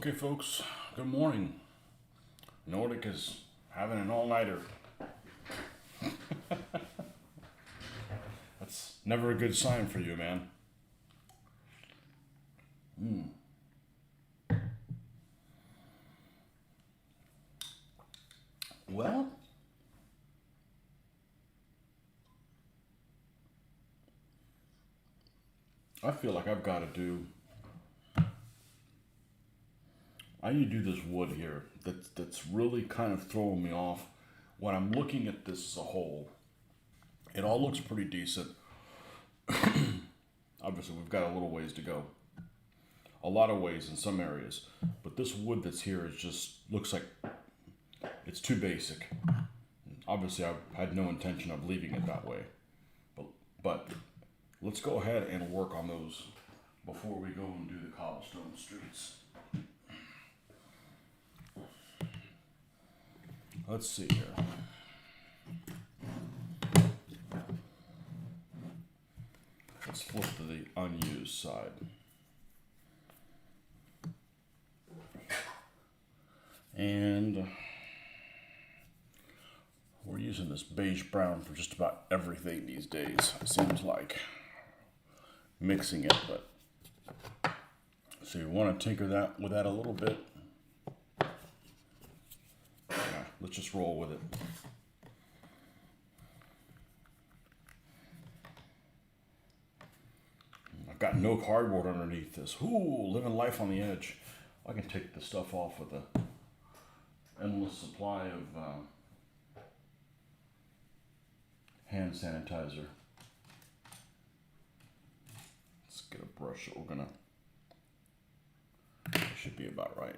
Okay, folks, good morning. Nordic is having an all-nighter. That's never a good sign for you, man. Well, I feel like I've got to do. I need to do this wood here. That's really kind of throwing me off. When I'm looking at this as a whole, it all looks pretty decent. Obviously, we've got a little ways to go. A lot of ways in some areas, but this wood that's here is just looks like it's too basic. Obviously, I had no intention of leaving it that way, but let's go ahead and work on those before we go and do the cobblestone streets. Let's see here. Let's flip to the unused side. And we're using this beige brown for just about everything these days. It seems like mixing it, but so you want to tinker that with that a little bit. Yeah, let's just roll with it. I've got no cardboard underneath this. Ooh, living life on the edge. I can take the stuff off with a endless supply of hand sanitizer. Let's get a brush that that should be about right.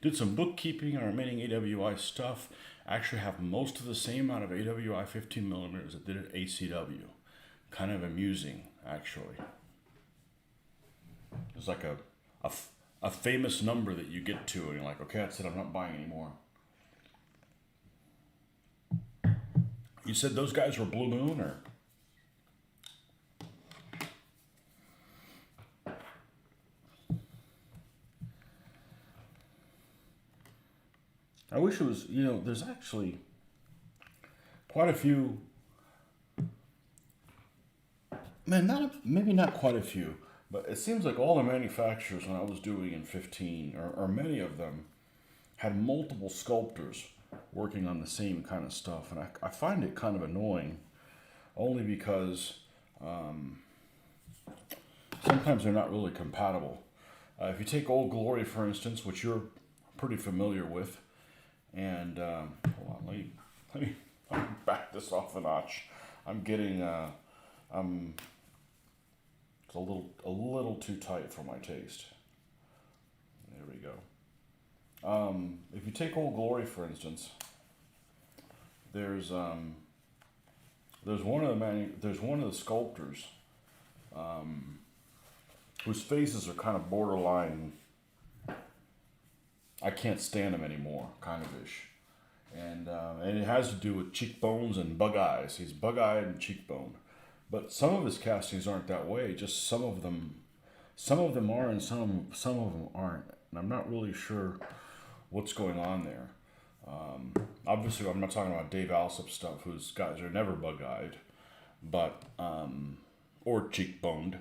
Did some bookkeeping on our remaining AWI stuff. Actually have most of the same amount of AWI 15 millimeters that did at ACW. Kind of amusing, actually. There's like a famous number that you get to and you're like, okay, that's it, I'm not buying anymore. You said those guys were Blue Moon, or? I wish it was, there's actually quite a few, maybe not quite a few, but it seems like all the manufacturers when I was doing in 15, or many of them, had multiple sculptors working on the same kind of stuff. And I find it kind of annoying, only because sometimes they're not really compatible. If you take Old Glory, for instance, which you're pretty familiar with, and hold on, let me back this off a notch. I'm getting it's a little too tight for my taste. There we go. If you take Old Glory, for instance, there's one of the sculptors whose faces are kind of borderline. I can't stand him anymore, kind of ish, and it has to do with cheekbones and bug eyes. He's bug-eyed and cheekbone, but some of his castings aren't that way. Just some of them are, and some of them aren't, and I'm not really sure what's going on there. Obviously, I'm not talking about Dave Alsop stuff, whose guys are never bug-eyed, but or cheekboned.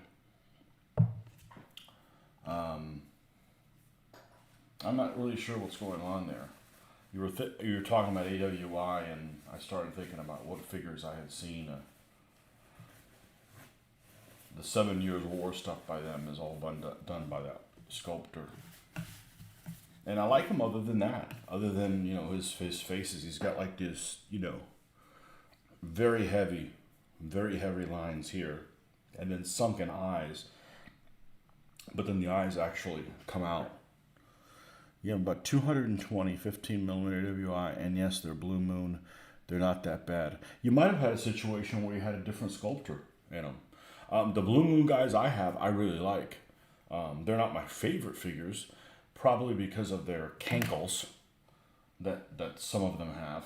I'm not really sure what's going on there. You were talking about AWI, and I started thinking about what figures I had seen. The 7 Years War stuff by them is all done by that sculptor. And I like him other than that. Other than, his faces. He's got like this, very heavy lines here. And then sunken eyes. But then the eyes actually come out. You have about 220 15 millimeter AWI, and yes, they're Blue Moon. They're not that bad. You might have had a situation where you had a different sculptor in them. The Blue Moon guys I really like. They're not my favorite figures, probably because of their cankles that some of them have.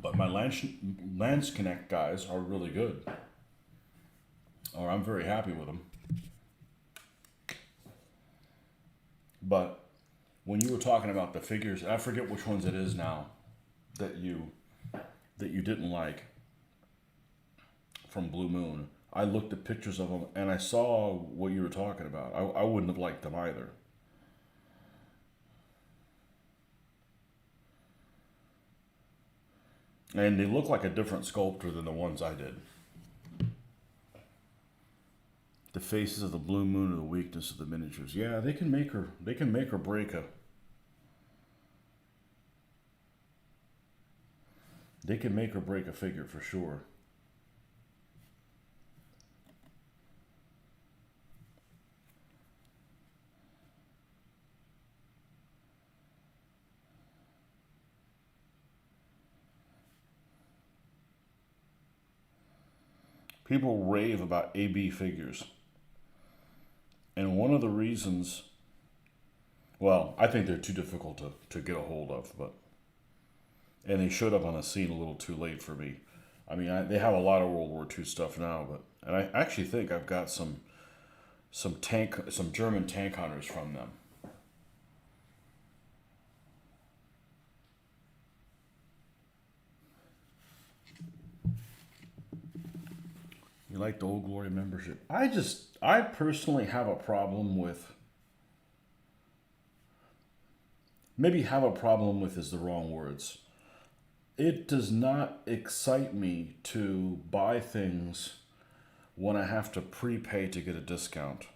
But my Lance Connect guys are really good. Or I'm very happy with them. But when you were talking about the figures, I forget which ones it is now that you didn't like from Blue Moon. I looked at pictures of them and I saw what you were talking about. I wouldn't have liked them either. And they look like a different sculptor than the ones I did. The faces of the Blue Moon are the weakness of the miniatures. Yeah, they can make or break a. They can make or break a figure for sure. People rave about AB figures. And one of the reasons, well, I think they're too difficult to get a hold of, and they showed up on the scene a little too late for me. I mean, they have a lot of World War II stuff now, and I actually think I've got some German tank hunters from them. You like the Old Glory membership? I personally have a problem with, maybe have a problem with is the wrong words. It does not excite me to buy things when I have to prepay to get a discount.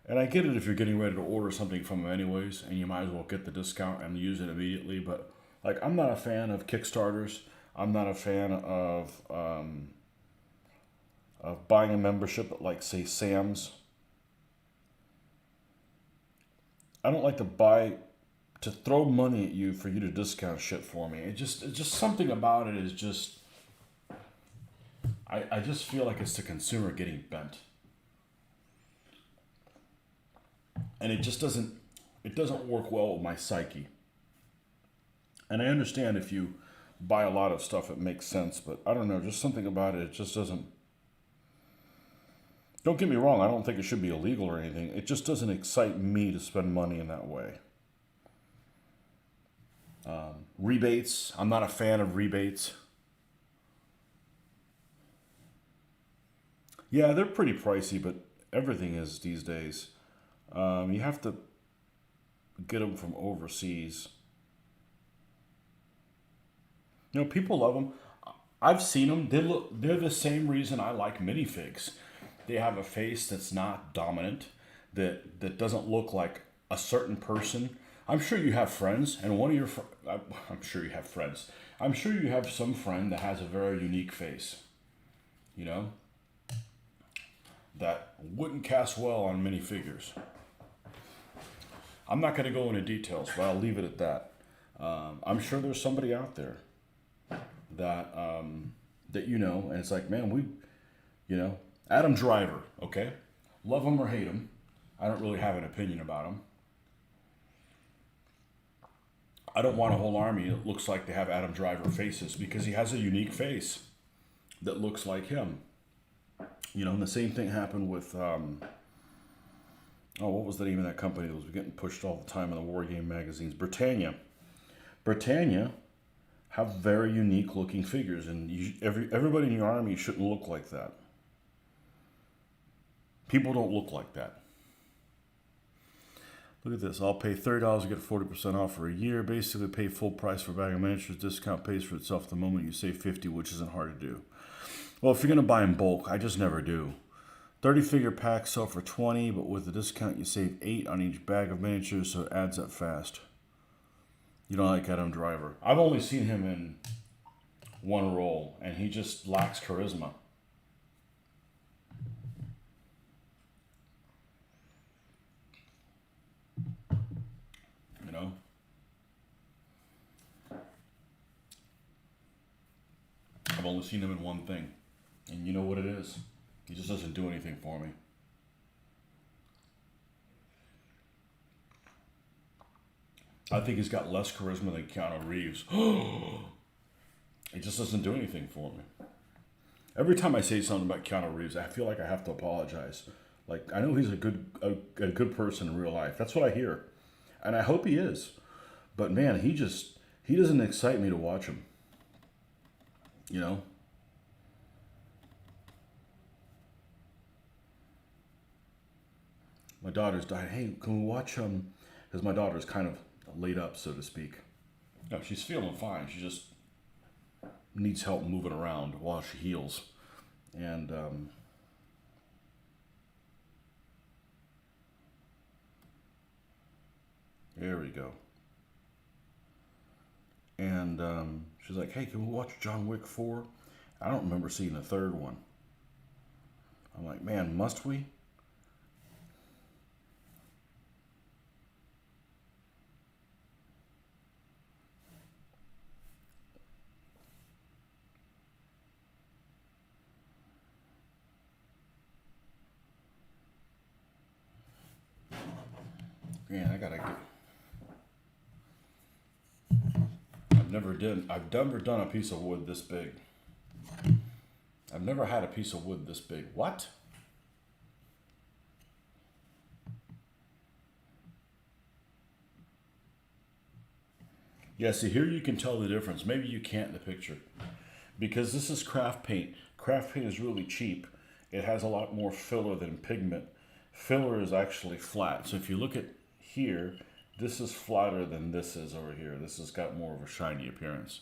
And I get it if you're getting ready to order something from them anyways, and you might as well get the discount and use it immediately. But like, I'm not a fan of Kickstarters. I'm not a fan of buying a membership at, like, say, Sam's. I don't like to throw money at you for you to discount shit for me. It's just something about it is just, I just feel like it's the consumer getting bent. And it doesn't work well with my psyche. And I understand if you buy a lot of stuff, it makes sense, but I don't know, just something about it just doesn't. Don't get me wrong, I don't think it should be illegal or anything. It just doesn't excite me to spend money in that way. Rebates, I'm not a fan of rebates. Yeah, they're pretty pricey, but everything is these days. You have to get them from overseas. You know, people love them. I've seen them. They're the same reason I like minifigs. They have a face that's not dominant, that doesn't look like a certain person. I'm sure you have friends, and I'm sure you have friends. I'm sure you have some friend that has a very unique face, you know, that wouldn't cast well on minifigures. I'm not going to go into details, but I'll leave it at that. I'm sure there's somebody out there that and it's like, man, Adam Driver, okay? Love him or hate him. I don't really have an opinion about him. I don't want a whole army that looks like they have Adam Driver faces because he has a unique face that looks like him. You know, and the same thing happened with, what was the name of that company that was getting pushed all the time in the war game magazines? Britannia. Britannia have very unique looking figures, and everybody in your army shouldn't look like that. People don't look like that. Look at this. I'll pay $30 to get 40% off for a year. Basically, pay full price for a bag of miniatures. Discount pays for itself the moment you save $50, which isn't hard to do. Well, if you're going to buy in bulk, I just never do. 30 figure packs sell for $20, but with the discount, you save $8 on each bag of miniatures, so it adds up fast. You don't like Adam Driver. I've only seen him in one role, and he just lacks charisma. You know? I've only seen him in one thing, and you know what it is? He just doesn't do anything for me. I think he's got less charisma than Keanu Reeves. He just doesn't do anything for me. Every time I say something about Keanu Reeves, I feel like I have to apologize. Like, I know he's a good person in real life. That's what I hear, and I hope he is. But man, he doesn't excite me to watch him. You know. My daughter's died. Hey, can we watch because my daughter's kind of laid up, so to speak. No, she's feeling fine. She just needs help moving around while she heals. And there we go. And she's like, "Hey, can we watch John Wick 4?" I don't remember seeing the third one. I'm like, man, must we? Man, I gotta get. I've never done a piece of wood this big. I've never had a piece of wood this big. What? Yeah, see here you can tell the difference. Maybe you can't in the picture. Because this is craft paint. Craft paint is really cheap. It has a lot more filler than pigment. Filler is actually flat. So if you look at here, this is flatter than this is over here. This has got more of a shiny appearance.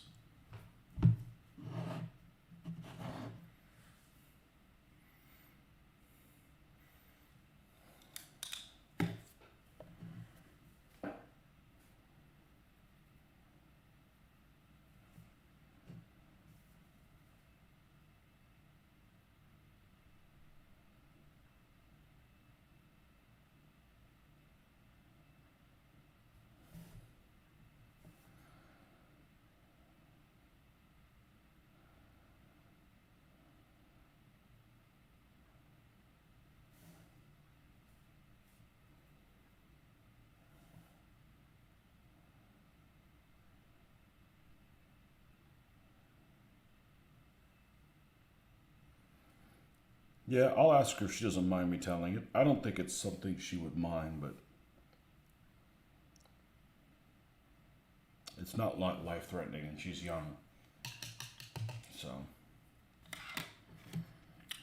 Yeah, I'll ask her if she doesn't mind me telling it. I don't think it's something she would mind, but it's not life threatening and she's young. So,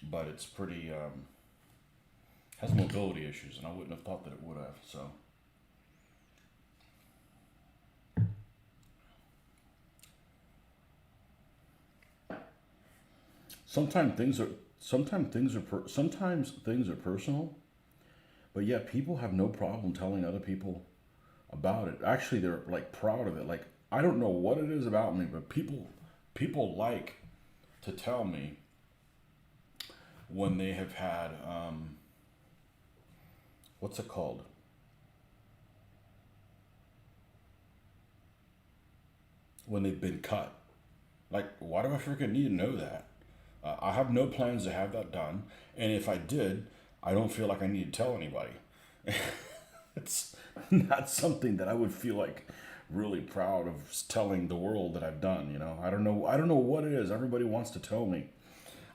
but it's pretty, has mobility issues, and I wouldn't have thought that it would have. So, sometimes things are, sometimes things are personal, but yet people have no problem telling other people about it. Actually, they're like proud of it. Like, I don't know what it is about me, but people like to tell me when they have had what's it called? When they've been cut. Like, why do I freaking need to know that? I have no plans to have that done, and if I did, I don't feel like I need to tell anybody. It's not something that I would feel like really proud of telling the world that I've done. You know, I don't know. I don't know what it is. Everybody wants to tell me.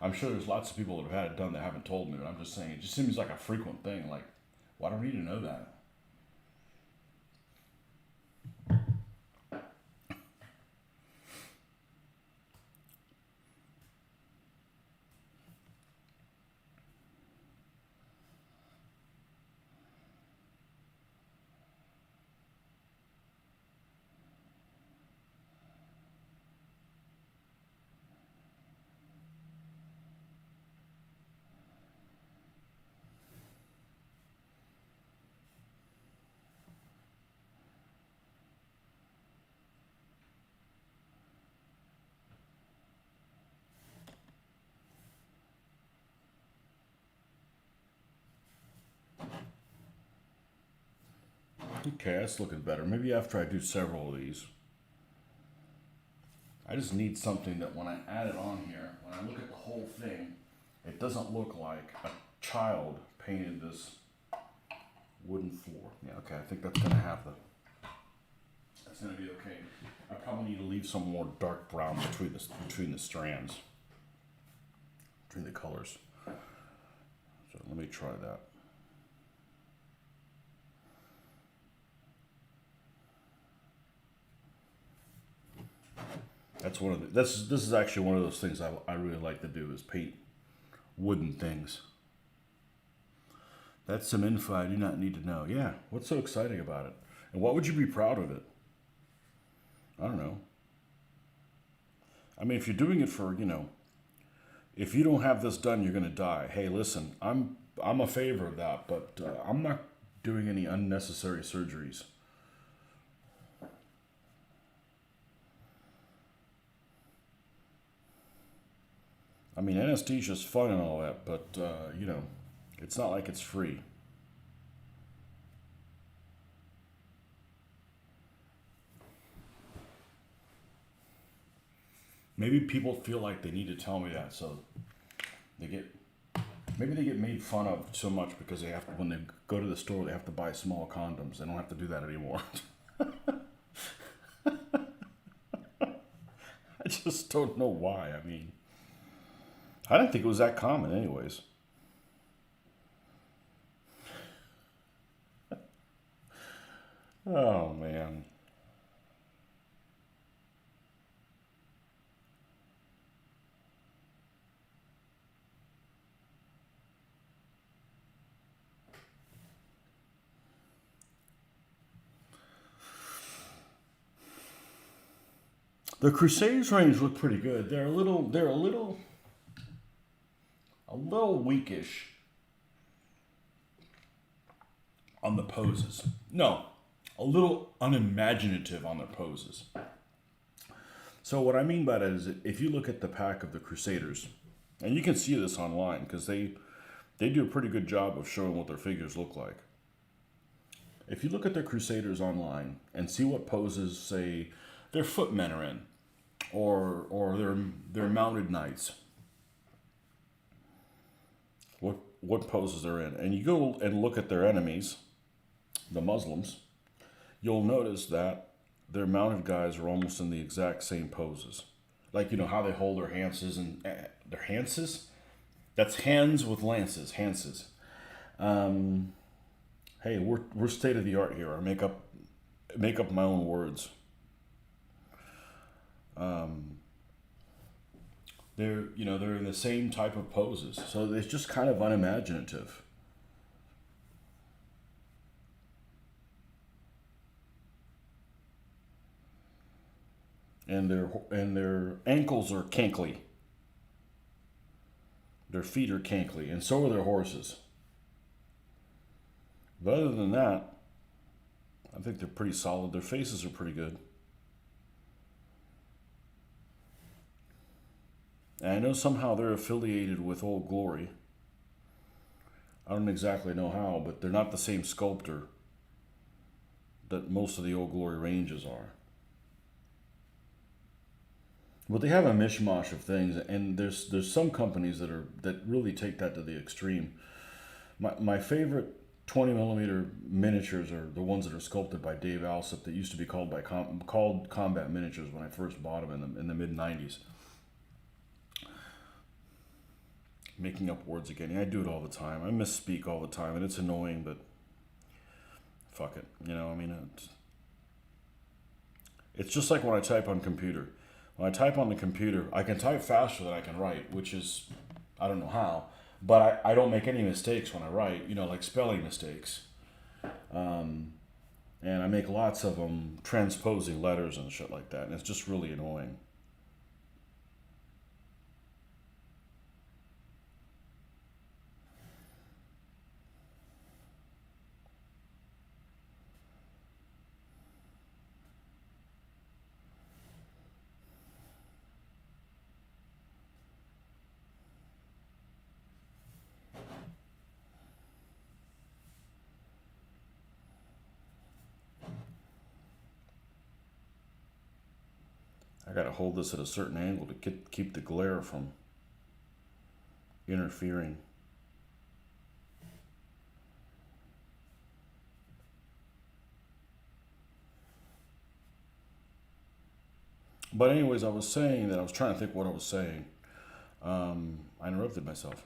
I'm sure there's lots of people that have had it done that haven't told me, but I'm just saying it just seems like a frequent thing. Like, why do I need to know that? Okay, that's looking better. Maybe after I do several of these. I just need something that when I add it on here, when I look at the whole thing, it doesn't look like a child painted this wooden floor. Yeah, okay, I think that's gonna have the, that's gonna be okay. I probably need to leave some more dark brown between the strands, between the colors. So let me try that. That's one of the, this is actually one of those things I really like to do is paint wooden things. That's some info I do not need to know. Yeah, what's so exciting about it? And what would you be proud of it? I don't know. I mean, if you're doing it for, if you don't have this done, you're going to die. Hey, listen, I'm a favor of that, but I'm not doing any unnecessary surgeries. I mean, anesthesia is fun and all that, but it's not like it's free. Maybe people feel like they need to tell me that, so they get maybe they get made fun of so much because they have to, when they go to the store, they have to buy small condoms. They don't have to do that anymore. I just don't know why. I mean, I didn't think it was that common, anyways. Oh man. The Crusaders range look pretty good. A little weakish on the poses. No, a little unimaginative on their poses. So what I mean by that is if you look at the pack of the Crusaders, and you can see this online because they do a pretty good job of showing what their figures look like. If you look at their Crusaders online and see what poses, say, their footmen are in, or their mounted knights, what poses they're in, and you go and look at their enemies, the Muslims, you'll notice that their mounted guys are almost in the exact same poses. Like, how they hold their hanses and their hanses? That's hands with lances, hanses. Hey, we're state of the art here. I make up my own words. They're in the same type of poses, so it's just kind of unimaginative. And their ankles are cankly. Their feet are cankly, and so are their horses. But other than that, I think they're pretty solid. Their faces are pretty good. And I know somehow they're affiliated with Old Glory. I don't exactly know how, but they're not the same sculptor that most of the Old Glory ranges are. But they have a mishmash of things, and there's some companies that really take that to the extreme. My favorite 20 millimeter miniatures are the ones that are sculpted by Dave Alsop that used to be called called Combat Miniatures when I first bought them in the mid '90s. Making up words again. I do it all the time. I misspeak all the time, and it's annoying, but fuck it. It's just like when I type on computer. When I type on the computer, I can type faster than I can write, which is, I don't know how, but I don't make any mistakes when I write, like spelling mistakes. And I make lots of them transposing letters and shit like that, and it's just really annoying. I gotta hold this at a certain angle to keep the glare from interfering. But anyways, I was saying that I was trying to think what I was saying. I interrupted myself.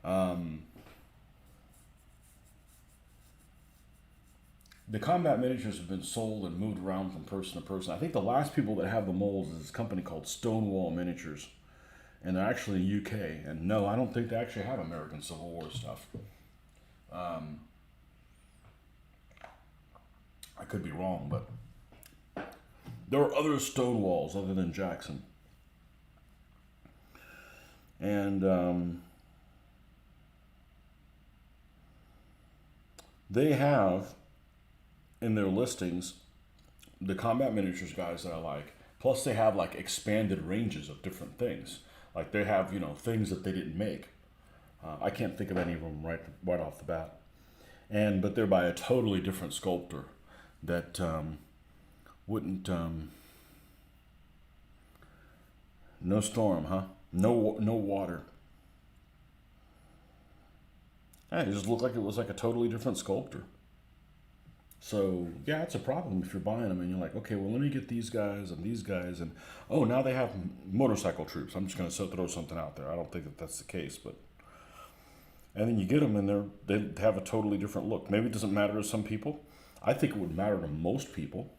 Um, The combat miniatures have been sold and moved around from person to person. I think the last people that have the molds is this company called Stonewall Miniatures, and they're actually in UK. And no, I don't think they actually have American Civil War stuff. I could be wrong, but there are other Stonewalls other than Jackson. And they have in their listings the combat miniatures guys that I like. Plus, they have like expanded ranges of different things. Like they have, things that they didn't make. I can't think of any of them right off the bat. But they're by a totally different sculptor that wouldn't. No storm, huh? No water. Yeah, it just looked like it was like a totally different sculptor. So yeah, it's a problem if you're buying them and you're like, okay, well let me get these guys, and oh, now they have motorcycle troops. I'm just gonna throw something out there. I don't think that that's the case, but and then you get them and they have a totally different look. Maybe it doesn't matter to some people. I think it would matter to most people.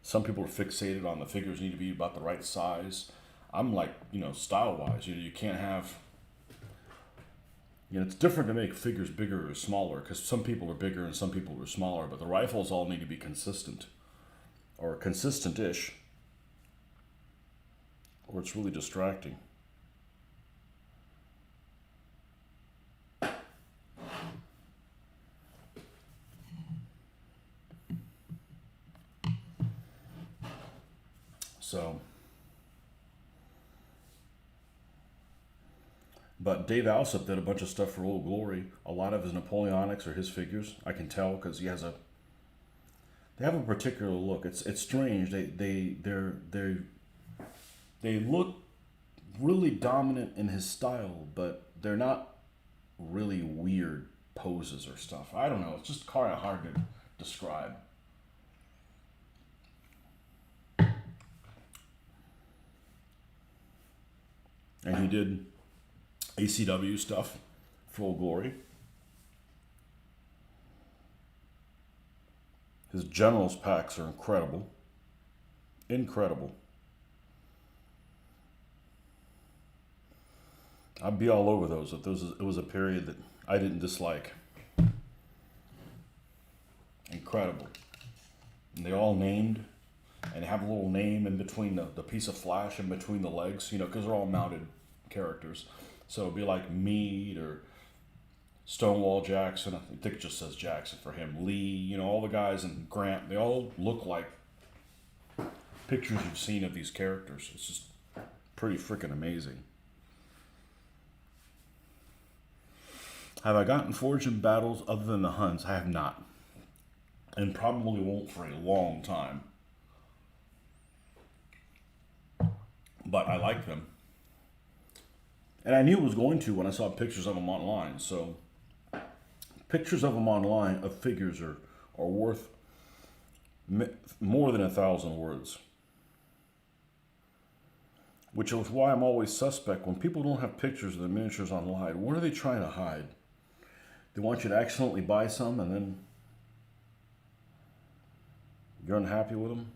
Some people are fixated on the figures need to be about the right size. I'm like, style wise, you can't have. It's different to make figures bigger or smaller because some people are bigger and some people are smaller, but the rifles all need to be consistent or consistent-ish, or it's really distracting. So, but Dave Alsop did a bunch of stuff for Old Glory. A lot of his Napoleonics are his figures. I can tell because he has they have a particular look. It's strange. They look really dominant in his style, but they're not really weird poses or stuff. I don't know. It's just kind of hard to describe. And he did ACW stuff for Old Glory. His Generals packs are incredible. Incredible. I'd be all over those if it was a period that I didn't dislike. Incredible. And they all named and have a little name in between the piece of flash in between the legs, because they're all mounted characters. So it'd be like Meade or Stonewall Jackson. I think it just says Jackson for him. Lee, all the guys in Grant, they all look like pictures you've seen of these characters. It's just pretty freaking amazing. Have I gotten forged in battles other than the Huns? I have not. And probably won't for a long time. But I like them. And I knew it was going to when I saw pictures of them online. So pictures of them online of figures are worth more than 1,000 words. Which is why I'm always suspect when people don't have pictures of the miniatures online. What are they trying to hide? They want you to accidentally buy some and then you're unhappy with them?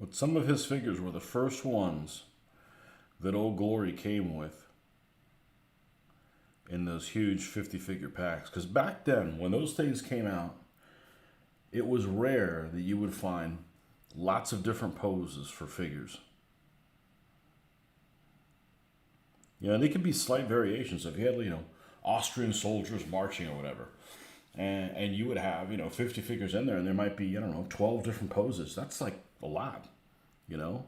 But some of his figures were the first ones that Old Glory came with in those huge 50 figure packs. Because back then, when those things came out, it was rare that you would find Lots of different poses for figures. And they can be slight variations. If you had, Austrian soldiers marching or whatever, and you would have, 50 figures in there, and there might be, 12 different poses. That's like a lot, you know?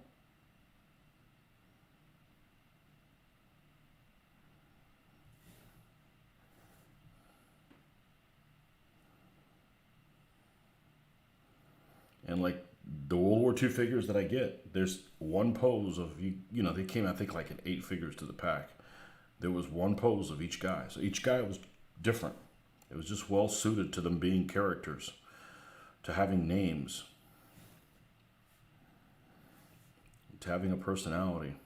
And like the World War II figures that I get, there's one pose of, they came, I think, like in 8 figures to the pack. There was one pose of each guy. So each guy was different. It was just well suited to them being characters, to having names, to having a personality.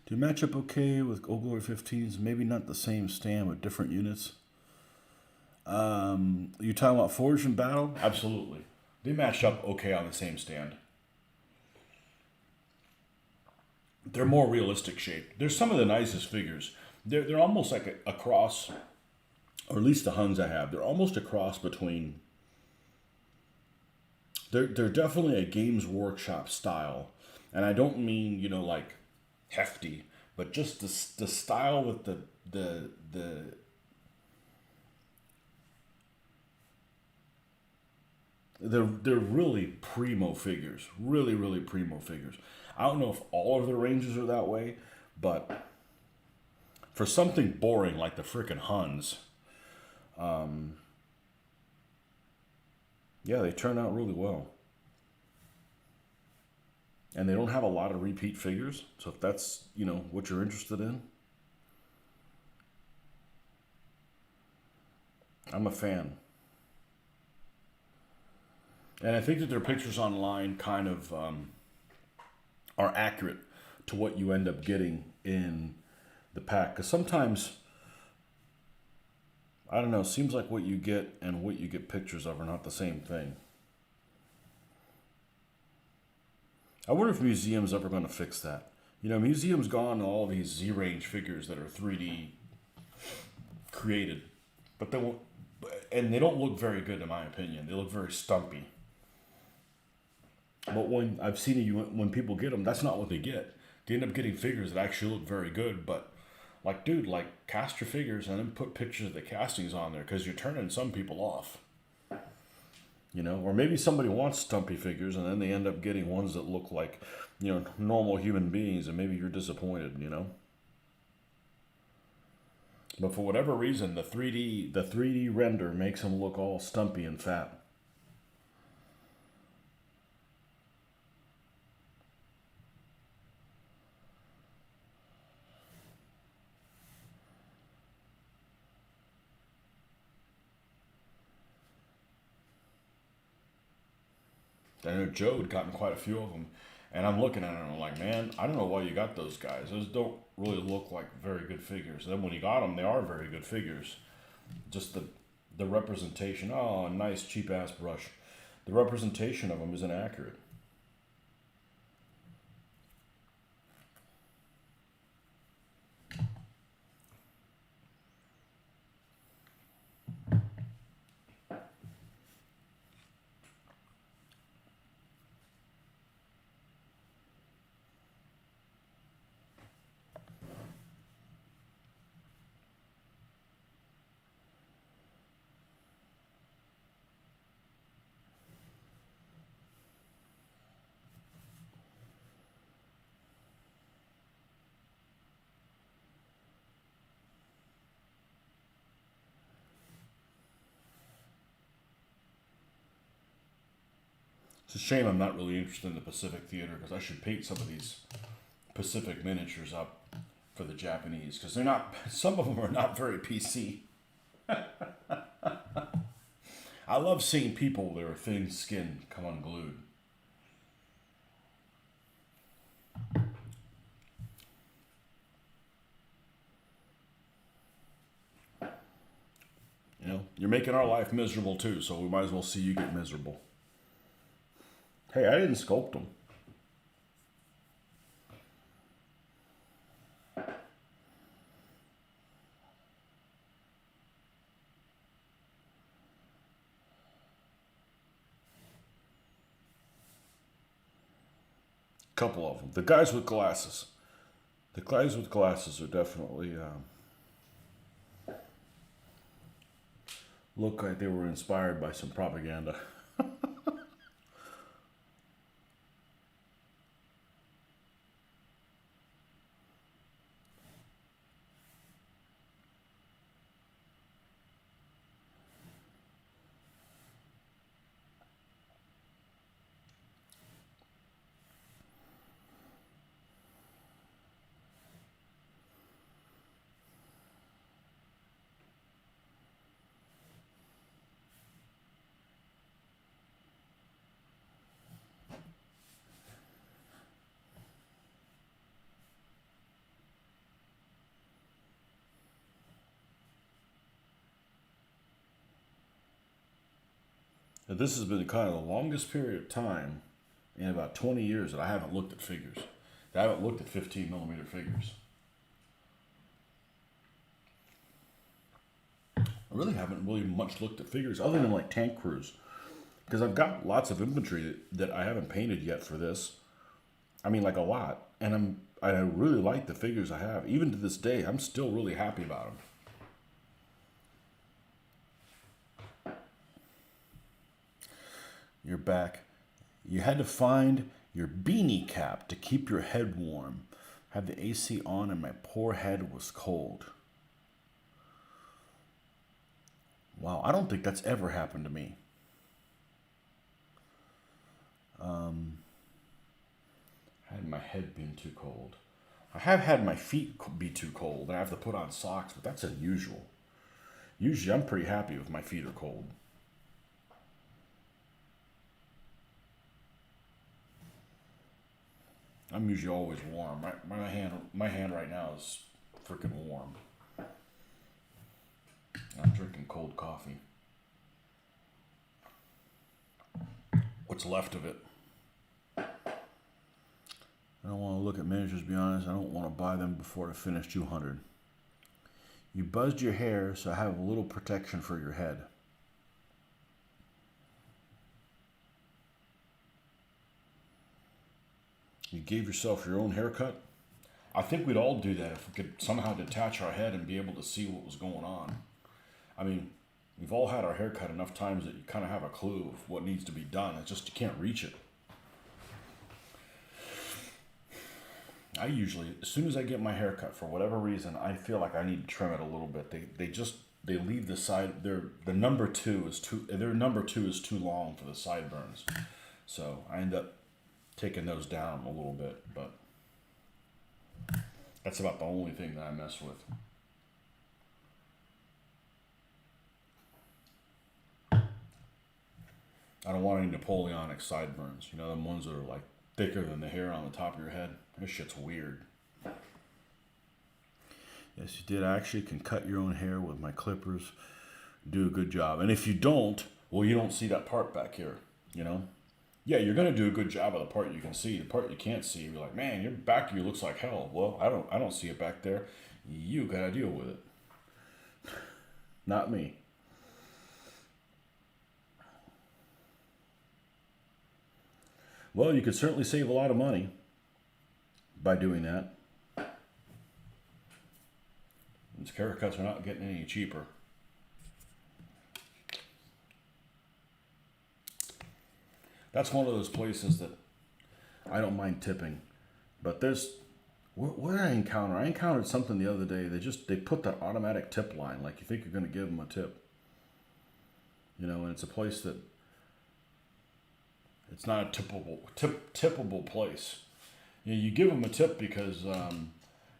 Do you match up okay with Old Glory 15s? Maybe not the same stand, but different units. You talking about Forge and Battle? Absolutely. They match up okay on the same stand. They're more realistic shape. They're some of the nicest figures. They're almost like a cross, or at least the Huns I have. They're almost a cross between. They're definitely a Games Workshop style, and I don't mean like hefty, but just the style with the they're really primo figures, really primo figures. I don't know if all of the ranges are that way, but for something boring like the frickin' Huns, yeah, they turn out really well. And they don't have a lot of repeat figures, so if that's what you're interested in, I'm a fan. And I think that their pictures online kind of are accurate to what you end up getting in the pack. Because sometimes, I don't know, it seems like what you get and what you get pictures of are not the same thing. I wonder if museums ever going to fix that. Museums gone all these Z-range figures that are 3D created, but they won't, and they don't look very good in my opinion. They look very stumpy. But when I've seen it, when people get them, that's not what they get. They end up getting figures that actually look very good. But dude, cast your figures and then put pictures of the castings on there, because you're turning some people off. Or maybe somebody wants stumpy figures and then they end up getting ones that look like, normal human beings, and maybe you're disappointed. But for whatever reason, the 3D render makes them look all stumpy and fat. I know Joe had gotten quite a few of them, and I'm looking at it and I'm like, man, I don't know why you got those guys. Those don't really look like very good figures. And then when you got them, they are very good figures. Just the representation. Oh, a nice cheap ass brush. The representation of them is inaccurate. It's a shame I'm not really interested in the Pacific Theater, because I should paint some of these Pacific miniatures up for the Japanese, because they're not. Some of them are not very PC. I love seeing people that are thin-skinned come unglued. You're making our life miserable too, so we might as well see you get miserable. Hey, I didn't sculpt them. couple of them. The guys with glasses. The guys with glasses are definitely look like they were inspired by some propaganda. And this has been kind of the longest period of time in about 20 years that I haven't looked at figures. I haven't looked at 15 millimeter figures. I really haven't really much looked at figures other than like tank crews. Because I've got lots of infantry that I haven't painted yet for this. I mean, like a lot. And I really like the figures I have. Even to this day, I'm still really happy about them. You're back. You had to find your beanie cap to keep your head warm. Had the AC on and my poor head was cold. Wow, I don't think that's ever happened to me. Had my head been too cold? I have had my feet be too cold and I have to put on socks, but that's unusual. Usually I'm pretty happy if my feet are cold. I'm usually always warm. My hand right now is freaking warm. I'm drinking cold coffee. What's left of it. I don't want to look at miniatures, to be honest. I don't want to buy them before I finish 200. You buzzed your hair, so I have a little protection for your head. You gave yourself your own haircut? I think we'd all do that if we could somehow detach our head and be able to see what was going on. I mean, we've all had our hair cut enough times that you kind of have a clue of what needs to be done. It's just you can't reach it. I usually, as soon as I get my hair cut, for whatever reason, I feel like I need to trim it a little bit. They leave the side. Their number two is too long for the sideburns, so I end up taking those down a little bit. But that's about the only thing that I mess with. I don't want any Napoleonic sideburns. You know, them ones that are like thicker than the hair on the top of your head. This shit's weird. Yes, you did. I actually can cut your own hair with my clippers. Do a good job. And if you don't, well, you don't see that part back here, you know? Yeah, you're going to do a good job of the part you can see. The part you can't see, you're like, man, your back here looks like hell. Well, I don't see it back there. You got to deal with it. Not me. Well, you could certainly save a lot of money by doing that. These haircuts are not getting any cheaper. That's one of those places that I don't mind tipping. But there's, what did I encounter? I encountered something the other day. They put that automatic tip line, like you think you're going to give them a tip. You know, and it's a place that, it's not a tippable place. You know, you give them a tip because,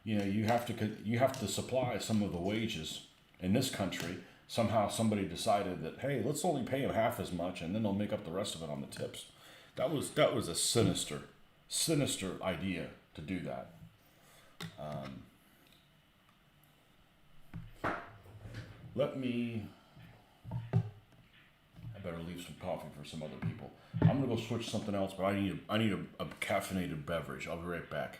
you know, you have to supply some of the wages in this country. Somehow somebody decided that, hey, let's only pay them half as much, and then they'll make up the rest of it on the tips. That was a sinister idea to do that. I better leave some coffee for some other people. I'm gonna go switch something else, but I need a caffeinated beverage. I'll be right back.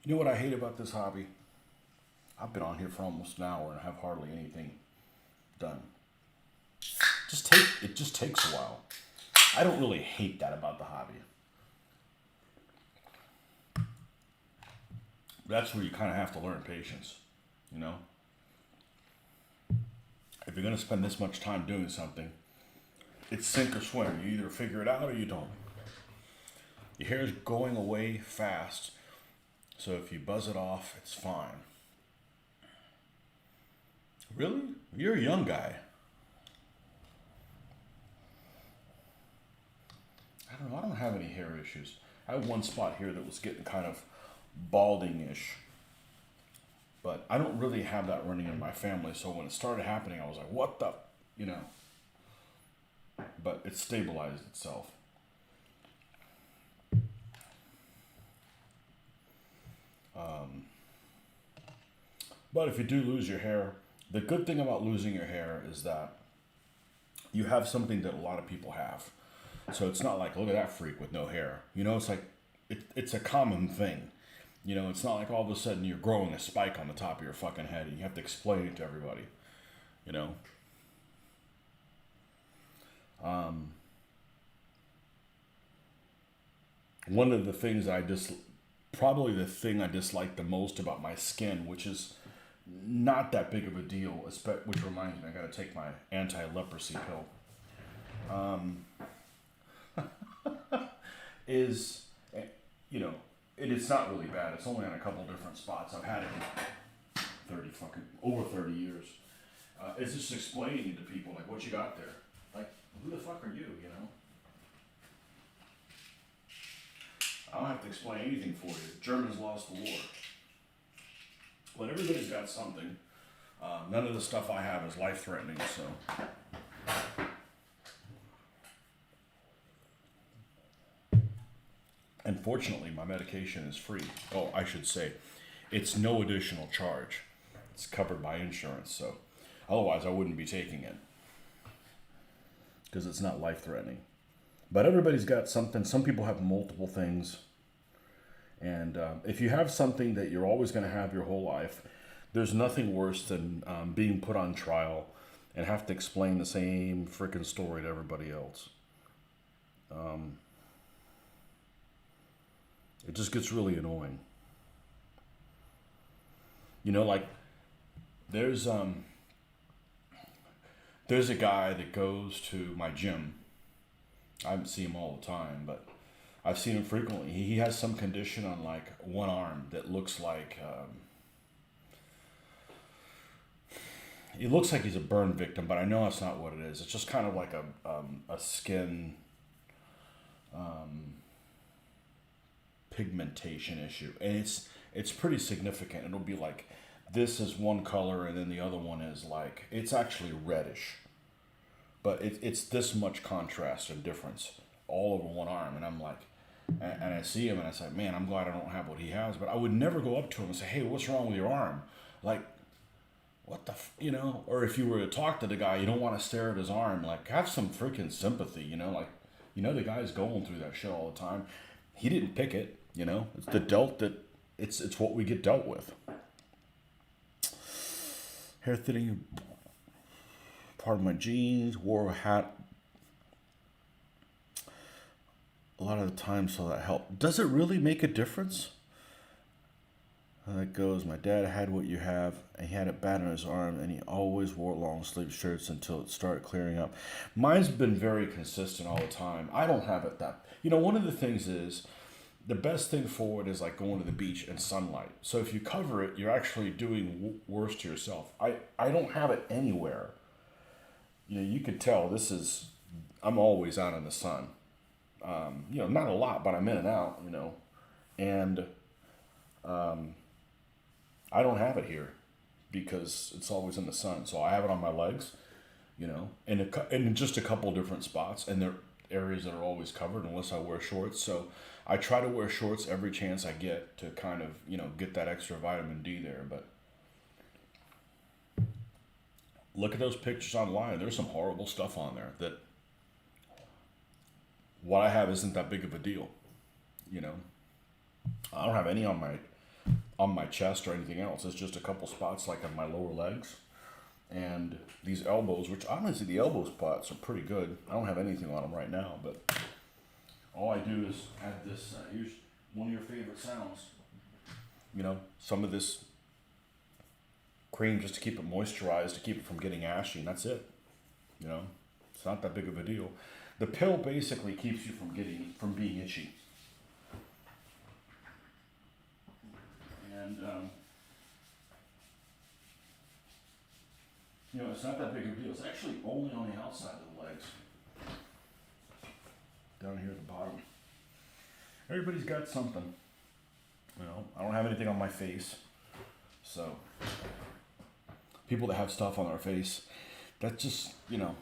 You know what I hate about this hobby? I've been on here for almost an hour and have hardly anything done. It just takes a while. I don't really hate that about the hobby. That's where you kind of have to learn patience, you know? If you're going to spend this much time doing something, it's sink or swim. You either figure it out or you don't. Your hair is going away fast, so if you buzz it off, it's fine. Really? You're a young guy. I don't know. I don't have any hair issues. I have one spot here that was getting kind of balding-ish. But I don't really have that running in my family, so when it started happening, I was like, what the, you know. But it stabilized itself. But if you do lose your hair, the good thing about losing your hair is that you have something that a lot of people have. So it's not like, look at that freak with no hair. You know, it's like, it's a common thing. You know, it's not like all of a sudden you're growing a spike on the top of your fucking head and you have to explain it to everybody. You know? One of the things probably the thing I dislike the most about my skin, which is not that big of a deal, which reminds me, I gotta take my anti-leprosy pill, is, you know, it's not really bad. It's only on a couple different spots. I've had it over 30 years. It's just explaining to people, like, what you got there. Like, who the fuck are you, you know? I don't have to explain anything for you. Germans lost the war. But everybody's got something. None of the stuff I have is life-threatening, so. And fortunately, my medication is free. Oh, I should say, it's no additional charge. It's covered by insurance, so otherwise I wouldn't be taking it because it's not life-threatening. But everybody's got something. Some people have multiple things. And if you have something that you're always going to have your whole life, there's nothing worse than being put on trial and have to explain the same freaking story to everybody else. It just gets really annoying. You know, like, there's a guy that goes to my gym. I haven't seen him all the time, but I've seen him frequently. He has some condition on, like, one arm that looks like, it looks like he's a burn victim, but I know that's not what it is. It's just kind of like a skin pigmentation issue, and it's pretty significant. It'll be like, this is one color, and then the other one is like, it's actually reddish, but it's this much contrast and difference all over one arm, and I'm like, and I see him, and I say, man, I'm glad I don't have what he has, but I would never go up to him and say, hey, what's wrong with your arm? Like, what the, you know? Or if you were to talk to the guy, you don't want to stare at his arm. Like, have some freaking sympathy, you know? Like, you know, the guy's going through that shit all the time. He didn't pick it, you know? It's the dealt that, it's what we get dealt with. Hair thinning, part of my jeans, wore a hat a lot of the time, so that helped. Does it really make a difference? That goes, my dad had what you have, and he had it bad on his arm, and he always wore long sleeve shirts until it started clearing up. Mine's been very consistent all the time. I don't have it that, you know, one of the things is, the best thing for it is like going to the beach and sunlight. So if you cover it, you're actually doing worse to yourself. I don't have it anywhere. You know, you could tell I'm always out in the sun. You know, not a lot, but I'm in and out, you know, and I don't have it here because it's always in the sun. So I have it on my legs, you know, and in just a couple different spots, and there are areas that are always covered unless I wear shorts. So I try to wear shorts every chance I get to kind of, you know, get that extra vitamin D there. But look at those pictures online. There's some horrible stuff on there that what I have isn't that big of a deal, you know. I don't have any on my on my chest or anything else. It's just a couple spots like on my lower legs. And these elbows, which honestly the elbow spots are pretty good. I don't have anything on them right now, but all I do is add this. Here's one of your favorite sounds. You know, some of this cream just to keep it moisturized, to keep it from getting ashy, and that's it. You know, it's not that big of a deal. The pill basically keeps you from being itchy. And you know, it's not that big of a deal. It's actually only on the outside of the legs. Down here at the bottom. Everybody's got something. You know, I don't have anything on my face. So, people that have stuff on their face, that just, you know,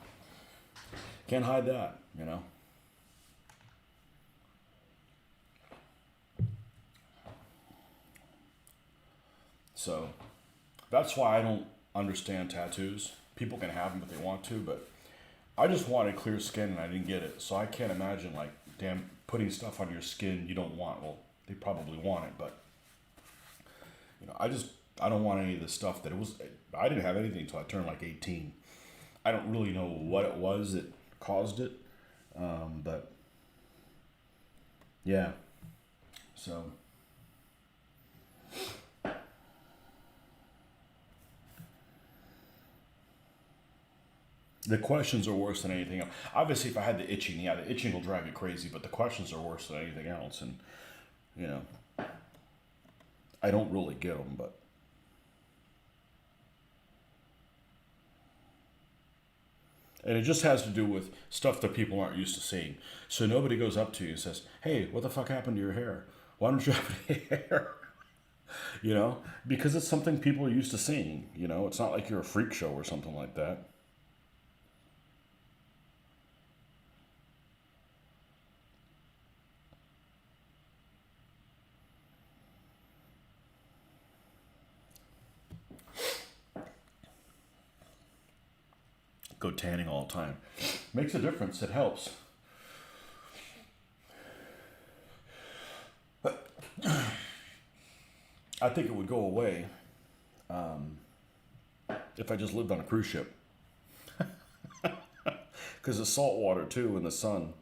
can't hide that, you know. So, that's why I don't understand tattoos. People can have them if they want to, but I just wanted clear skin and I didn't get it. So I can't imagine, like, damn, putting stuff on your skin you don't want. Well, they probably want it, but, you know, I don't want any of the stuff that it was. I didn't have anything until I turned like 18. I don't really know what it was that caused it, but yeah. So the questions are worse than anything else. Obviously, if I had the itching, yeah, the itching will drive you crazy, but the questions are worse than anything else, and you know, I don't really get them, but. And it just has to do with stuff that people aren't used to seeing. So nobody goes up to you and says, hey, what the fuck happened to your hair? Why don't you have any hair? You know, because it's something people are used to seeing. You know, it's not like you're a freak show or something like that. Go tanning all the time. Makes a difference. It helps. I think it would go away if I just lived on a cruise ship. Because it's salt water too in the sun.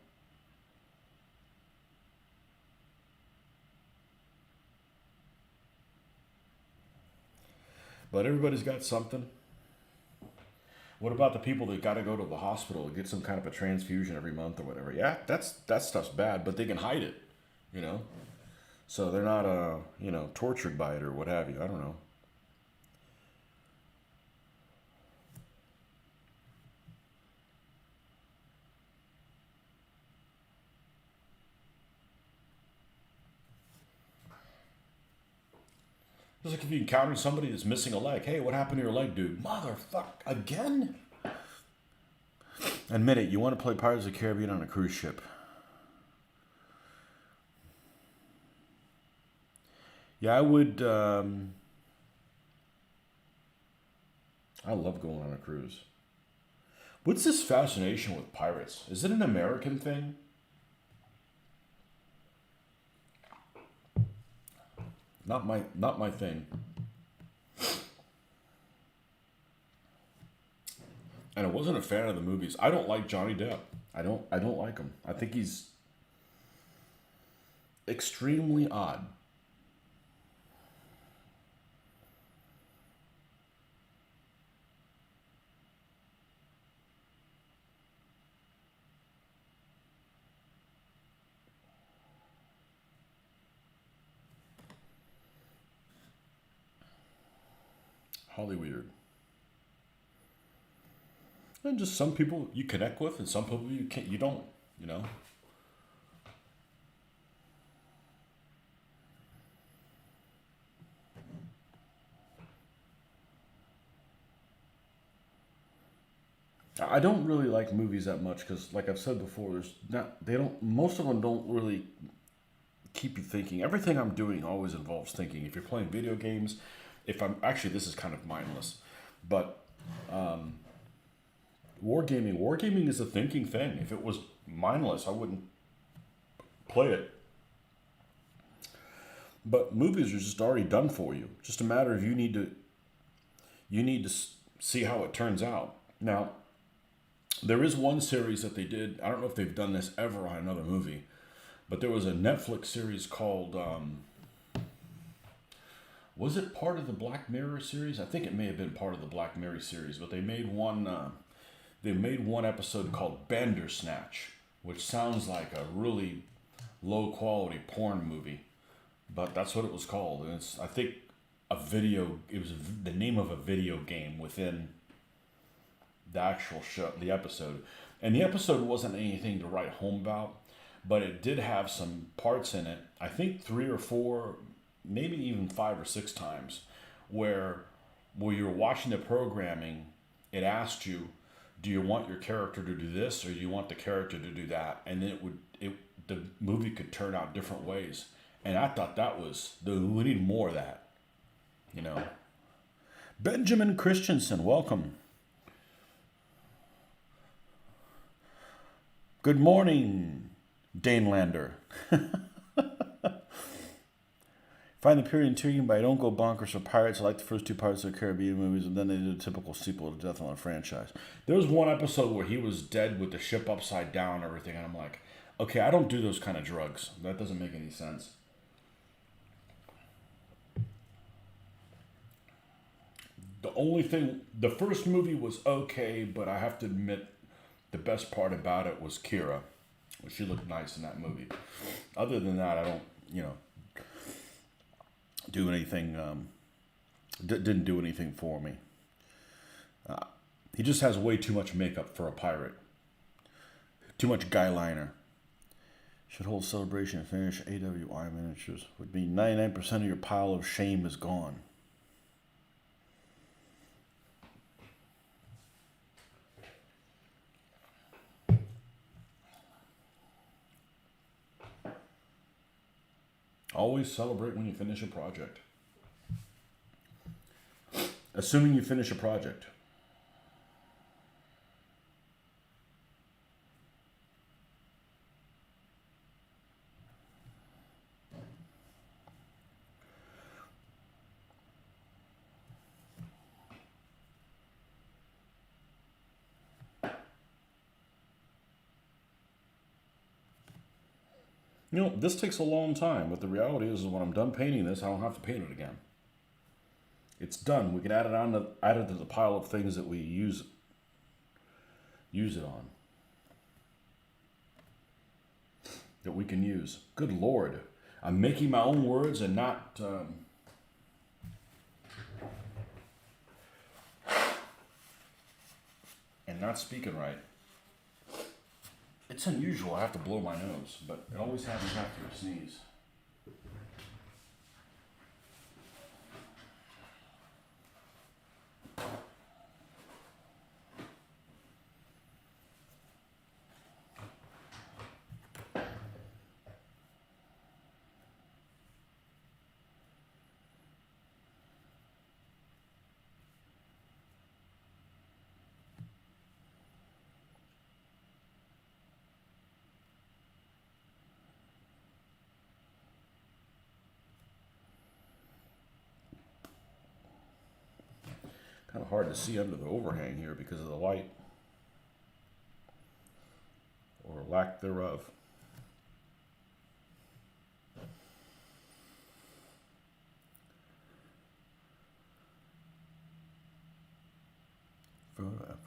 But everybody's got something. What about the people that got to go to the hospital and get some kind of a transfusion every month or whatever? Yeah, that stuff's bad, but they can hide it, you know. So they're not, you know, tortured by it or what have you. I don't know. It's like if you encounter somebody that's missing a leg. Hey, what happened to your leg, dude? Motherfuck, again? Admit it, you want to play Pirates of the Caribbean on a cruise ship. Yeah, I would. I love going on a cruise. What's this fascination with pirates? Is it an American thing? Not my thing. And I wasn't a fan of the movies. I don't like Johnny Depp. I don't like him. I think he's extremely odd. Hollyweird. And just some people you connect with and some people you don't, you know. I don't really like movies that much because, like I've said before, most of them don't really keep you thinking. Everything I'm doing always involves thinking. If you're playing video games, this is kind of mindless, but wargaming is a thinking thing. If it was mindless, I wouldn't play it. But movies are just already done for you. Just a matter of you need to see how it turns out. Now, there is one series that they did. I don't know if they've done this ever on another movie, but there was a Netflix series called. Was it part of the Black Mirror series? I think it may have been part of the Black Mirror series, but they made one. They made one episode called Bandersnatch, which sounds like a really low quality porn movie, but that's what it was called. And it's, I think, a video. It was the name of a video game within the actual show, the episode. And the episode wasn't anything to write home about, but it did have some parts in it. I think 3 or 4, maybe even 5 or 6 times, where you were watching the programming, it asked you, do you want your character to do this or do you want the character to do that? And then the movie could turn out different ways. And I thought that was, we need more of that, you know. Benjamin Christensen, welcome. Good morning, Danelander. Find the period intriguing, but I don't go bonkers for pirates. I like the first 2 Pirates of the Caribbean movies, and then they did a typical sequel to Death on a franchise. There was one episode where he was dead with the ship upside down and everything, and I'm like, okay, I don't do those kind of drugs. That doesn't make any sense. The only thing, the first movie was okay, but I have to admit, the best part about it was Kira. She looked nice in that movie. Other than that, I don't, do anything, didn't do anything for me. He just has way too much makeup for a pirate. Too much guy liner. Should hold celebration and finish AWI miniatures. Would mean 99% of your pile of shame is gone. Always celebrate when you finish a project. Assuming you finish a project. This takes a long time, but the reality is when I'm done painting this, I don't have to paint it again. It's done. We can add it to the pile of things that we use it on. That we can use. Good Lord. I'm making my own words and not... and not speaking right. It's unusual. I have to blow my nose, but it always happens after a sneeze. Kind of hard to see under the overhang here because of the light. Or lack thereof. A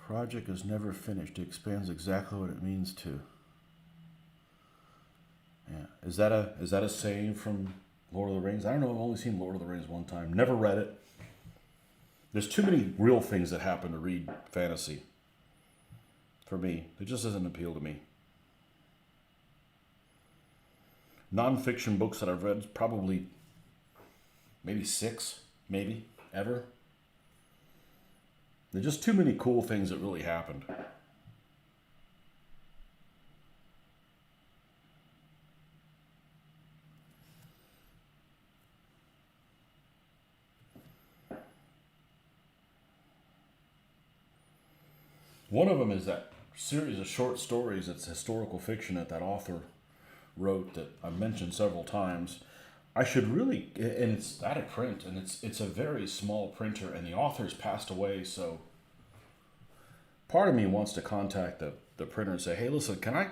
project is never finished. It expands exactly what it means to. Yeah. Is that a saying from Lord of the Rings? I don't know. I've only seen Lord of the Rings one time. Never read it. There's too many real things that happen to read fantasy. For me, it just doesn't appeal to me. Non-fiction books that I've read, probably maybe 6, maybe, ever. There's just too many cool things that really happened. One of them is that series of short stories. It's historical fiction that author wrote that I've mentioned several times. I should really, and it's out of print, and it's a very small printer, and the author's passed away, so part of me wants to contact the printer and say, hey, listen, can I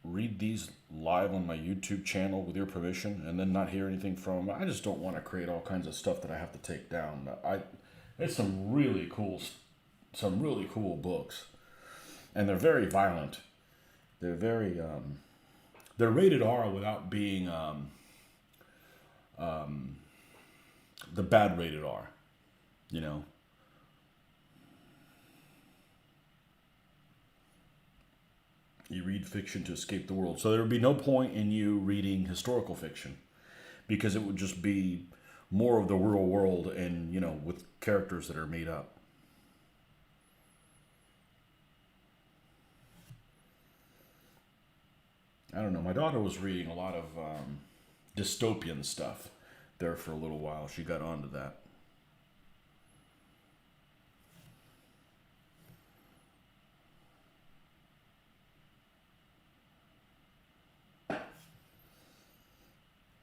read these live on my YouTube channel with your permission, and then not hear anything from them? I just don't want to create all kinds of stuff that I have to take down. It's some really cool books, and they're very violent. They're very they're rated R without being the bad rated R, you know. You read fiction to escape the world. So there would be no point in you reading historical fiction, because it would just be more of the real world, and, you know, with characters that are made up. I don't know. My daughter was reading a lot of dystopian stuff there for a little while. She got onto that.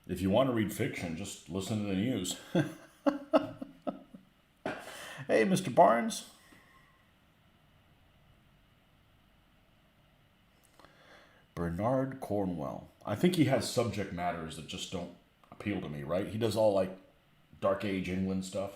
If you want to read fiction, just listen to the news. Hey, Mr. Barnes. Bernard Cornwell. I think he has subject matters that just don't appeal to me, right? He does all like Dark Age England stuff.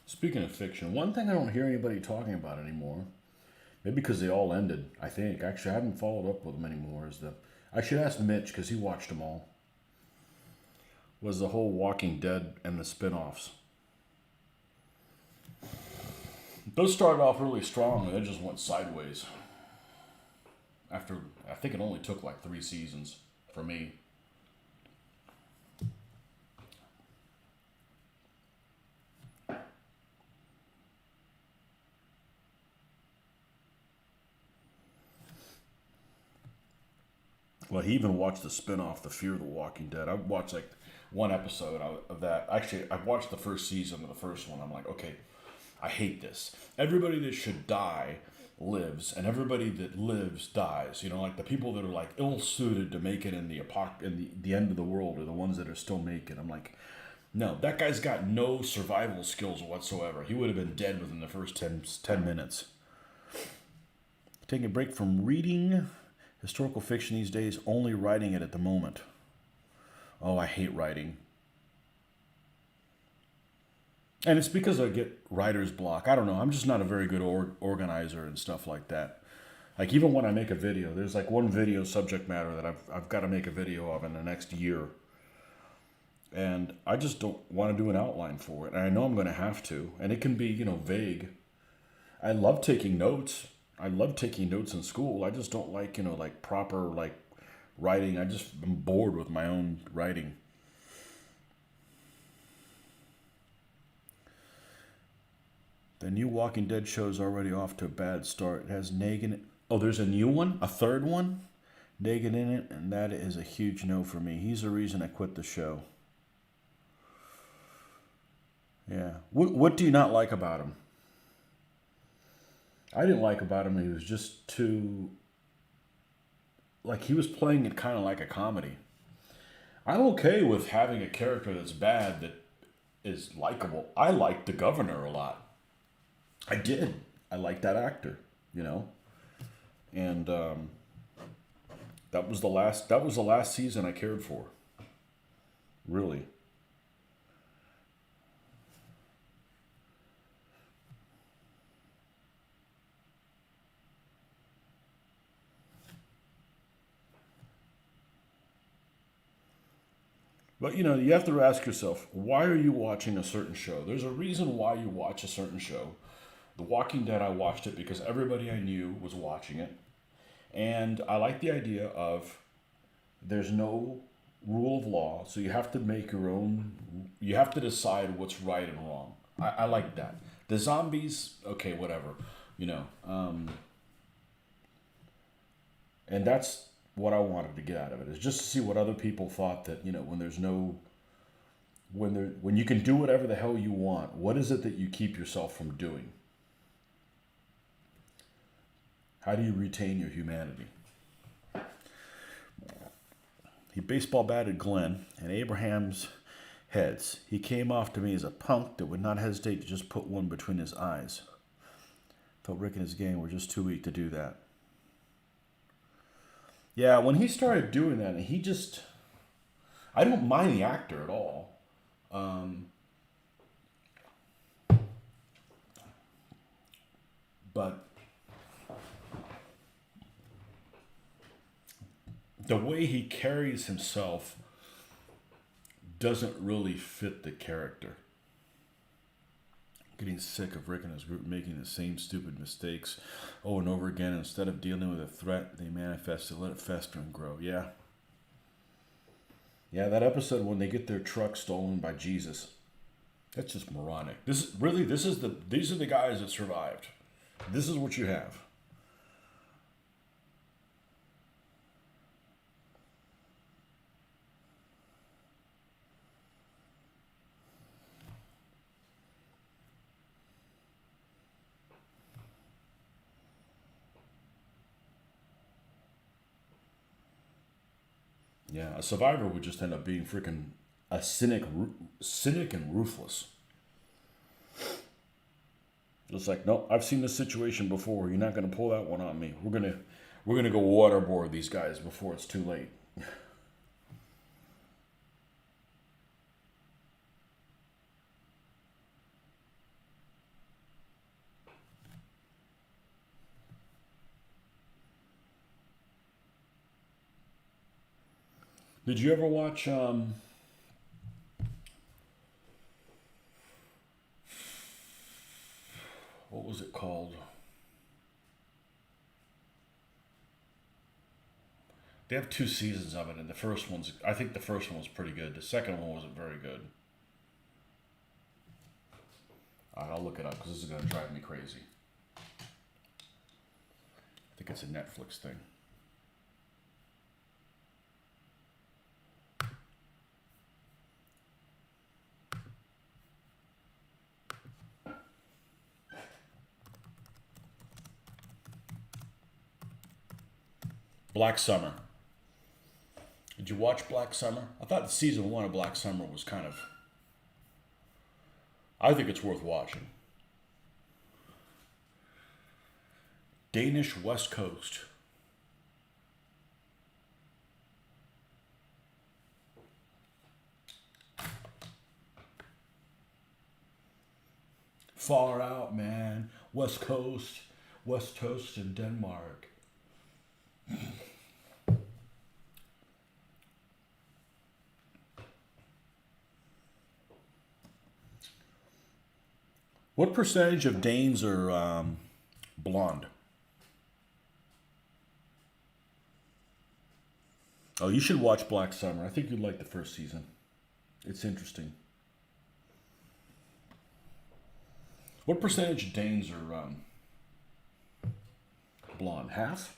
Speaking of fiction, one thing I don't hear anybody talking about anymore, maybe because they all ended, I think. Actually, I haven't followed up with them anymore. I should ask Mitch, because he watched them all. Was the whole Walking Dead and the spin-offs. Those started off really strong, and they just went sideways. After, I think it only took like 3 seasons for me. Well, he even watched the spin-off, The Fear of the Walking Dead. I watched like one episode of that. Actually, I watched the first season of the first one. I'm like, okay, I hate this. Everybody that should die lives, and everybody that lives dies. You know, like the people that are like ill-suited to make it in the end of the world are the ones that are still making. I'm like, no, that guy's got no survival skills whatsoever. He would have been dead within the first 10 minutes. Taking a break from reading historical fiction these days, only writing it at the moment. Oh, I hate writing. And it's because I get writer's block. I don't know. I'm just not a very good organizer and stuff like that. Like even when I make a video, there's like one video subject matter that I've got to make a video of in the next year. And I just don't want to do an outline for it. And I know I'm going to have to. And it can be, you know, vague. I love taking notes. I love taking notes in school. I just don't like, you know, like proper like writing. I just am bored with my own writing. The new Walking Dead show is already off to a bad start. It has Negan. Oh, there's a new one? A third one? Negan in it, and that is a huge no for me. He's the reason I quit the show. Yeah. What do you not like about him? I didn't like about him, he was just too... Like, he was playing it kind of like a comedy. I'm okay with having a character that's bad that is likable. I liked the governor a lot. I did. I liked that actor, you know? And that was the last season I cared for. Really. But, you know, you have to ask yourself, why are you watching a certain show? There's a reason why you watch a certain show. The Walking Dead, I watched it because everybody I knew was watching it. And I like the idea of there's no rule of law, so you have to make your own, you have to decide what's right and wrong. I like that. The zombies, okay, whatever, you know. And that's what I wanted to get out of it, is just to see what other people thought that, you know, when there's no, when you can do whatever the hell you want, what is it that you keep yourself from doing? How do you retain your humanity? He baseball batted Glenn and Abraham's heads. He came off to me as a punk that would not hesitate to just put one between his eyes. Felt Rick and his gang were just too weak to do that. Yeah, when he started doing that, he just... I don't mind the actor at all. But the way he carries himself doesn't really fit the character. Getting sick of Rick and his group making the same stupid mistakes over and over again. Instead of dealing with a threat, they manifest it, let it fester and grow. Yeah. Yeah, that episode when they get their truck stolen by Jesus. That's just moronic. These are the guys that survived. This is what you have. Yeah, a survivor would just end up being freaking a cynic and ruthless. Just like, no, I've seen this situation before. You're not going to pull that one on me. We're gonna go waterboard these guys before it's too late. Did you ever watch what was it called? They have 2 seasons of it, and I think the first one was pretty good. The second one wasn't very good. I'll look it up because this is going to drive me crazy. I think it's a Netflix thing. Black Summer. Did you watch Black Summer? I thought season 1 of Black Summer was kind of... I think it's worth watching. Danish West Coast. Far out, man. West Coast in Denmark. What percentage of Danes are blonde? Oh, you should watch Black Summer. I think you'd like the first season. It's interesting. What percentage of Danes are blonde? Half?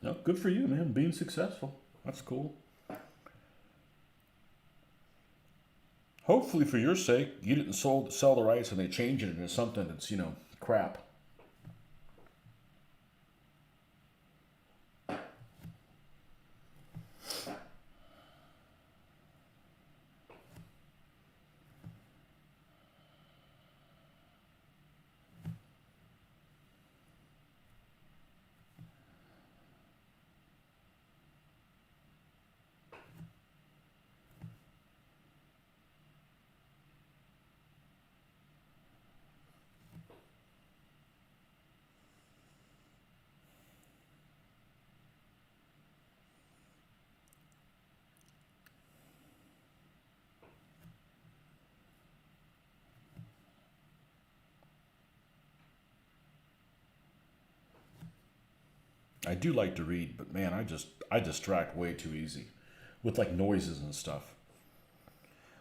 No, good for you, man. Being successful. That's cool. Hopefully, for your sake, you didn't sell the rights and they change it into something that's, crap. I do like to read, but man, I distract way too easy with like noises and stuff.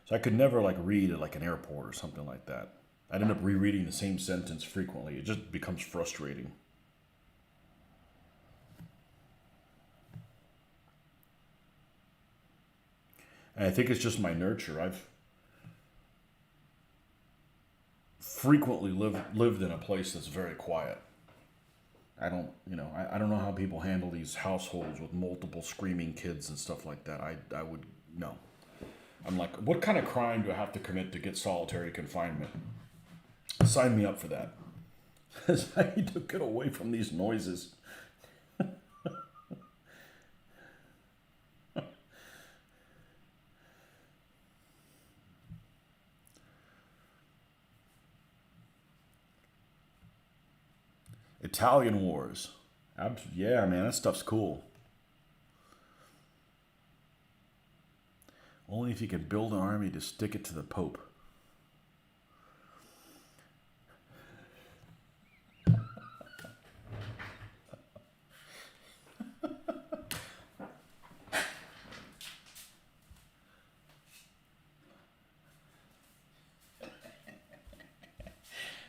So I could never like read at like an airport or something like that. I'd end up rereading the same sentence frequently. It just becomes frustrating. And I think it's just my nurture. I've frequently lived in a place that's very quiet. I don't, I don't know how people handle these households with multiple screaming kids and stuff like that. I would, no. I'm like, what kind of crime do I have to commit to get solitary confinement? Sign me up for that. Because I need to get away from these noises. Italian Wars. Yeah, man, that stuff's cool. Only if you can build an army to stick it to the Pope.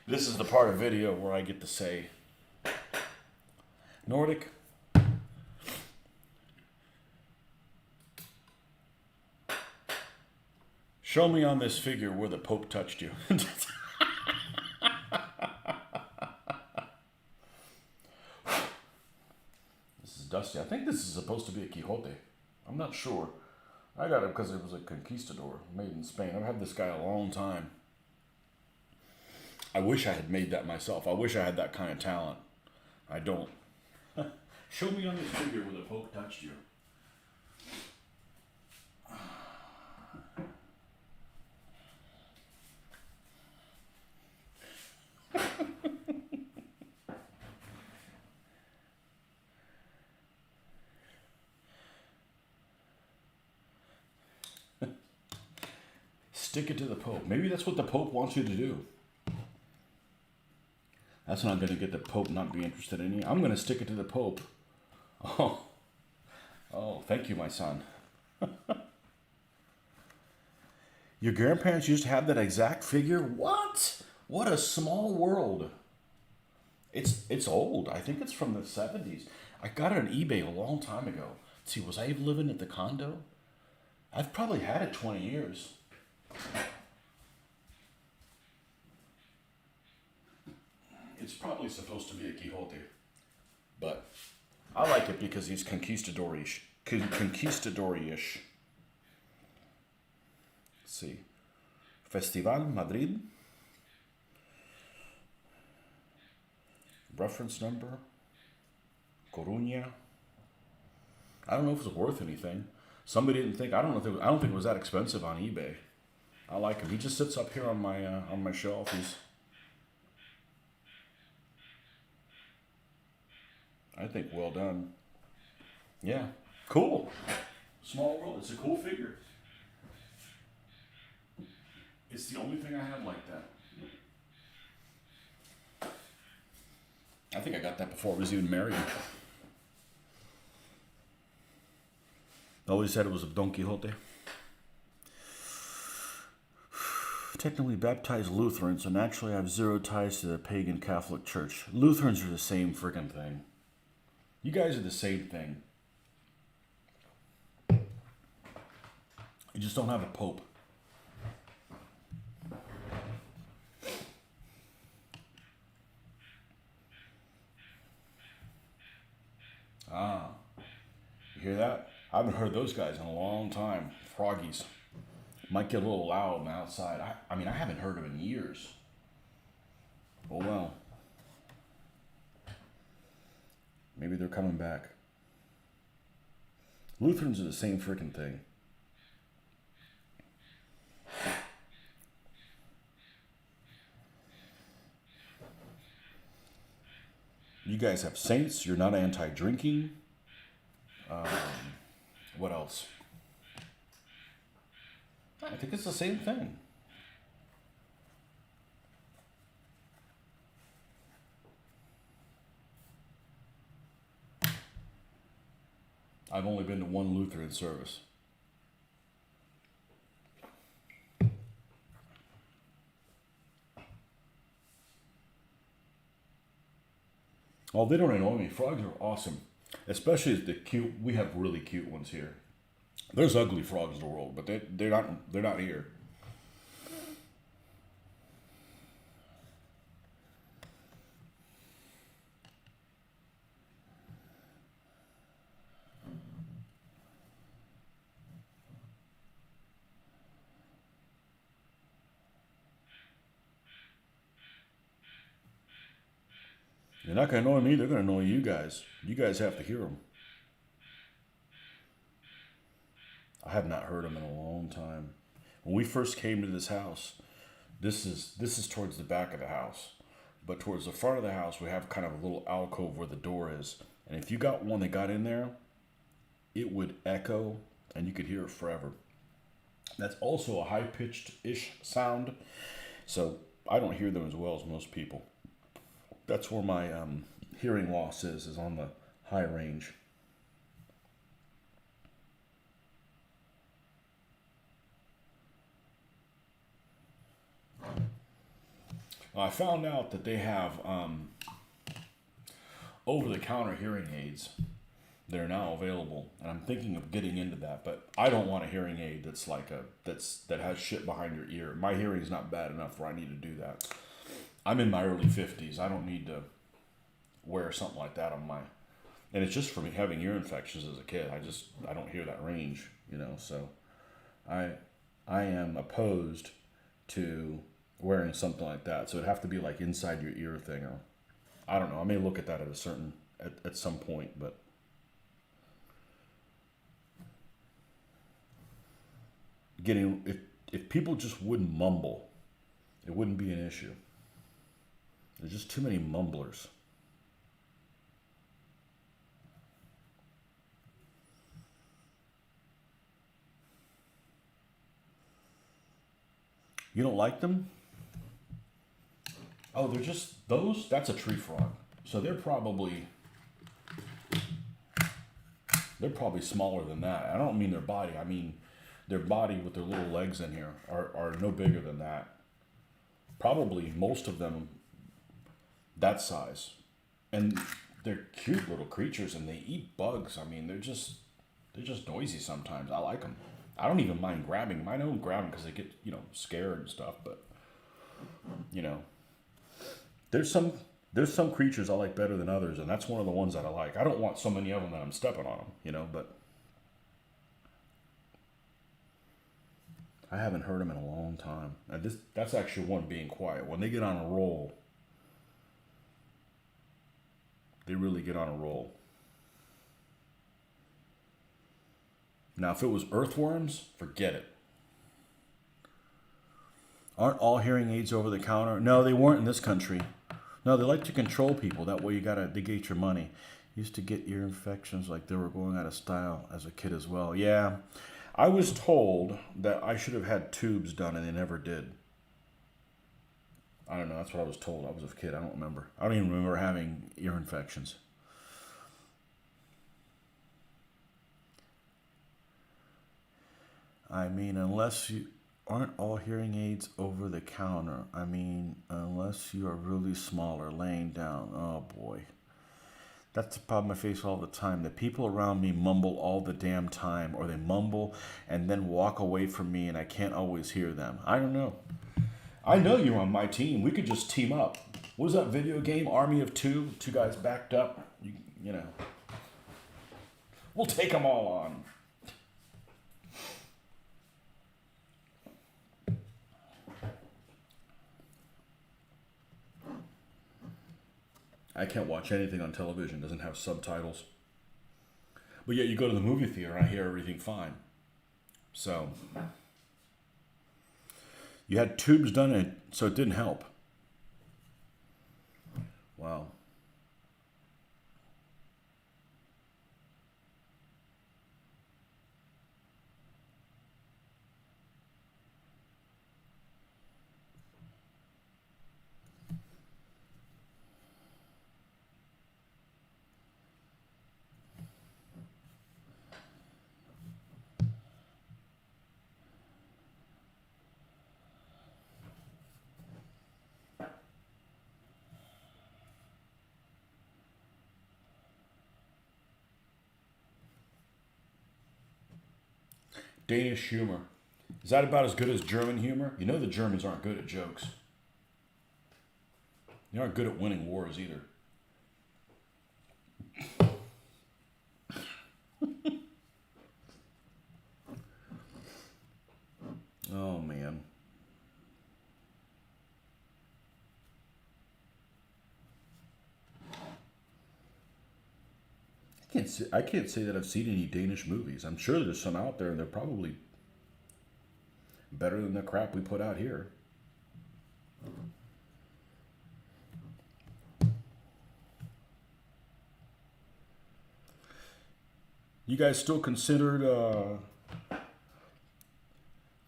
This is the part of video where I get to say, Nordic, show me on this figure where the Pope touched you. This is dusty. I think this is supposed to be a Quixote. I'm not sure. I got it because it was a conquistador made in Spain. I've had this guy a long time. I wish I had made that myself. I wish I had that kind of talent. I don't. Show me on this figure where the Pope touched you. Stick it to the Pope. Maybe that's what the Pope wants you to do. That's not going to get the Pope not be interested in you. I'm going to stick it to the Pope. Oh, thank you, my son. Your grandparents used to have that exact figure? What? What a small world. It's old. I think it's from the 70s. I got it on eBay a long time ago. Let's see, was I living at the condo? I've probably had it 20 years. It's probably supposed to be a Quixote. But I like it because he's conquistador-ish. Conquistador-ish. Let's see. Festival Madrid. Reference number. Coruña. I don't know if it's worth anything. Somebody didn't think. I don't think it was that expensive on eBay. I like him. He just sits up here on my shelf. He's. I think well done. Yeah, cool. Small world. It's a cool figure. It's the only thing I have like that. I think I got like that before I was even married. I always said it was a Don Quixote. Technically baptized Lutheran, so naturally I have zero ties to the pagan Catholic Church. Lutherans are the same freaking thing. You guys are the same thing. You just don't have a pope. Ah, you hear that? I haven't heard those guys in a long time. Froggies. Might get a little loud on the outside. I mean, I haven't heard them in years. Oh well. Maybe they're coming back. Lutherans are the same freaking thing. You guys have saints. You're not anti-drinking. What else? I think it's the same thing. I've only been to one Lutheran service. Oh, they don't annoy me. Frogs are awesome. Especially the cute. We have really cute ones here. There's ugly frogs in the world, but they're not here. They're not going to annoy me. They're going to annoy you guys. You guys have to hear them. I have not heard them in a long time. When we first came to this house, this is towards the back of the house, but towards the front of the house we have kind of a little alcove where the door is, and if you got one that got in there, it would echo and you could hear it forever. That's also a high-pitched-ish sound, so I don't hear them as well as most people. That's where my hearing loss is on the high range. I found out that they have over-the-counter hearing aids that are now available, and I'm thinking of getting into that. But I don't want a hearing aid that's like that has shit behind your ear. My hearing's not bad enough where I need to do that. I'm in my early 50s. I don't need to wear something like that on my, and it's just for me having ear infections as a kid. I don't hear that range, So I am opposed to wearing something like that. So it'd have to be like inside your ear thing, or I don't know. I may look at that at some point, but if people just wouldn't mumble, it wouldn't be an issue. There's just too many mumblers. You don't like them? Oh, they're just those? That's a tree frog. So they're probably smaller than that. I don't mean their body. I mean their body with their little legs in here are no bigger than that. Probably most of them that size. And they're cute little creatures and they eat bugs. I mean, they're just noisy sometimes. I like them. I don't even mind grabbing them. I don't grab them because they get, scared and stuff, but there's some creatures I like better than others, and that's one of the ones that I like. I don't want so many of them that I'm stepping on them, but I haven't heard them in a long time. And that's actually one being quiet. When they get on a roll, they really get on a roll. Now, if it was earthworms, forget it. Aren't all hearing aids over the counter? No, they weren't in this country. No, they like to control people. That way they get your money. Used to get ear infections like they were going out of style as a kid as well. Yeah, I was told that I should have had tubes done and they never did. I don't know. That's what I was told. I was a kid. I don't remember. I don't even remember having ear infections. I mean, unless you aren't all hearing aids over the counter. I mean, unless you are really small or laying down. Oh boy. That's the problem I face all the time. The people around me mumble all the damn time, or they mumble and then walk away from me, and I can't always hear them. I don't know. I know you're on my team. We could just team up. What was that video game? Army of Two? Two guys backed up? You know. We'll take them all on. I can't watch anything on television. It doesn't have subtitles. But yet you go to the movie theater and I hear everything fine. So you had tubes done in it, so it didn't help. Wow. Danish humor. Is that about as good as German humor? You know the Germans aren't good at jokes. They aren't good at winning wars either. Oh man. I can't say that I've seen any Danish movies. I'm sure there's some out there and they're probably better than the crap we put out here. You guys still considered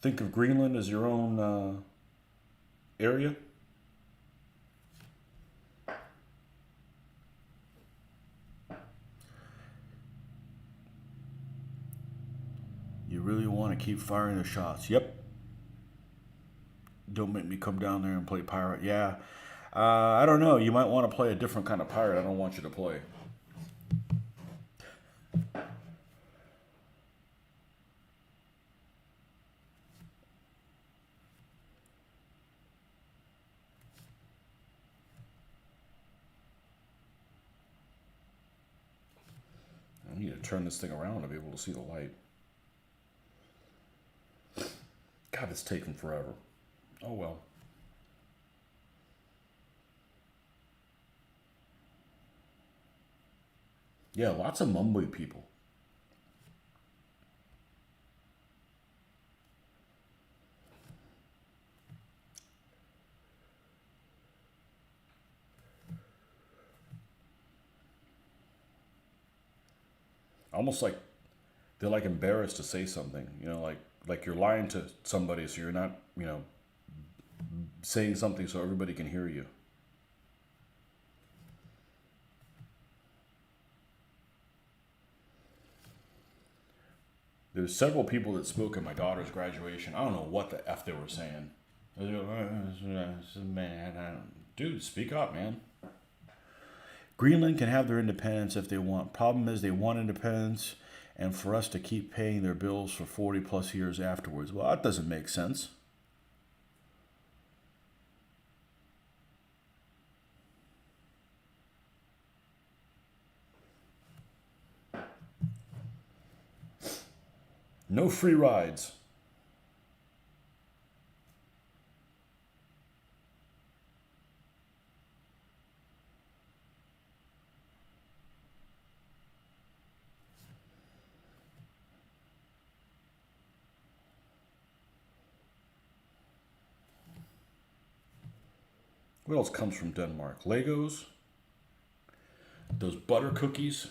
think of Greenland as your own area? You really want to keep firing the shots. Yep. Don't make me come down there and play pirate. Yeah. I don't know. You might want to play a different kind of pirate I don't want you to play. I need to turn this thing around to be able to see the light. God, it's taking forever. Oh well. Yeah, lots of mumbly people. Almost like they're like embarrassed to say something. You know, like you're lying to somebody, so you're not, saying something so everybody can hear you. There's several people that spoke at my daughter's graduation. I don't know what the F they were saying. Man, dude, speak up, man. Greenland can have their independence if they want. Problem is they want independence and for us to keep paying their bills for 40 plus years afterwards. Well, that doesn't make sense. No free rides. What else comes from Denmark? Legos, those butter cookies,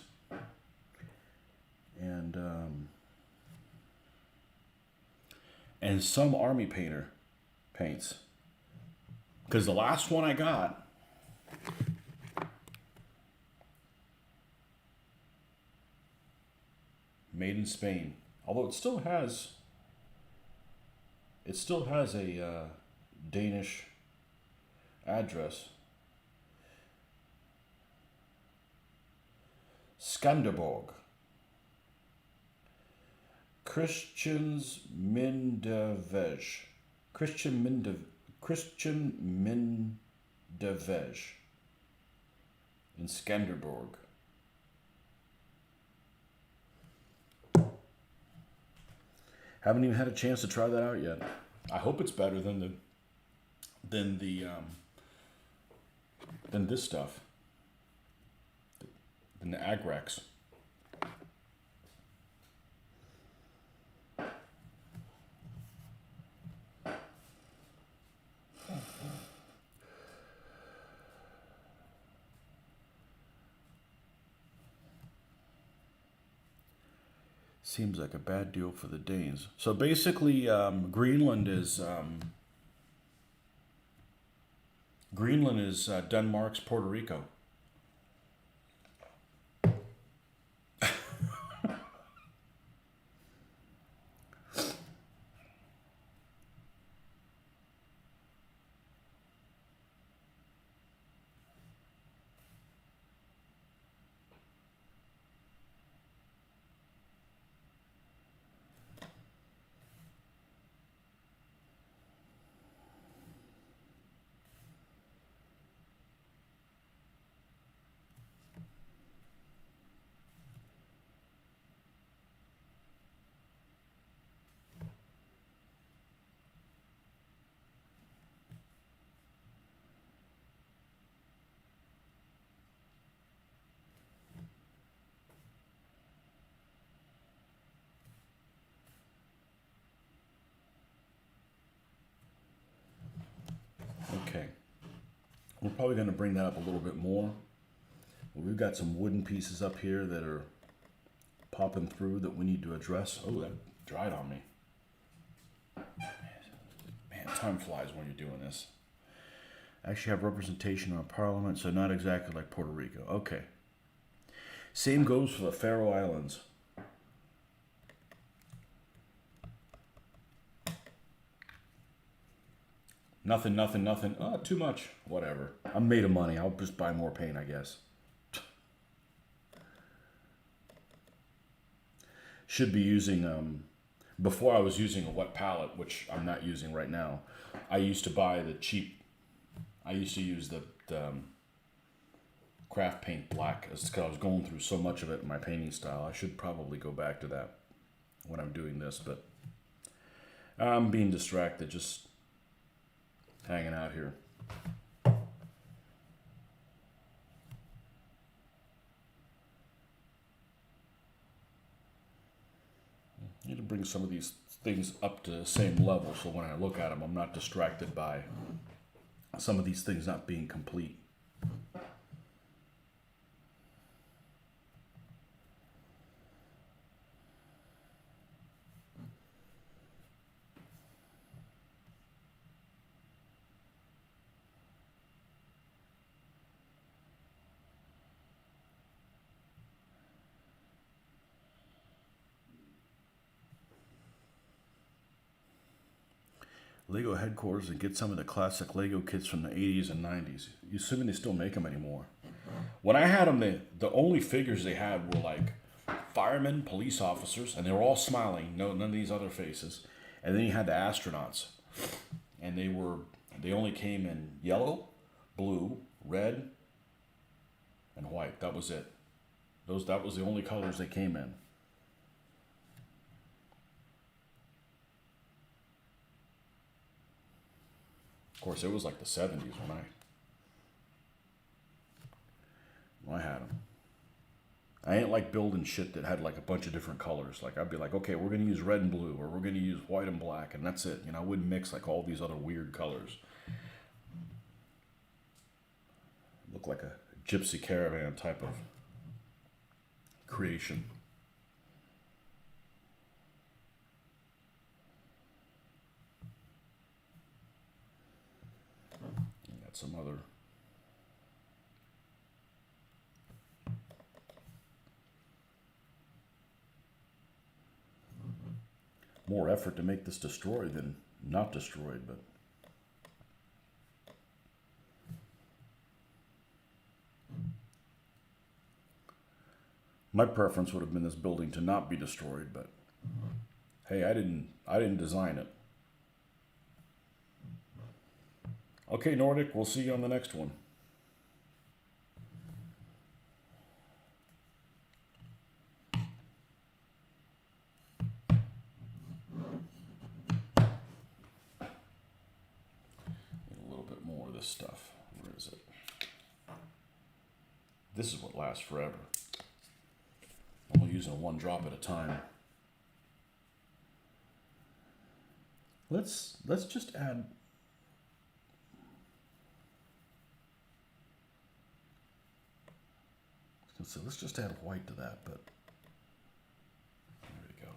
and some army paints. Because the last one I got, made in Spain. Although it still has a Danish address. Skanderborg. Christian Mindevej in Skanderborg. Haven't even had a chance to try that out yet. I hope it's better than this stuff. Than the Agrex. Seems like a bad deal for the Danes. So basically, Greenland is Denmark's Puerto Rico. Okay. We're probably going to bring that up a little bit more. We've got some wooden pieces up here that are popping through that we need to address. Oh, that dried on me. Man, time flies when you're doing this. Actually have representation on Parliament, so not exactly like Puerto Rico. Okay. Same goes for the Faroe Islands. Nothing. Oh, too much. Whatever. I'm made of money. I'll just buy more paint, I guess. Should be using, before I was using a wet palette, which I'm not using right now. I used to buy the cheap, I used to use the craft paint black, because I was going through so much of it in my painting style. I should probably go back to that when I'm doing this, but I'm being distracted, just hanging out here. I need to bring some of these things up to the same level so when I look at them, I'm not distracted by some of these things not being complete. Lego headquarters and get some of the classic Lego kits from the 80s and 90s. You assuming they still make them anymore? When I had them, the only figures they had were like firemen, police officers, and they were all smiling. No, none of these other faces. And then you had the astronauts, and they only came in yellow, blue, red, and white. That was it. That was the only colors they came in. Of course, it was like the 70s when I had them. I ain't like building shit that had like a bunch of different colors. Like I'd be like, okay, we're gonna use red and blue, or we're gonna use white and black, and that's it. You know, I wouldn't mix like all these other weird colors. Look like a gypsy caravan type of creation. got some other. More effort to make this destroyed than not destroyed, but. My preference would have been this building to not be destroyed, but hey, I didn't design it. Okay, Nordic, we'll see you on the next one. Get a little bit more of this stuff. Where is it? This is what lasts forever. I'm only using one drop at a time. Let's just add. So let's just add white to that, but there we go.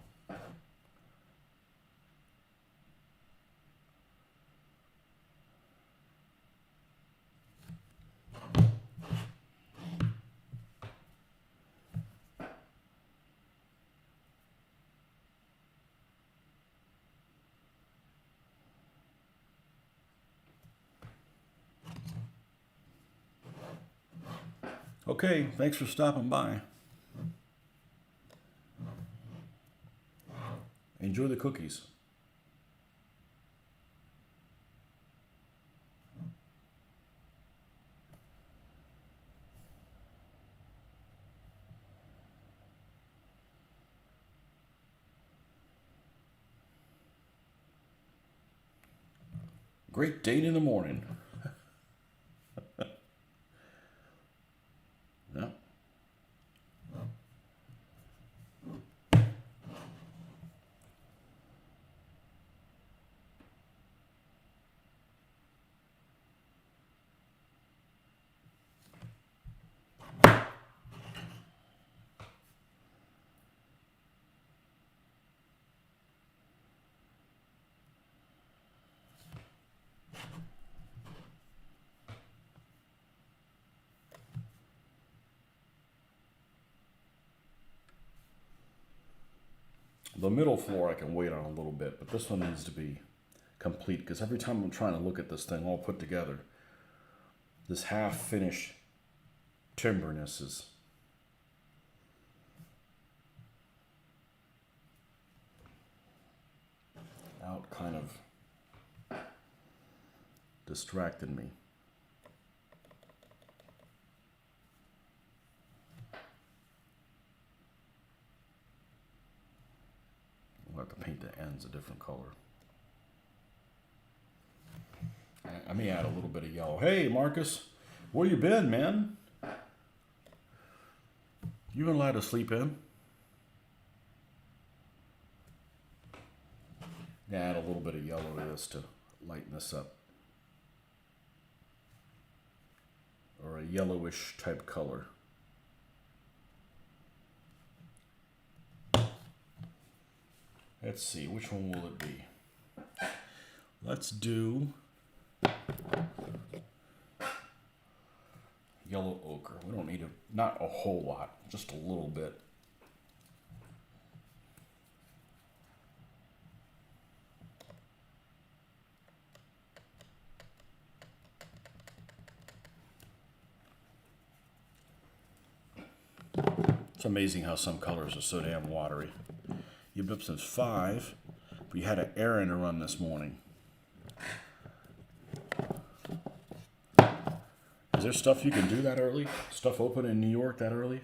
Okay, thanks for stopping by. Enjoy the cookies. Great date in the morning. Yeah. The middle floor I can wait on a little bit, but this one needs to be complete because every time I'm trying to look at this thing all put together, this half-finished timberness is out kind of distracting me. We'll have to paint the ends a different color. I may add a little bit of yellow. Hey, Marcus, where you been, man? You been allowed to sleep in? Add a little bit of yellow to this to lighten this up. Or a yellowish type color. Let's see, which one will it be? Let's do yellow ochre. We don't need not a whole lot, just a little bit. It's amazing how some colors are so damn watery. You've been up since 5, but you had an errand to run this morning. Is there stuff you can do that early? Stuff open in New York that early?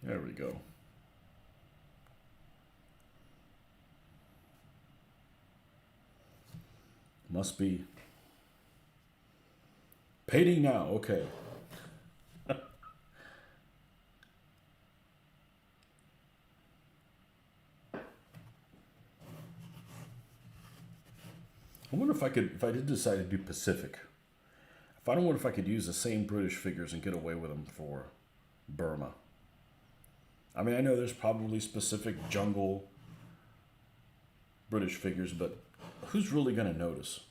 There we go. Must be painting now. Okay. I wonder if I could, if I did decide to do Pacific, I wonder if I could use the same British figures and get away with them for Burma. I mean, I know there's probably specific jungle British figures, but who's really going to notice?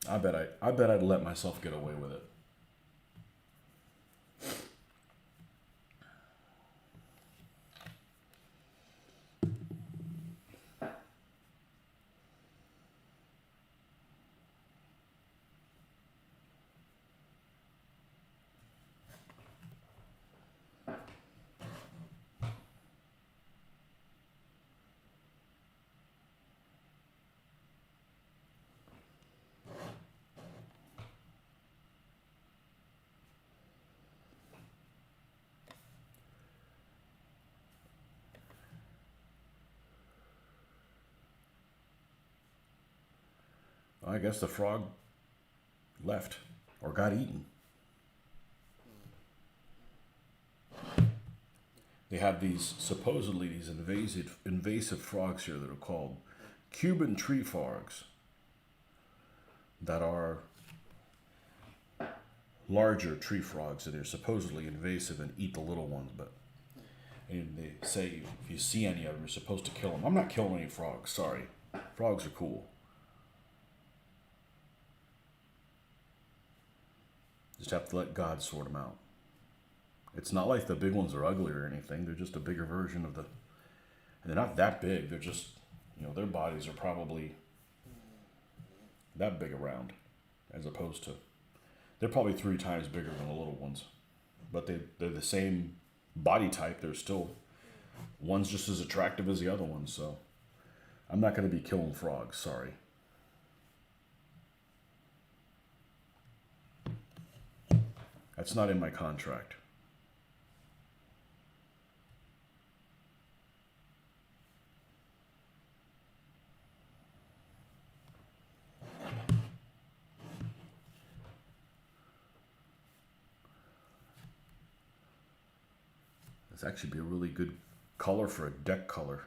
I bet I'd let myself get away with it. I guess the frog left or got eaten. They have these supposedly these invasive frogs here that are called Cuban tree frogs that are larger tree frogs that are supposedly invasive and eat the little ones, but and they say if you see any of them, you're supposed to kill them. I'm not killing any frogs, sorry. Frogs are cool. Just have to let God sort them out. It's not like the big ones are ugly or anything. They're just a bigger version of the... And they're not that big. They're just, their bodies are probably that big around. As opposed to... They're probably 3 times bigger than the little ones. But they're the same body type. They're still... One's just as attractive as the other one, so... I'm not going to be killing frogs, sorry. That's not in my contract. This actually be a really good color for a deck color.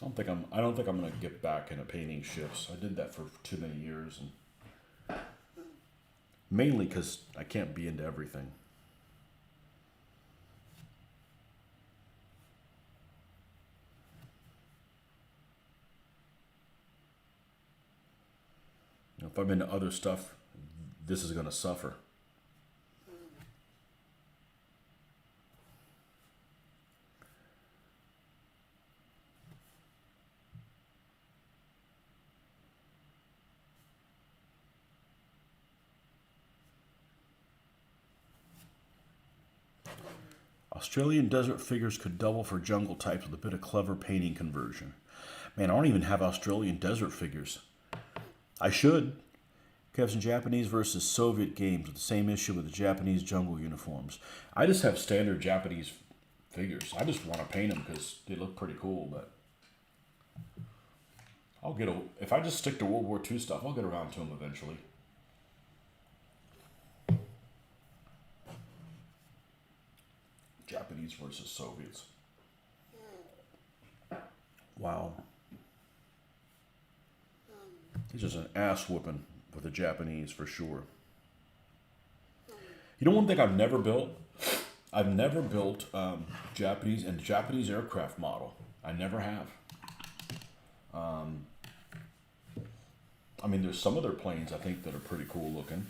I don't think I'm gonna get back into painting ships. I did that for too many years, and mainly because I can't be into everything. If I'm into other stuff, this is gonna suffer. Australian desert figures could double for jungle types with a bit of clever painting conversion. Man, I don't even have Australian desert figures. I should. Could have some Japanese versus Soviet games with the same issue with the Japanese jungle uniforms. I just have standard Japanese figures. I just want to paint them because they look pretty cool, but if I just stick to World War II stuff, I'll get around to them eventually. Japanese versus Soviets. Wow. He's just an ass whooping for the Japanese for sure. You know one thing I've never built? I've never built Japanese aircraft model. I never have. I mean, there's some of their planes I think that are pretty cool looking.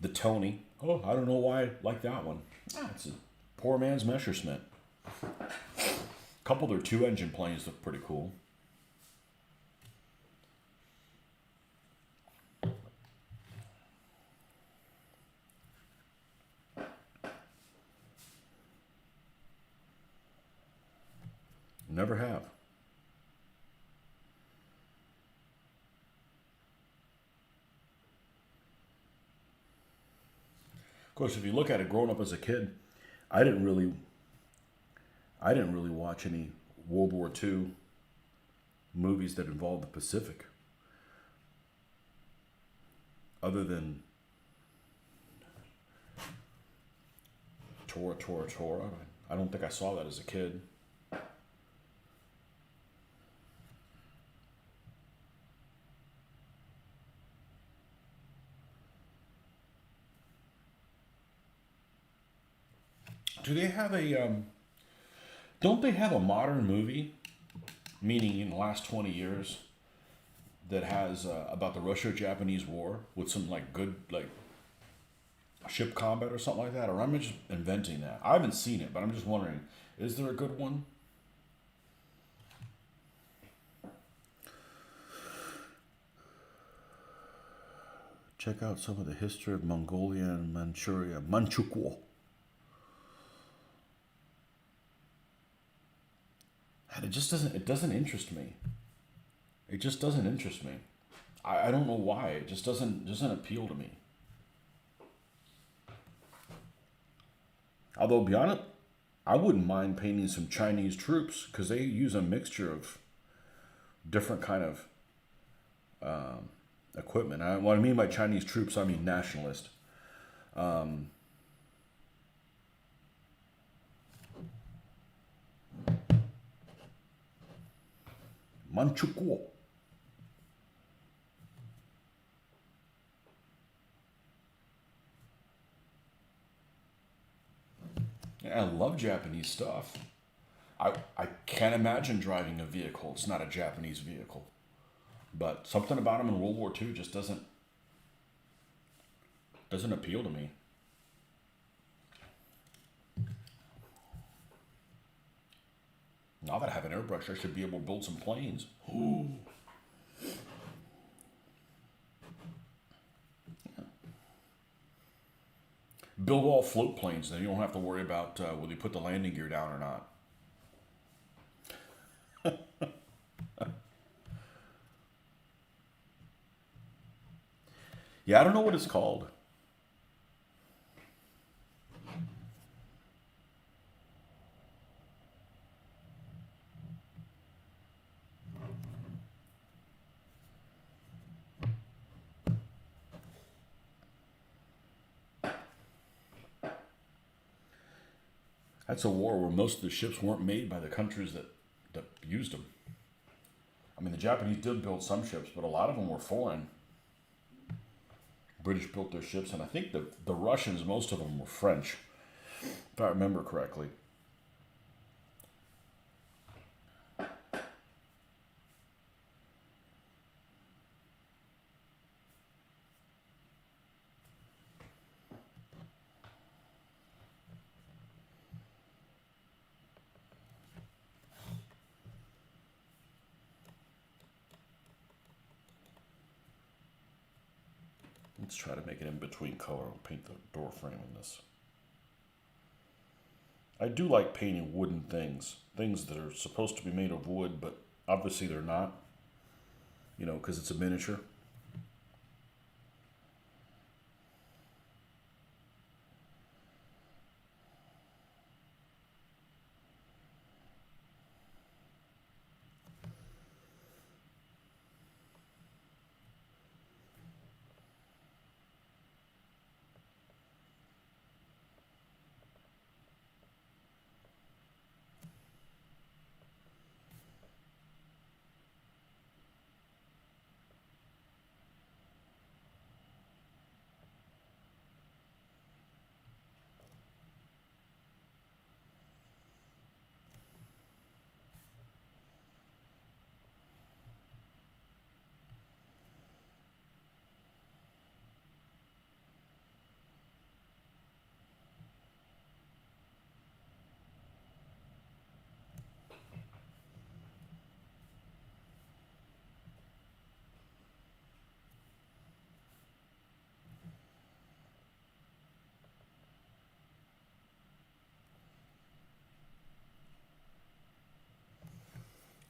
The Tony. Oh, I don't know why I like that one. It's a poor man's Messerschmitt. A couple of their 2-engine planes look pretty cool. Never have. Of course, if you look at it, growing up as a kid, I didn't really watch any World War II movies that involved the Pacific, other than Tora. I don't think I saw that as a kid. Do they have a, don't they have a modern movie, meaning in the last 20 years, that has about the Russo-Japanese War with some like good like ship combat or something like that? Or am I just inventing that? I haven't seen it, but I'm just wondering, is there a good one? Check out some of the history of Mongolia and Manchuria. Manchukuo. And it doesn't interest me. It just doesn't interest me. I don't know why. It just doesn't appeal to me. Although, to be honest, I wouldn't mind painting some Chinese troops because they use a mixture of different kind of equipment. What I mean by Chinese troops, I mean nationalist. Manchukuo. Yeah, I love Japanese stuff. I can't imagine driving a vehicle. It's not a Japanese vehicle. But something about them in World War II just doesn't appeal to me. Now that I have an airbrush, I should be able to build some planes. Ooh. Build all float planes, then you don't have to worry about whether you put the landing gear down or not. Yeah, I don't know what it's called. That's a war where most of the ships weren't made by the countries that used them. I mean, the Japanese did build some ships, but a lot of them were foreign. British built their ships, and I think the Russians, most of them were French, if I remember correctly. Let's try to make it in between color and paint the door frame in this. I do like painting wooden things. Things that are supposed to be made of wood, but obviously they're not. You know, because it's a miniature.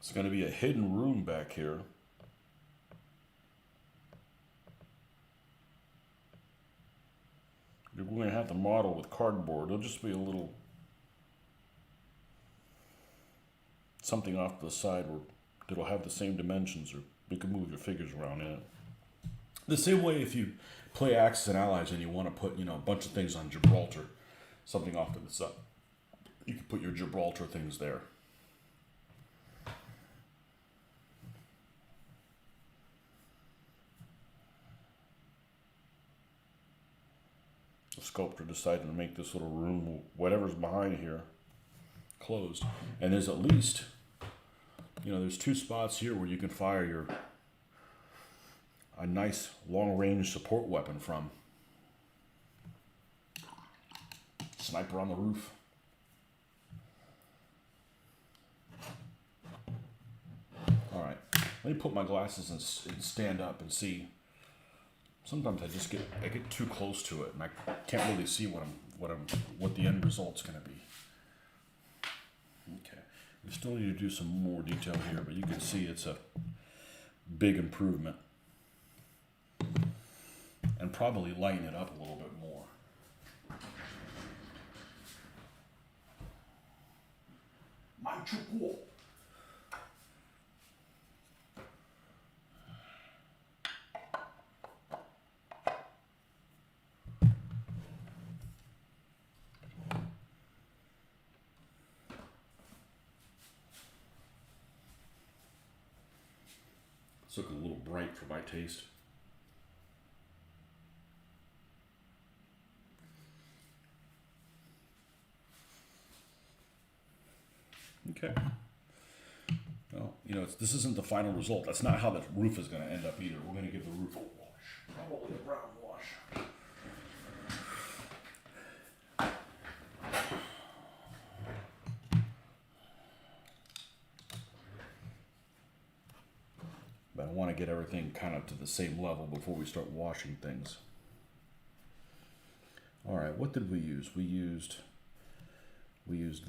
It's going to be a hidden room back here. You're going to have to model with cardboard. It'll just be a little something off to the side where it'll have the same dimensions, or you can move your figures around in it. The same way if you play Axis and Allies and you want to put, a bunch of things on Gibraltar, something off to the side. You can put your Gibraltar things there. The sculptor decided to make this little room, whatever's behind here, closed. And there's at least, there's 2 spots here where you can fire a nice long-range support weapon from. Sniper on the roof. All right, let me put my glasses and stand up and see. Sometimes I get too close to it and I can't really see what the end result's going to be. Okay, we still need to do some more detail here, but you can see it's a big improvement, and probably lighten it up a little bit more. It's looking a little bright for my taste. Okay. Well, this isn't the final result. That's not how the roof is going to end up either. We're going to give the roof a wash. Probably a brown wash. But I want to get everything kind of to the same level before we start washing things. All right, what did we use? We used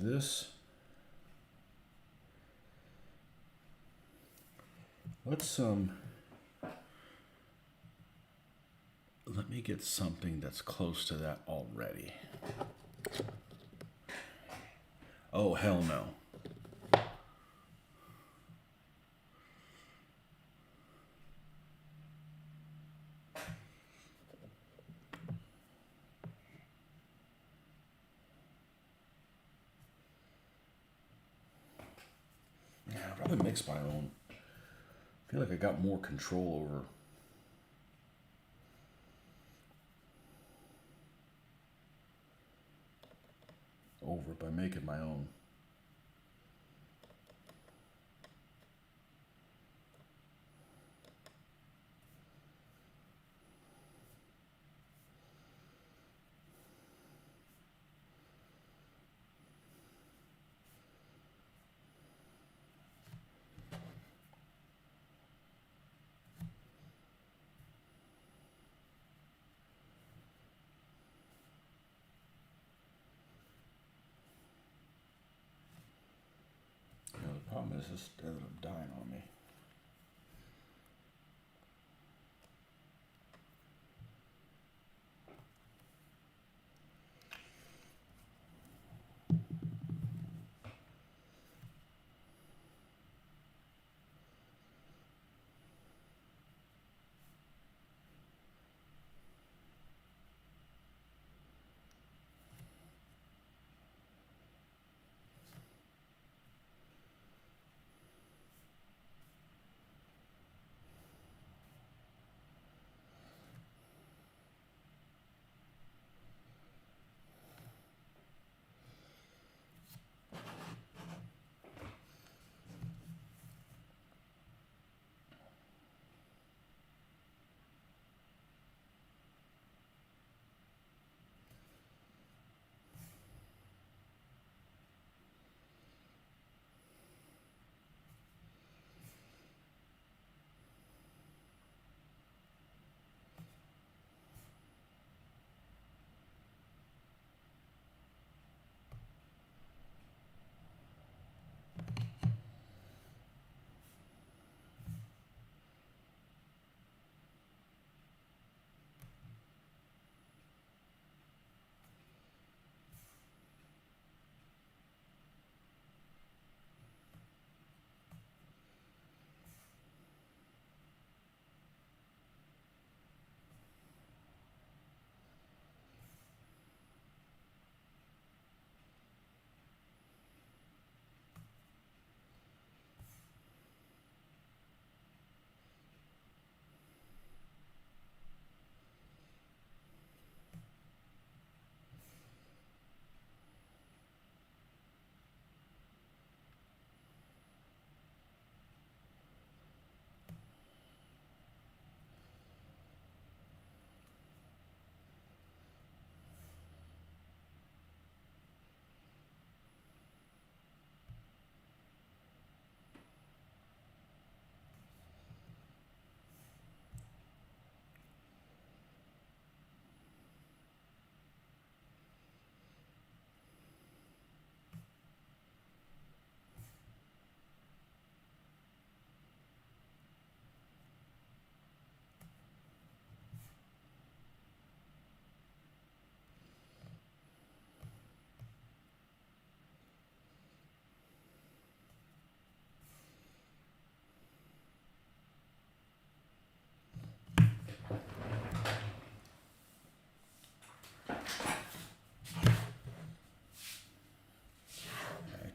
this. Let me get something that's close to that already. Oh, hell no. Yeah, I'd rather mix my own. I feel like I got more control over it by making my own. The problem is this ended up dying on me.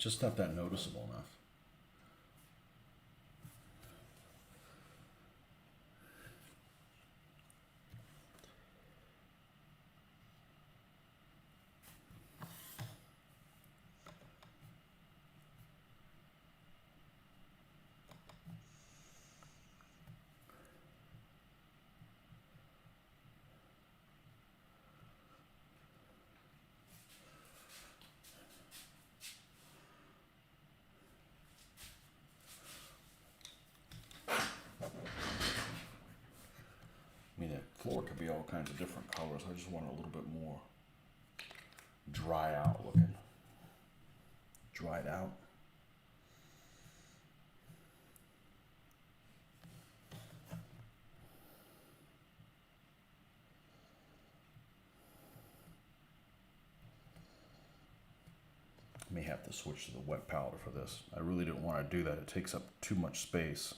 just not that noticeable enough. I mean, that floor could be all kinds of different colors. I just want it a little bit more dry out looking. Dried out. May have to switch to the wet powder for this. I really didn't want to do that. It takes up too much space.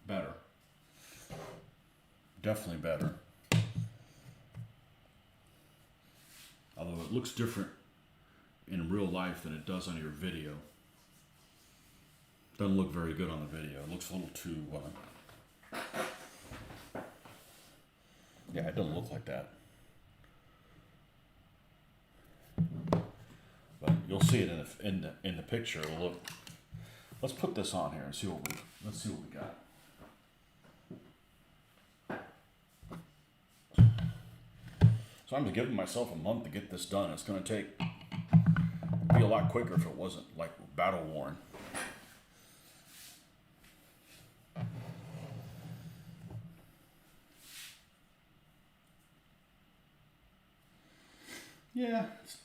Better. Definitely better. Although it looks different in real life than it does on your video. Doesn't look very good on the video. It looks a little too, yeah, it doesn't look like that. But you'll see it in the picture. It'll look. Let's put this on here and see what we got. So I'm giving myself a month to get this done. It's going to be a lot quicker if it wasn't like battle worn. Yeah, it's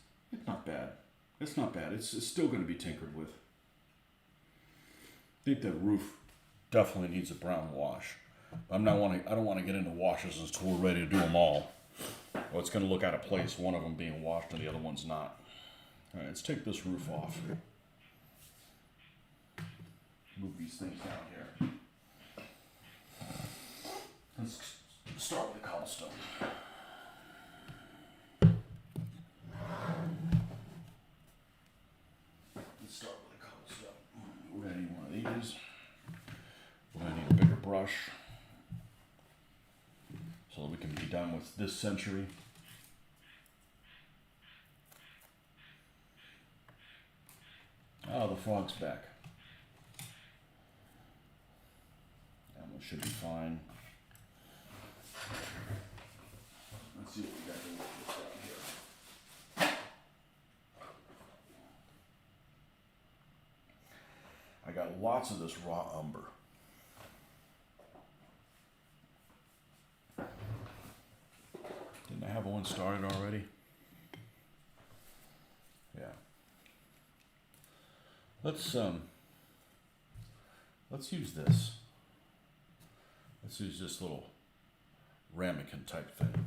not bad. It's not bad. It's still going to be tinkered with. I think the roof definitely needs a brown wash. I don't want to get into washes until we're ready to do them all. Well, it's going to look out of place, one of them being washed and the other one's not. All right, let's take this roof off. Move these things down here. Let's start with the cobblestone. Let's start with the cobblestone. We're going to need one of these. We're going to need a bigger brush so that we can be done with this century. Oh, the frog's back. That one should be fine. Let's see what we got to work with down here. I got lots of this raw umber. Didn't I have one started already? Yeah. Let's use this. Let's use this little ramekin type thing.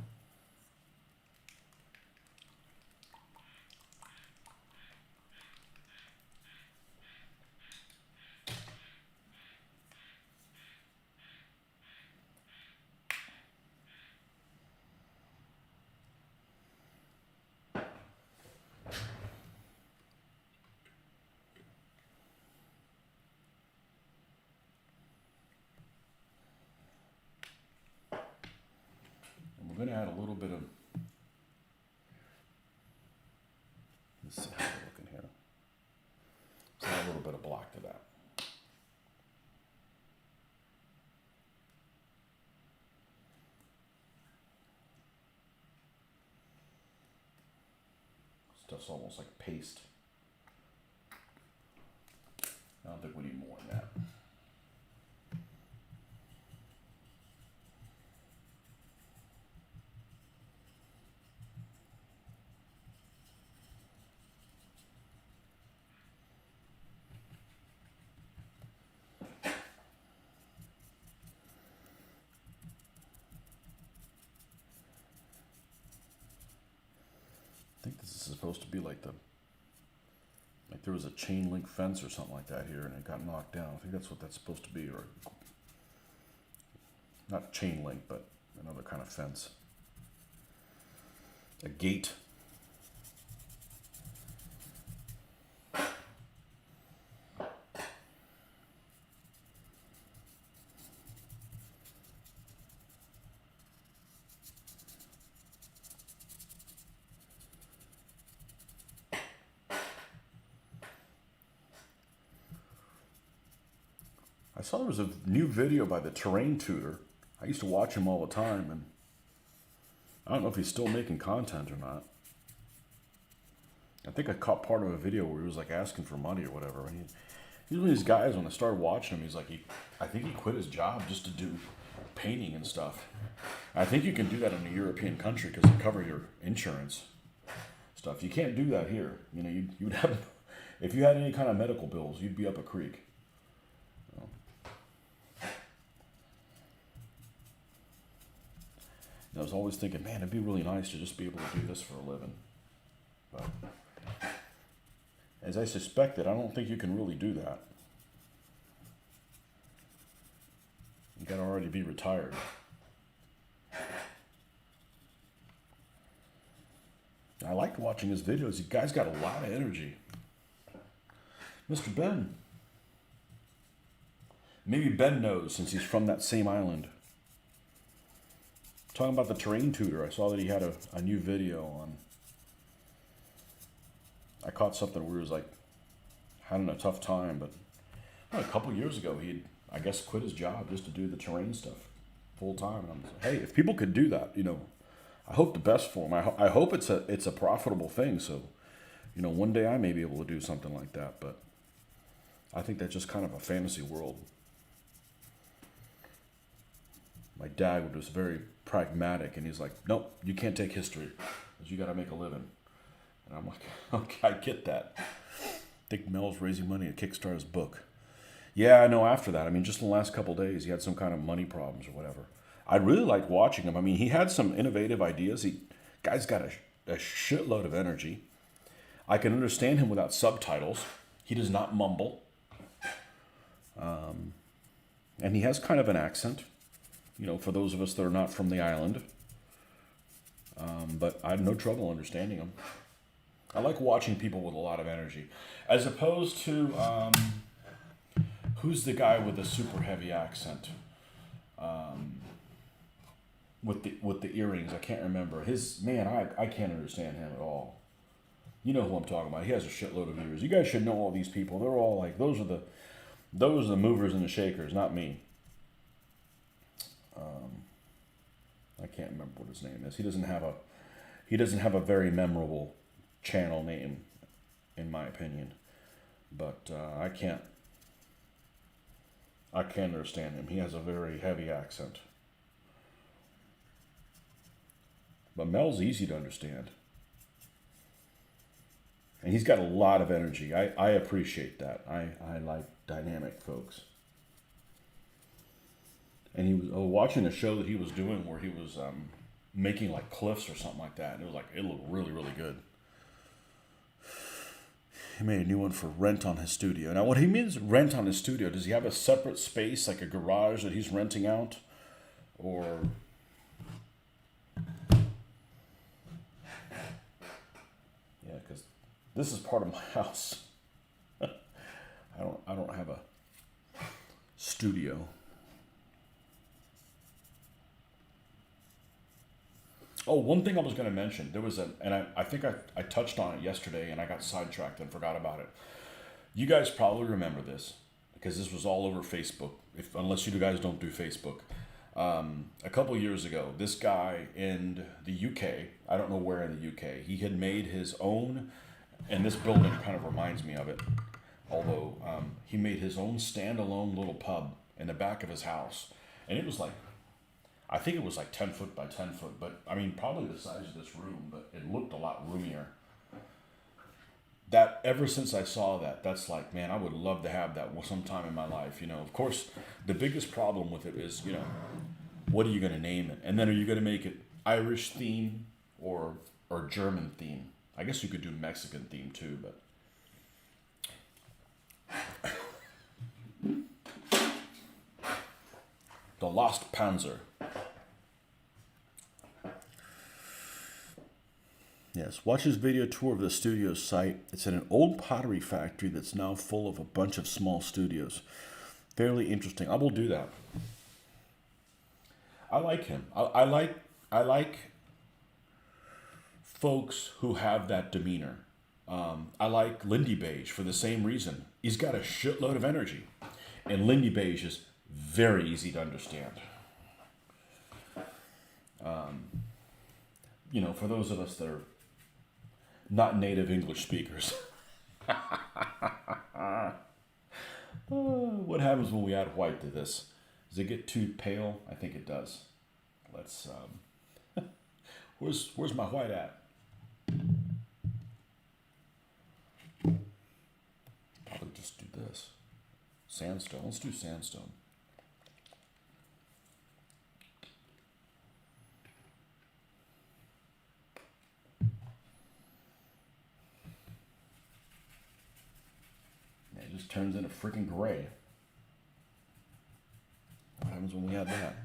going to add a little bit of, let's see how we're looking here. Let's add a little bit of black to that. Stuff's almost like paste. I don't think we need more than that. I think this is supposed to be like there was a chain link fence or something like that here and it got knocked down. I think that's what that's supposed to be, or not chain link, but another kind of fence. A gate. I saw there was a new video by the terrain tutor. I used to watch him all the time, and I don't know if he's still making content or not. I think I caught part of a video where he was like asking for money or whatever. And he's one of these guys, when I started watching him, he's like, I think he quit his job just to do painting and stuff. I think you can do that in a European country because they cover your insurance stuff. You can't do that here. You know, you'd have, if you had any kind of medical bills, you'd be up a creek. I was always thinking, man, it'd be really nice to just be able to do this for a living. But as I suspected, I don't think you can really do that. You gotta already be retired. I liked watching his videos. The guy's got a lot of energy. Mr. Ben. Maybe Ben knows since he's from that same island. Talking about the terrain tutor, I saw that he had a new video on. I caught something where he was like having a tough time, but a couple years ago he had, I guess, quit his job just to do the terrain stuff full time. And I'm like, hey, if people could do that, you know, I hope the best for him. I hope it's a profitable thing. So, you know, one day I may be able to do something like that. But I think that's just kind of a fantasy world. My dad was very pragmatic, and he's like, nope, you can't take history, because you got to make a living. And I'm like, okay, I get that. I think Mel's raising money to kickstart his book. Yeah, I know after that. I mean, just in the last couple of days, he had some kind of money problems or whatever. I really like watching him. I mean, he had some innovative ideas. Guy's got a shitload of energy. I can understand him without subtitles. He does not mumble. And he has kind of an accent. You know, for those of us that are not from the island. But I had no trouble understanding him. I like watching people with a lot of energy. As opposed to, who's the guy with the super heavy accent? With the earrings, I can't remember. I can't understand him at all. You know who I'm talking about. He has a shitload of ears. You guys should know all these people. They're all like, those are the movers and the shakers, not me. I can't remember what his name is. He doesn't have a very memorable channel name, in my opinion. But I can't understand him. He has a very heavy accent. But Mel's easy to understand. And he's got a lot of energy. I appreciate that. I like dynamic folks. And he was watching a show that he was doing where he was making like cliffs or something like that. And it looked really, really good. He made a new one for rent on his studio. Now, what he means rent on his studio, does he have a separate space, like a garage that he's renting out? Or... yeah, because this is part of my house. I don't have a studio. Oh, one thing I was going to mention, there was and I think I touched on it yesterday and I got sidetracked and forgot about it. You guys probably remember this because this was all over Facebook, if unless you guys don't do Facebook. A couple years ago, this guy in the UK, I don't know where in the UK, he had made his own, and this building kind of reminds me of it, although he made his own standalone little pub in the back of his house. And it was like, I think it was like 10 foot by 10 foot, but I mean, probably the size of this room, but it looked a lot roomier. That ever since I saw that, that's like, man, I would love to have that sometime in my life. You know, of course, the biggest problem with it is, you know, what are you going to name it? And then are you going to make it Irish theme or German theme? I guess you could do Mexican theme too, but the Lost Panzer. Yes, watch his video tour of the studio site. It's in an old pottery factory that's now full of a bunch of small studios. Fairly interesting. I will do that. I like him. I like folks who have that demeanor. I like Lindy Beige for the same reason. He's got a shitload of energy, and Lindy Beige is very easy to understand. You know, for those of us that are not native English speakers. What happens when we add white to this? Does it get too pale? I think it does. Let's, where's my white at? Probably just do this. Sandstone. Let's do sandstone. It just turns into freaking gray. What happens when we add that?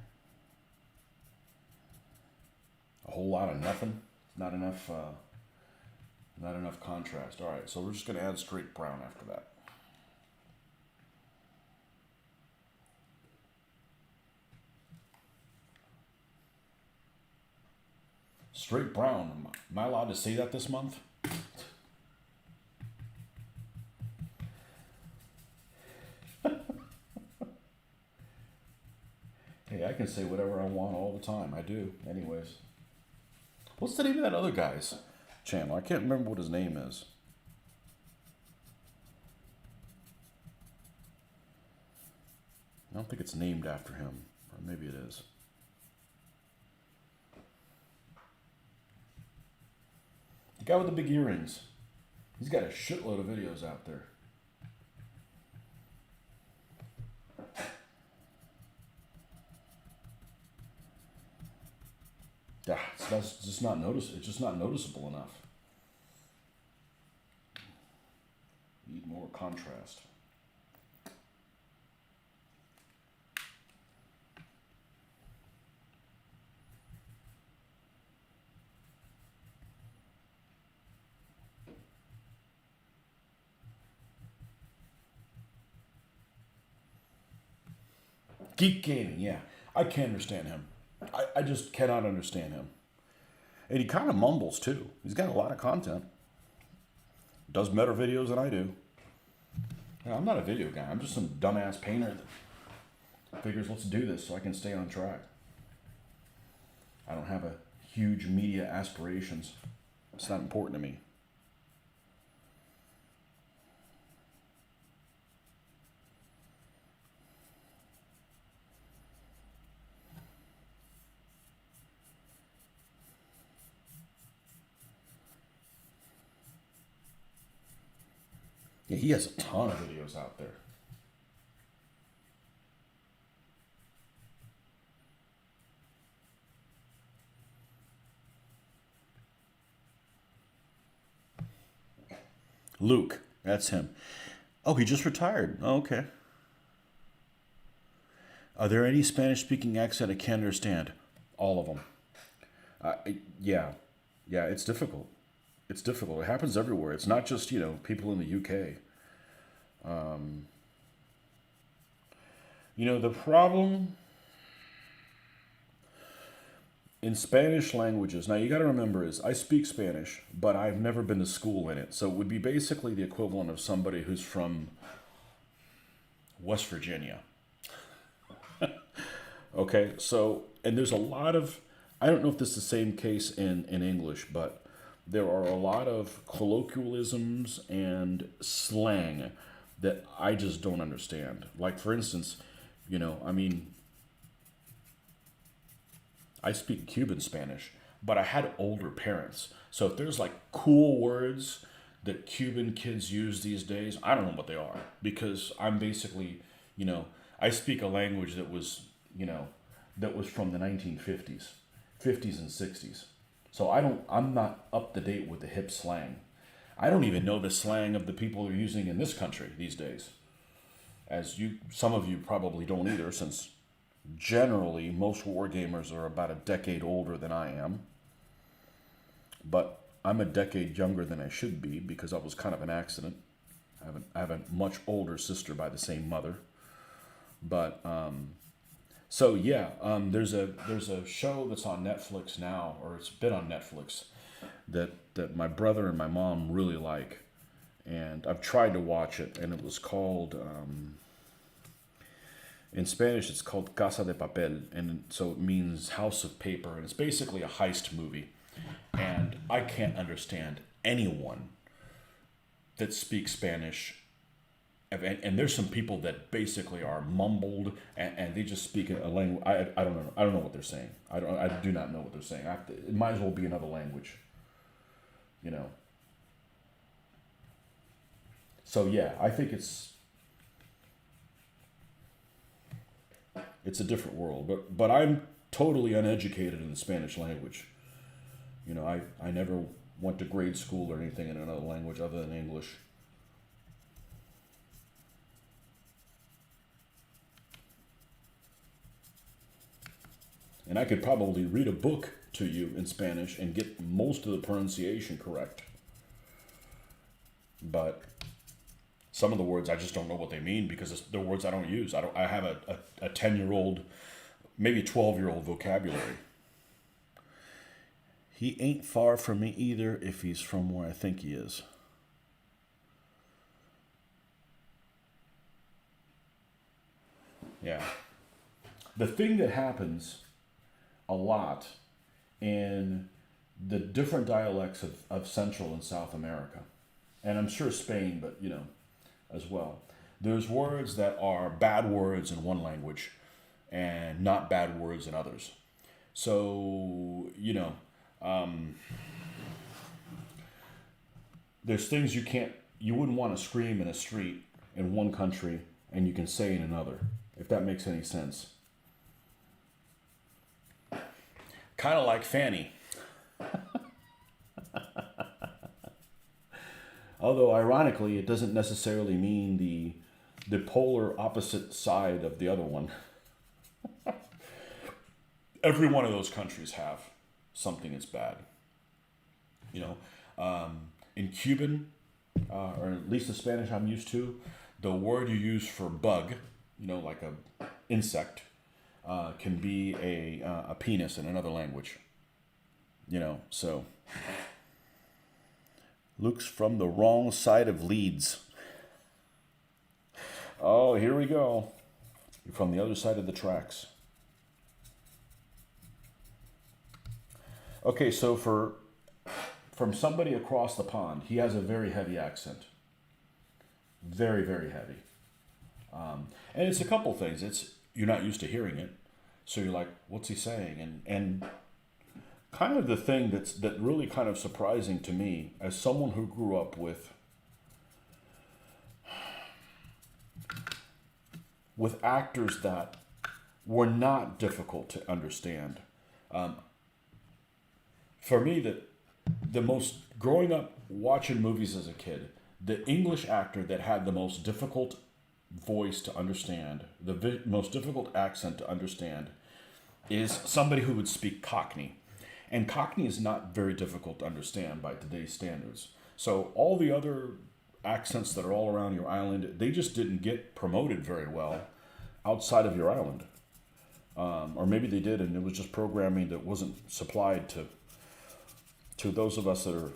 A whole lot of nothing. Not enough. Not enough contrast. All right, so we're just going to add straight brown after that. Straight brown. Am I allowed to say that this month? Hey, I can say whatever I want all the time. I do, anyways. What's the name of that other guy's channel? I can't remember what his name is. I don't think it's named after him. Or maybe it is. The guy with the big earrings. He's got a shitload of videos out there. Yeah, it's just not it's just not noticeable enough. Need more contrast. Geek Gaming, yeah. I can't understand him. I just cannot understand him. And he kind of mumbles too. He's got a lot of content. Does better videos than I do. Yeah, I'm not a video guy. I'm just some dumbass painter that figures let's do this so I can stay on track. I don't have a huge media aspirations. It's not important to me. Yeah, he has a ton of videos out there. Luke, that's him. Oh, he just retired. Oh, okay. Are there any Spanish-speaking accent I can't understand? All of them. Yeah, it's difficult. It's difficult. It happens everywhere. It's not just, you know, people in the UK. You know, the problem in Spanish languages, now you got to remember is I speak Spanish, but I've never been to school in it. So it would be basically the equivalent of somebody who's from West Virginia. Okay, so, and there's a lot of, I don't know if this is the same case in English, but there are a lot of colloquialisms and slang that I just don't understand. Like, for instance, I mean, I speak Cuban Spanish, but I had older parents. So if there's like cool words that Cuban kids use these days, I don't know what they are because I'm basically, you know, I speak a language that was from the 1950s, 50s and 60s. So I'm not up to date with the hip slang. I don't even know the slang of the people who are using in this country these days. Some of you probably don't either, since generally most war gamers are about a decade older than I am. But I'm a decade younger than I should be because I was kind of an accident. I have a much older sister by the same mother. But so yeah, there's a show that's on Netflix now, or it's been on Netflix, that my brother and my mom really like, and I've tried to watch it, and it was called in Spanish it's called Casa de Papel, and so it means house of paper, and it's basically a heist movie, and I can't understand anyone that speaks Spanish. And there's some people that basically are mumbled and they just speak a language. I don't know. I don't know what they're saying. I do not know what they're saying. It might as well be another language. So yeah, I think it's a different world. But I'm totally uneducated in the Spanish language. I never went to grade school or anything in another language other than English. And I could probably read a book to you in Spanish and get most of the pronunciation correct. But some of the words I just don't know what they mean because they're words I don't use. I have a 10-year-old, maybe 12-year-old vocabulary. He ain't far from me either if he's from where I think he is. Yeah. The thing that happens a lot in the different dialects of Central and South America, and I'm sure Spain, but as well. There's words that are bad words in one language and not bad words in others. So, there's things you wouldn't want to scream in a street in one country and you can say in another, if that makes any sense. Kind of like Fanny. Although, ironically, it doesn't necessarily mean the polar opposite side of the other one. Every one of those countries have something that's bad. In Cuban, or at least the Spanish I'm used to, the word you use for bug, like a insect, can be a penis in another language. So Luke's from the wrong side of Leeds. Oh, here we go. You're from the other side of the tracks. Okay, so from somebody across the pond, he has a very heavy accent. Very, very heavy. And it's a couple things. You're not used to hearing it, so you're like, what's he saying? And kind of the thing that really kind of surprising to me as someone who grew up with actors that were not difficult to understand. For me, the most, growing up watching movies as a kid, the English actor that had the most difficult voice to understand, the most difficult accent to understand, is somebody who would speak Cockney. And Cockney is not very difficult to understand by today's standards. So all the other accents that are all around your island, they just didn't get promoted very well outside of your island. Or maybe they did, and it was just programming that wasn't supplied to those of us that are,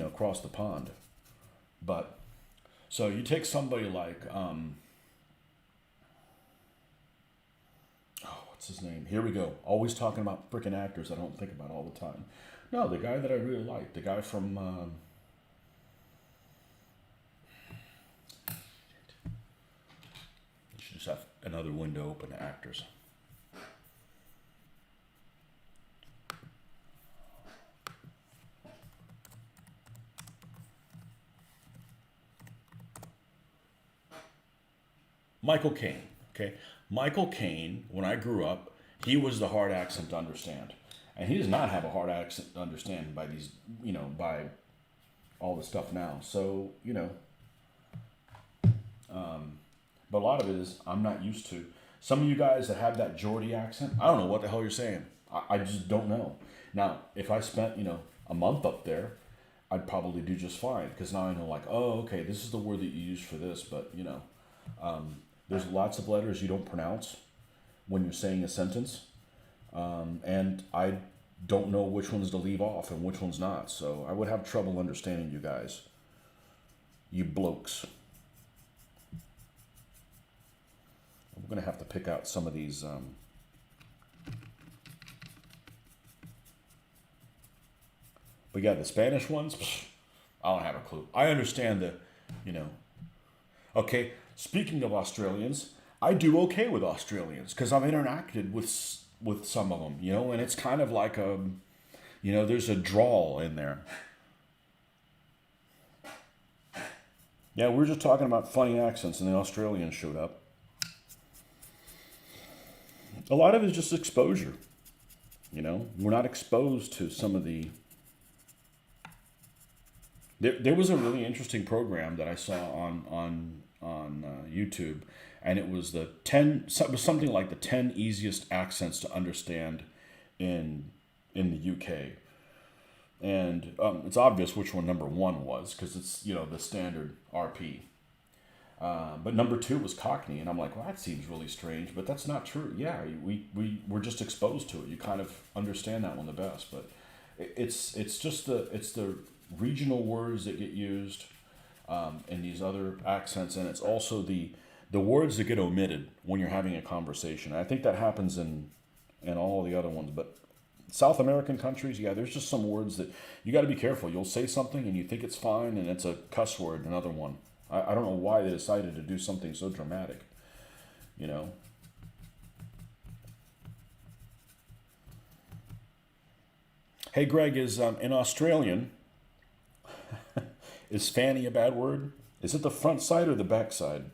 across the pond. But so you take somebody like, what's his name? Here we go. Always talking about freaking actors I don't think about all the time. No, the guy that I really like, the guy from. You should just have another window open to actors. Michael Caine. Okay, Michael Caine. When I grew up, he was the hard accent to understand, and he does not have a hard accent to understand by these, by all the stuff now. So but a lot of it is I'm not used to. Some of you guys that have that Geordie accent, I don't know what the hell you're saying. I just don't know. Now, if I spent a month up there, I'd probably do just fine because now I know like, oh, okay, this is the word that you use for this, but there's lots of letters you don't pronounce when you're saying a sentence, and I don't know which ones to leave off and which ones not. So I would have trouble understanding you guys, you blokes. I'm gonna have to pick out some of these. But yeah, the Spanish ones, I don't have a clue. I understand the, Okay, speaking of Australians, I do okay with Australians because I've interacted with some of them, and it's kind of like there's a drawl in there. Yeah, we were just talking about funny accents, and the Australians showed up. A lot of it is just exposure. We're not exposed to some of the. There was a really interesting program that I saw on YouTube, and it was it was something like the 10 easiest accents to understand in the UK, and it's obvious which one number one was because it's the standard RP. But number two was Cockney, and I'm like, well, that seems really strange, but that's not true. Yeah, we're just exposed to it. You kind of understand that one the best, but it's just the regional words that get used in these other accents, and it's also the words that get omitted when you're having a conversation. And I think that happens in all the other ones, but South American countries, yeah, there's just some words that you got to be careful. You'll say something and you think it's fine, and it's a cuss word, another one. I don't know why they decided to do something so dramatic, Hey, Greg, is in Australian, is fanny a bad word? Is it the front side or the back side?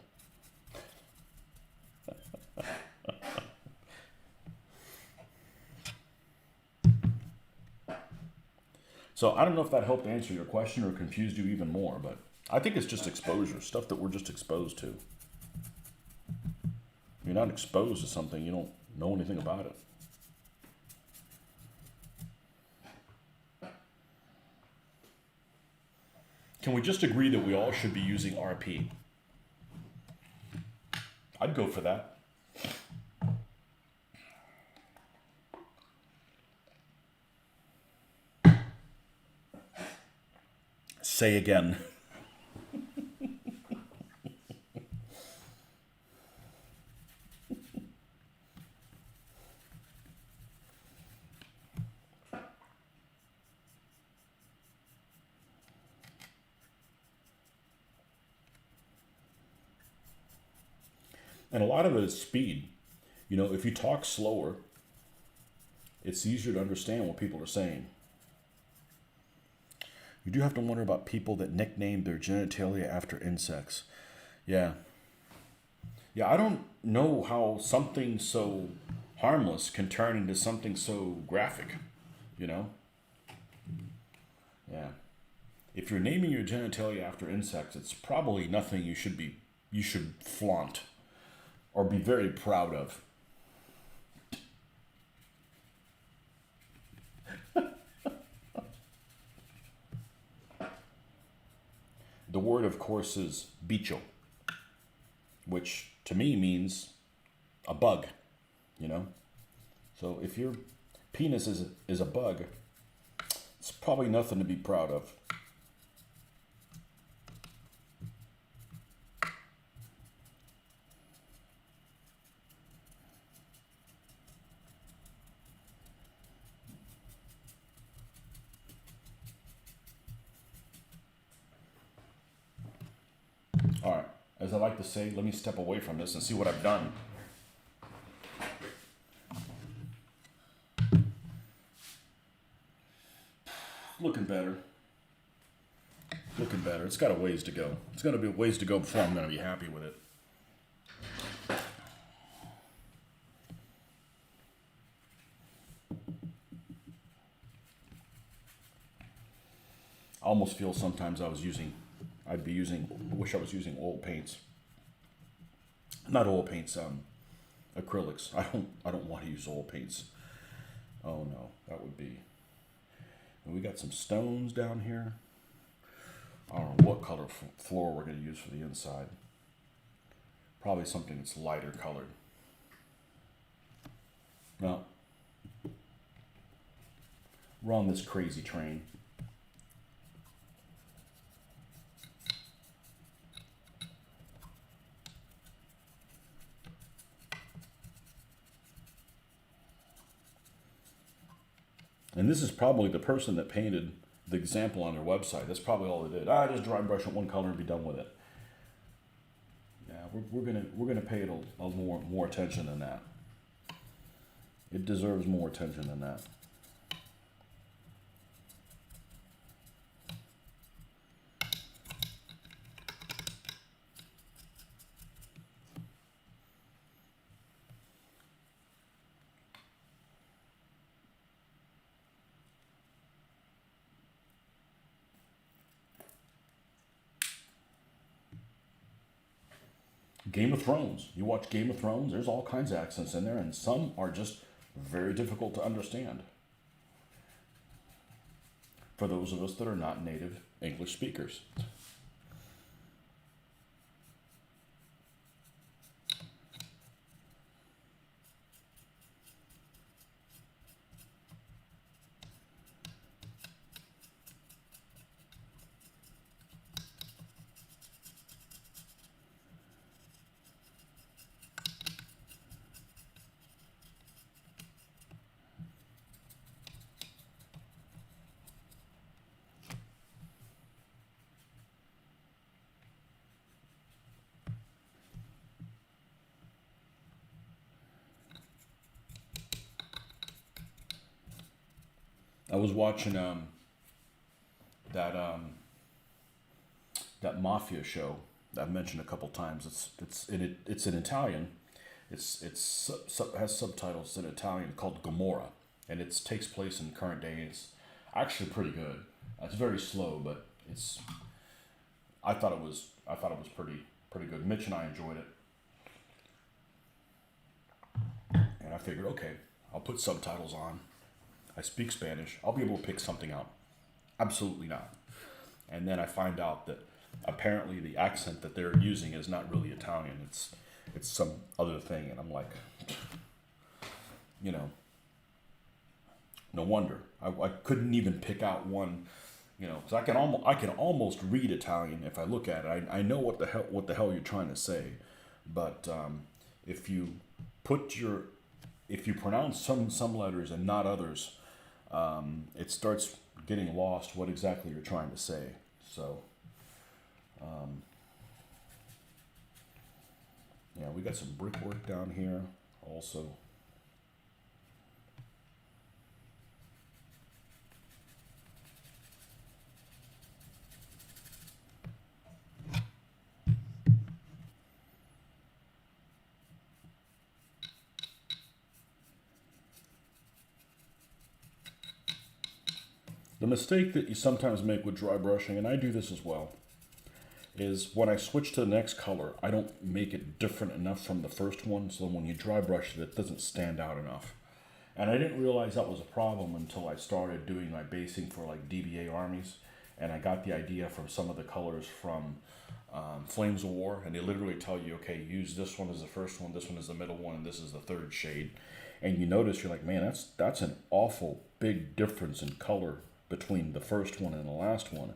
So I don't know if that helped answer your question or confused you even more, but I think it's just exposure, stuff that we're just exposed to. If you're not exposed to something, you don't know anything about it. Can we just agree that we all should be using RP? I'd go for that. Say again. And a lot of it is speed. If you talk slower, it's easier to understand what people are saying. You do have to wonder about people that nickname their genitalia after insects. Yeah. Yeah, I don't know how something so harmless can turn into something so graphic, Yeah. If you're naming your genitalia after insects, it's probably nothing you should flaunt or be very proud of. The word, of course, is bicho, which to me means a bug, you know? So if your penis is a bug, it's probably nothing to be proud of. All right, as I like to say, let me step away from this and see what I've done. Looking better. Looking better. It's got a ways to go. It's going to be a ways to go before I'm going to be happy with it. I almost feel sometimes I wish I was using oil paints. Not oil paints, acrylics. I don't want to use oil paints. Oh no, that would be. And we got some stones down here. I don't know what color floor we're going to use for the inside. Probably something that's lighter colored. No. We're on this crazy train. And this is probably the person that painted the example on their website. That's probably all they did. Just dry brush it one color and be done with it. Yeah, we're gonna pay it a more attention than that. It deserves more attention than that. Game of Thrones. You watch Game of Thrones, there's all kinds of accents in there, and some are just very difficult to understand for those of us that are not native English speakers. I was watching that that mafia show that I've mentioned a couple times. It's in Italian. Has subtitles in Italian called Gomorrah, and it takes place in current day. It's actually pretty good. It's very slow, but I thought it was pretty good. Mitch and I enjoyed it, and I figured, okay, I'll put subtitles on. I speak Spanish. I'll be able to pick something out. Absolutely not. And then I find out that apparently the accent that they're using is not really Italian. It's some other thing, and I'm like, no wonder. I couldn't even pick out one, because I can almost read Italian if I look at it. I know what the hell you're trying to say, but if you pronounce some letters and not others, it starts getting lost what exactly you're trying to say. So, yeah, we got some brickwork down here also. The mistake that you sometimes make with dry brushing, and I do this as well, is when I switch to the next color, I don't make it different enough from the first one, so when you dry brush it, it doesn't stand out enough. And I didn't realize that was a problem until I started doing my basing for like DBA armies, and I got the idea from some of the colors from Flames of War, and they literally tell you, okay, use this one as the first one, this one is the middle one, and this is the third shade. And you notice, you're like, man, that's an awful big difference in color between the first one and the last one.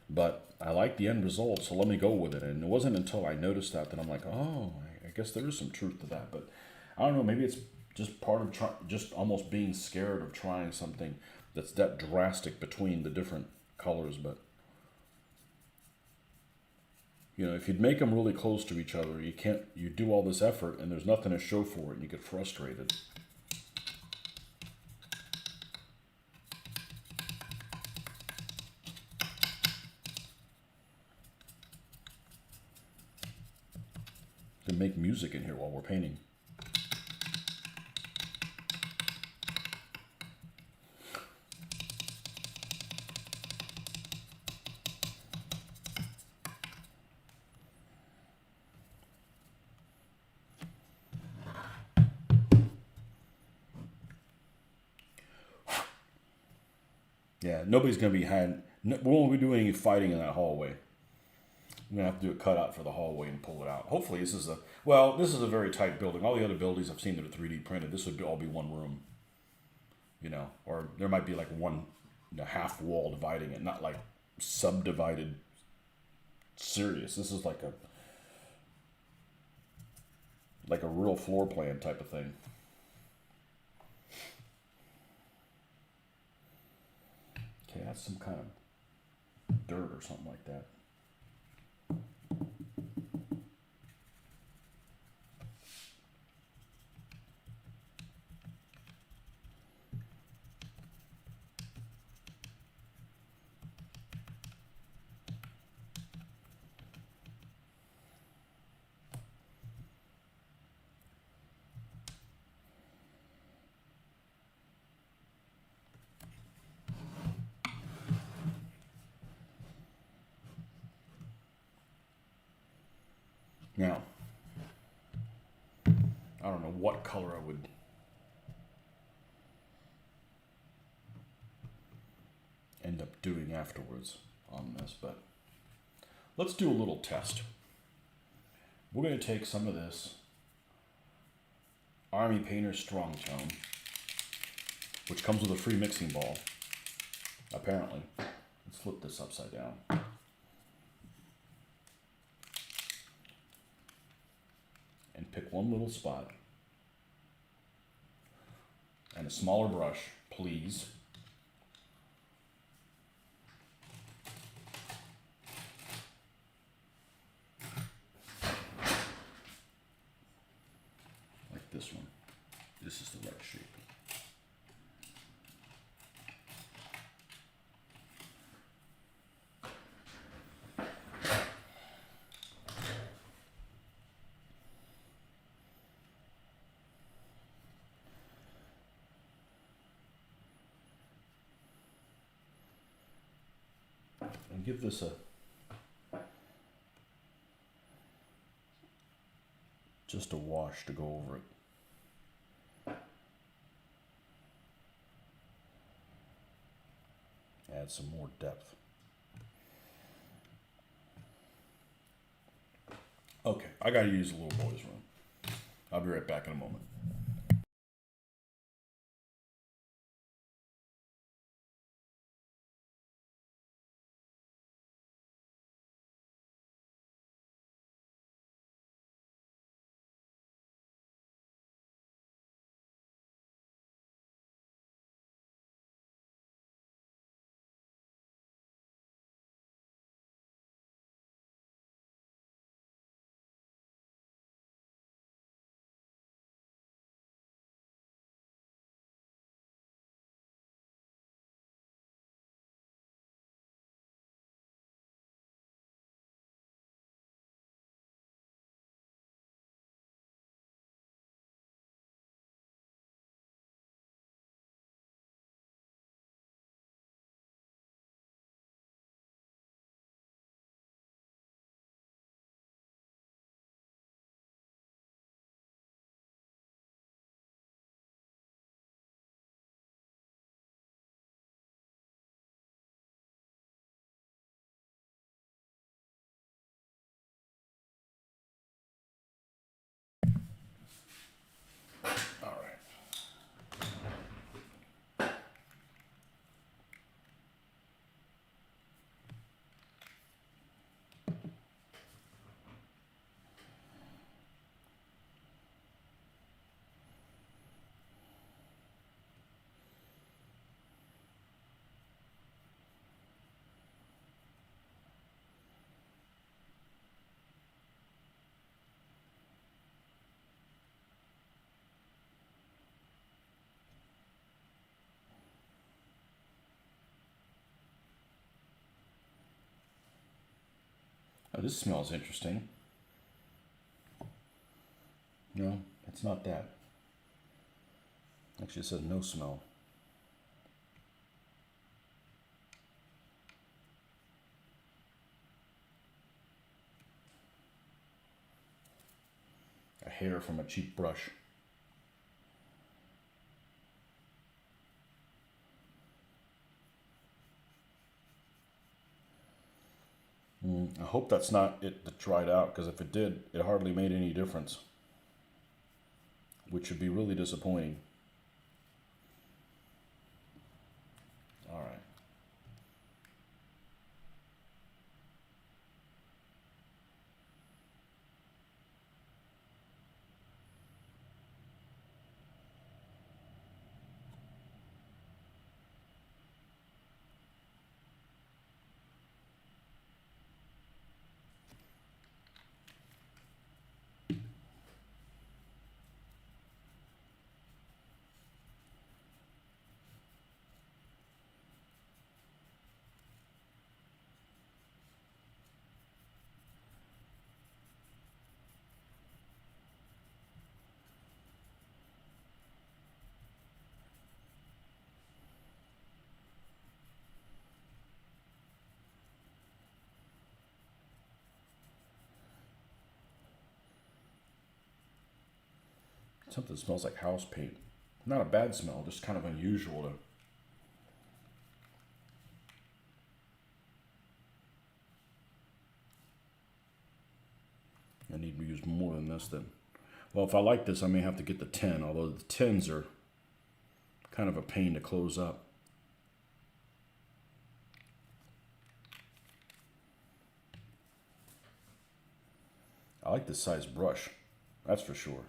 But I like the end result, so let me go with it. And it wasn't until I noticed that I'm like, oh, I guess there is some truth to that. But I don't know, maybe it's just part of just almost being scared of trying something that's that drastic between the different colors. But you know, if you'd make them really close to each other, you do all this effort and there's nothing to show for it, and you get frustrated. You can make music in here while we're painting. Yeah, nobody's gonna be we won't be doing any fighting in that hallway. I'm gonna have to do a cutout for the hallway and pull it out. Hopefully, this is a very tight building. All the other buildings I've seen that are 3D printed, this would all be one room. You know, or there might be like one half wall dividing it, not like subdivided. Serious. This is like a real floor plan type of thing. Okay, that's some kind of dirt or something like that. Now, I don't know what color I would end up doing afterwards on this, but let's do a little test. We're going to take some of this Army Painter Strong Tone, which comes with a free mixing ball, apparently. Let's flip this upside down. And pick one little spot. And a smaller brush, please. Like this one. This is the right shape. And give this just a wash to go over it. Add some more depth. Okay, I gotta use the little boy's room. I'll be right back in a moment. Oh, this smells interesting. No, it's not that. Actually, it says no smell. A hair from a cheap brush. I hope that's not it that dried out, because if it did, it hardly made any difference, which would be really disappointing. All right. Something that smells like house paint. Not a bad smell, just kind of unusual to. I need to use more than this then. Well, if I like this, I may have to get the 10, although the 10s are kind of a pain to close up. I like this size brush, that's for sure.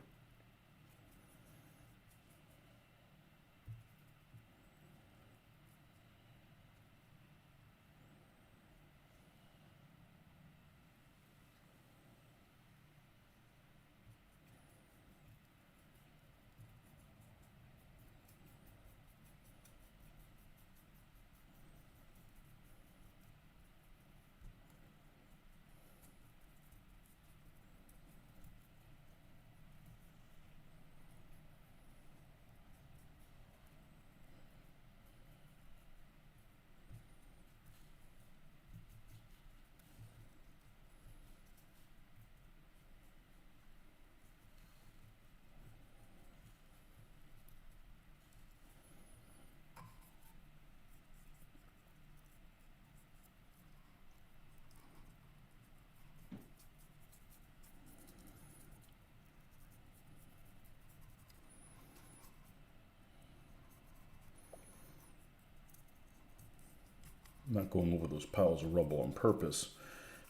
I'm not going over those piles of rubble on purpose,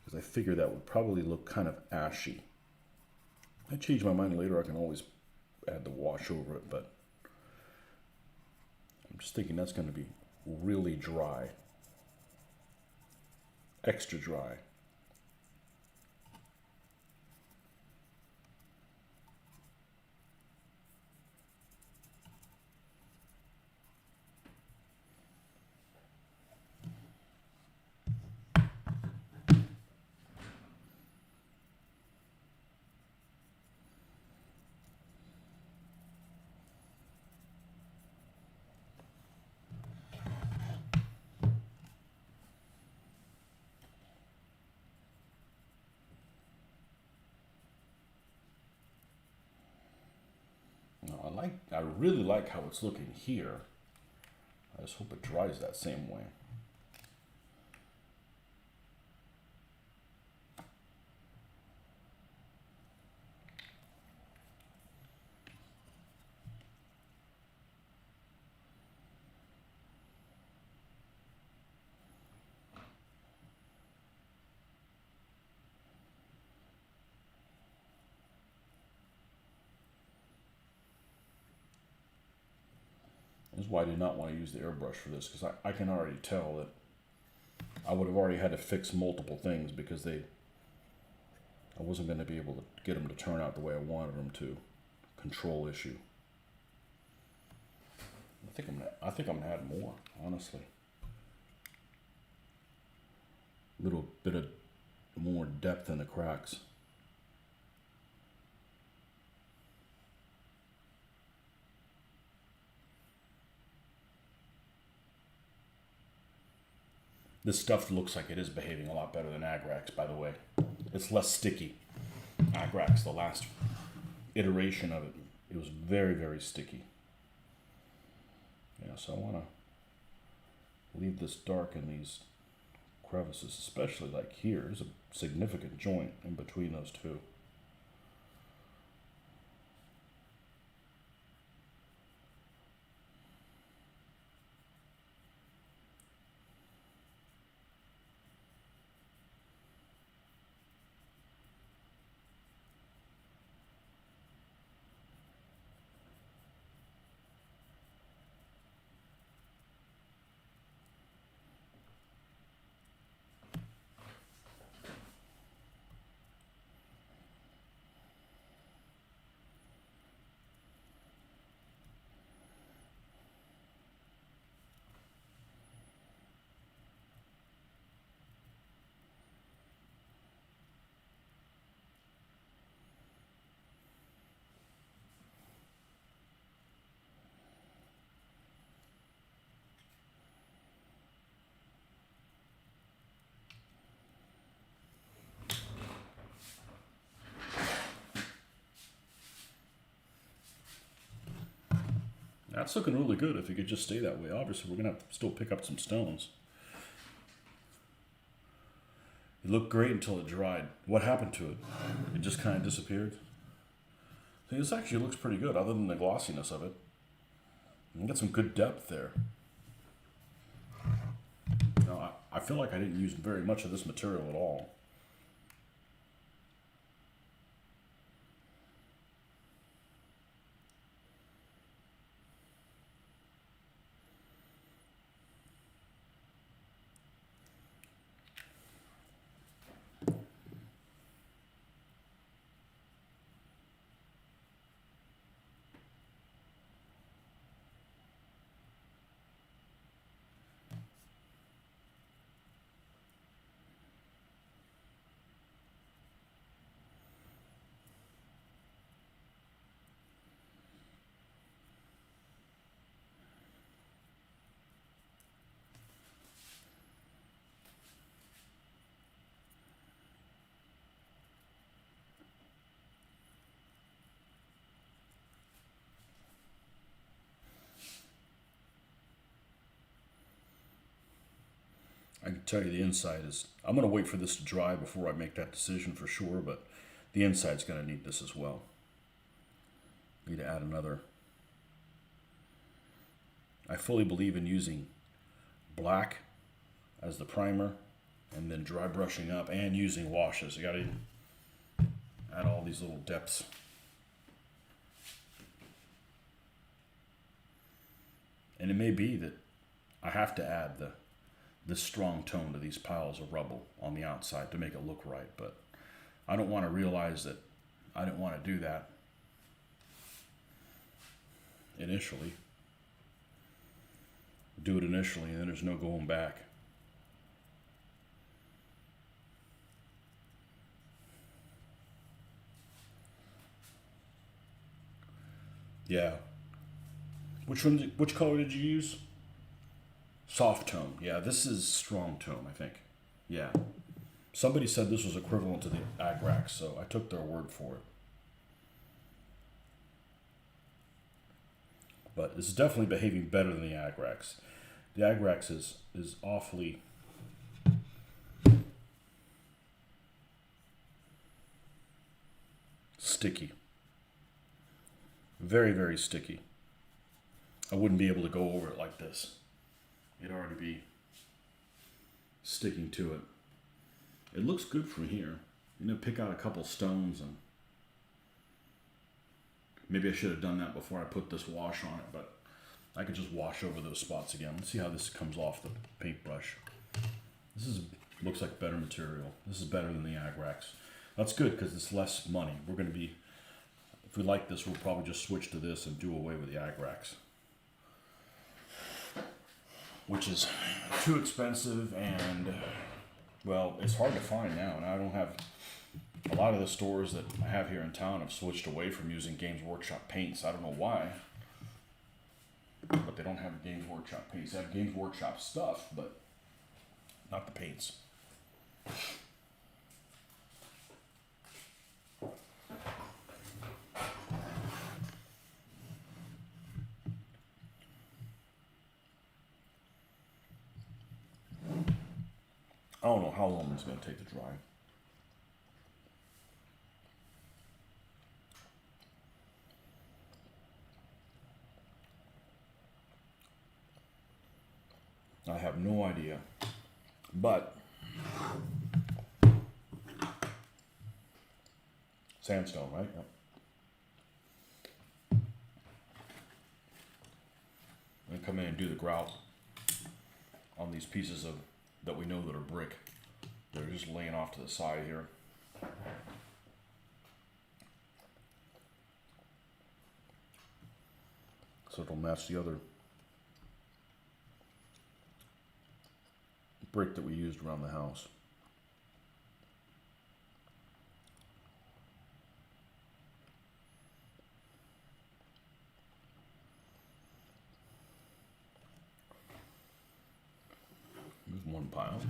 because I figure that would probably look kind of ashy. If I change my mind later, I can always add the wash over it, but I'm just thinking that's going to be really dry. Extra dry. I really like how it's looking here. I just hope it dries that same way. This is why I did not want to use the airbrush for this, because I can already tell that I would have already had to fix multiple things, because I wasn't going to be able to get them to turn out the way I wanted them to. Control issue. I think I'm gonna add more, honestly. Little bit of more depth in the cracks. This stuff looks like it is behaving a lot better than Agrax, by the way. It's less sticky. Agrax, the last iteration of it, it was very, very sticky. Yeah, so I want to leave this dark in these crevices, especially like here. There's a significant joint in between those two. That's looking really good if it could just stay that way. Obviously, we're going to have to still pick up some stones. It looked great until it dried. What happened to it? It just kind of disappeared. See, this actually looks pretty good other than the glossiness of it. You get some good depth there. Now, I feel like I didn't use very much of this material at all. I can tell you the inside is, I'm going to wait for this to dry before I make that decision for sure, but the inside's going to need this as well. Need to add another. I fully believe in using black as the primer and then dry brushing up and using washes. You got to add all these little depths. And it may be that I have to add this strong tone to these piles of rubble on the outside to make it look right, but I don't want to realize that I didn't want to do that initially. Do it initially and then there's no going back. Yeah. Which color did you use? Soft tone. Yeah, this is strong tone, I think. Yeah. Somebody said this was equivalent to the Agrax, so I took their word for it. But this is definitely behaving better than the Agrax. The Agrax is awfully sticky. Very, very sticky. I wouldn't be able to go over it like this. It'd already be sticking to it. It looks good from here. You know, pick out a couple stones and maybe I should have done that before I put this wash on it, but I could just wash over those spots again. Let's see how this comes off the paintbrush. Looks like better material. This is better than the Agrax. That's good because it's less money. We're going to be, if we like this, we'll probably just switch to this and do away with the Agrax, which is too expensive and Well, it's hard to find now, and I don't have a lot of the stores that I have here in town have switched away from using Games Workshop paints. I don't know why, but they don't have Games Workshop paints. They have Games Workshop stuff, but not the paints. I don't know how long it's going to take to dry. I have no idea. But sandstone, right? Yep. I'm going to come in and do the grout on these pieces of that we know that are brick. They're just laying off to the side here. So it'll match the other brick that we used around the house. There's one pile.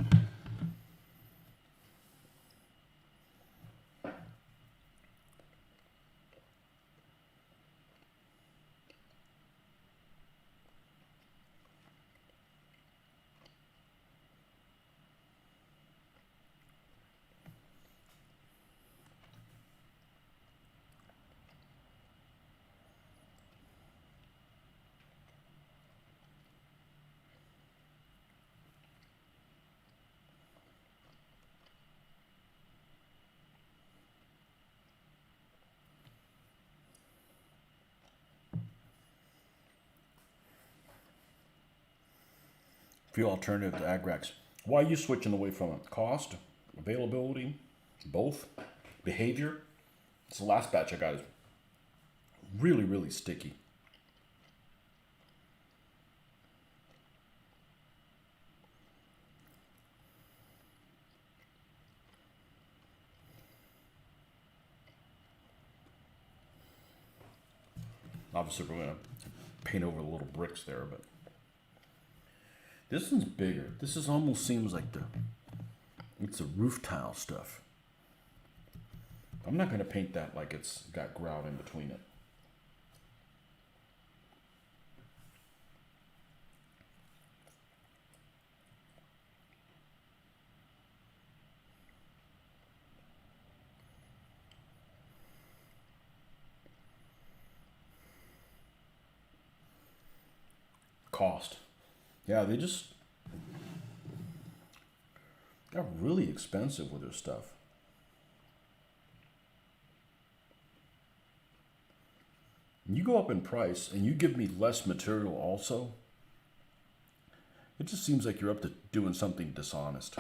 Few alternative to Agrax. Why are you switching away from it? Cost? Availability? Both? Behavior? It's the last batch I got is really, really sticky. Obviously we're going to paint over the little bricks there, but this one's bigger. This is almost seems like it's a roof tile stuff. I'm not going to paint that like it's got grout in between it. Cost. Yeah, they just got really expensive with their stuff. You go up in price and you give me less material also, it just seems like you're up to doing something dishonest.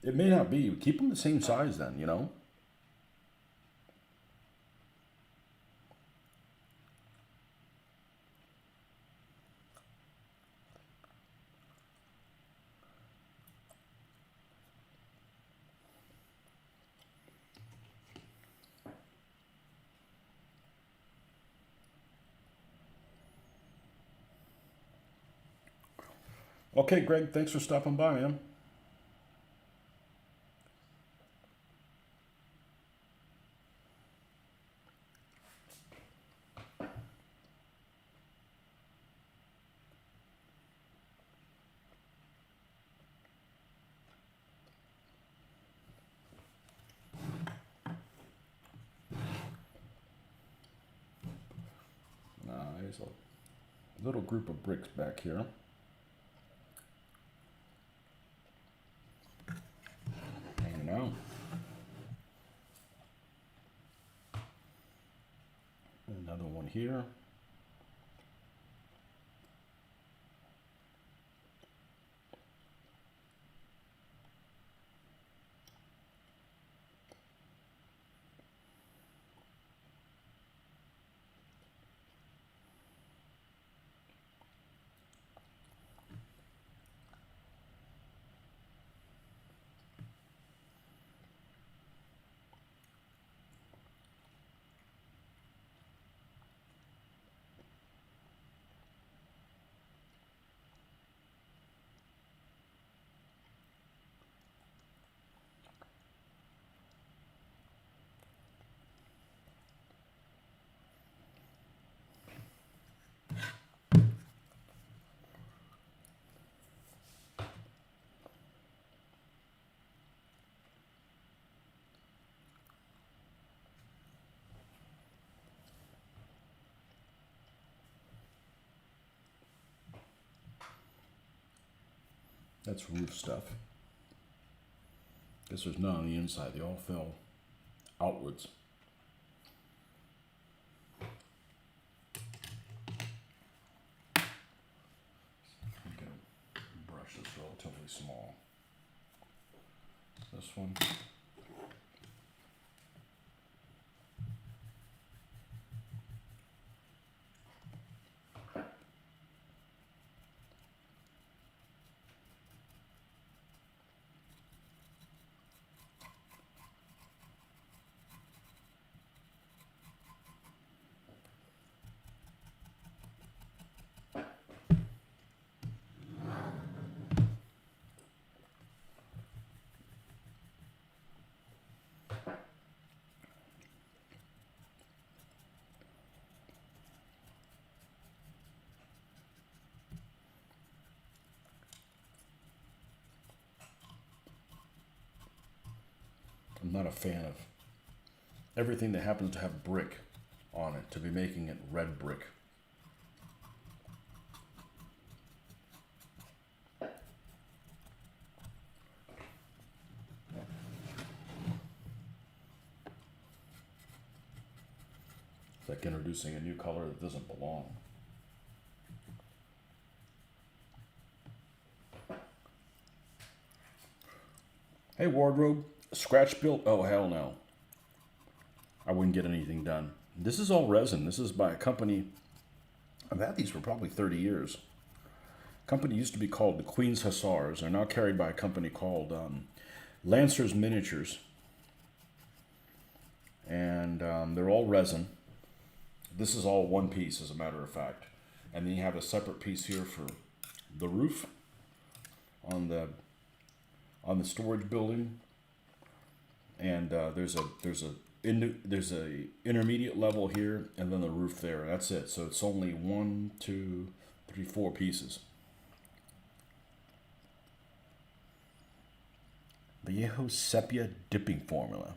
It may not be. Keep them the same size then, you know? Okay, Greg, thanks for stopping by, man. There's a little group of bricks back here. Hanging out. Another one here. That's roof stuff. Guess there's none on the inside. They all fell outwards. I'm gonna brush this relatively small. This one. I'm not a fan of everything that happens to have brick on it, to be making it red brick. It's like introducing a new color that doesn't belong. Hey, wardrobe, scratch built? Oh, hell no. I wouldn't get anything done. This is all resin. This is by a company. I've had these for probably 30 years. Company used to be called the Queen's Hussars. They're now carried by a company called Lancer's Miniatures. And they're all resin. This is all one piece, as a matter of fact. And then you have a separate piece here for the roof on the storage building. And there's a intermediate level here, and then the roof there. That's it. So it's only 1, 2, 3, 4 pieces. Vallejo Sepia dipping formula.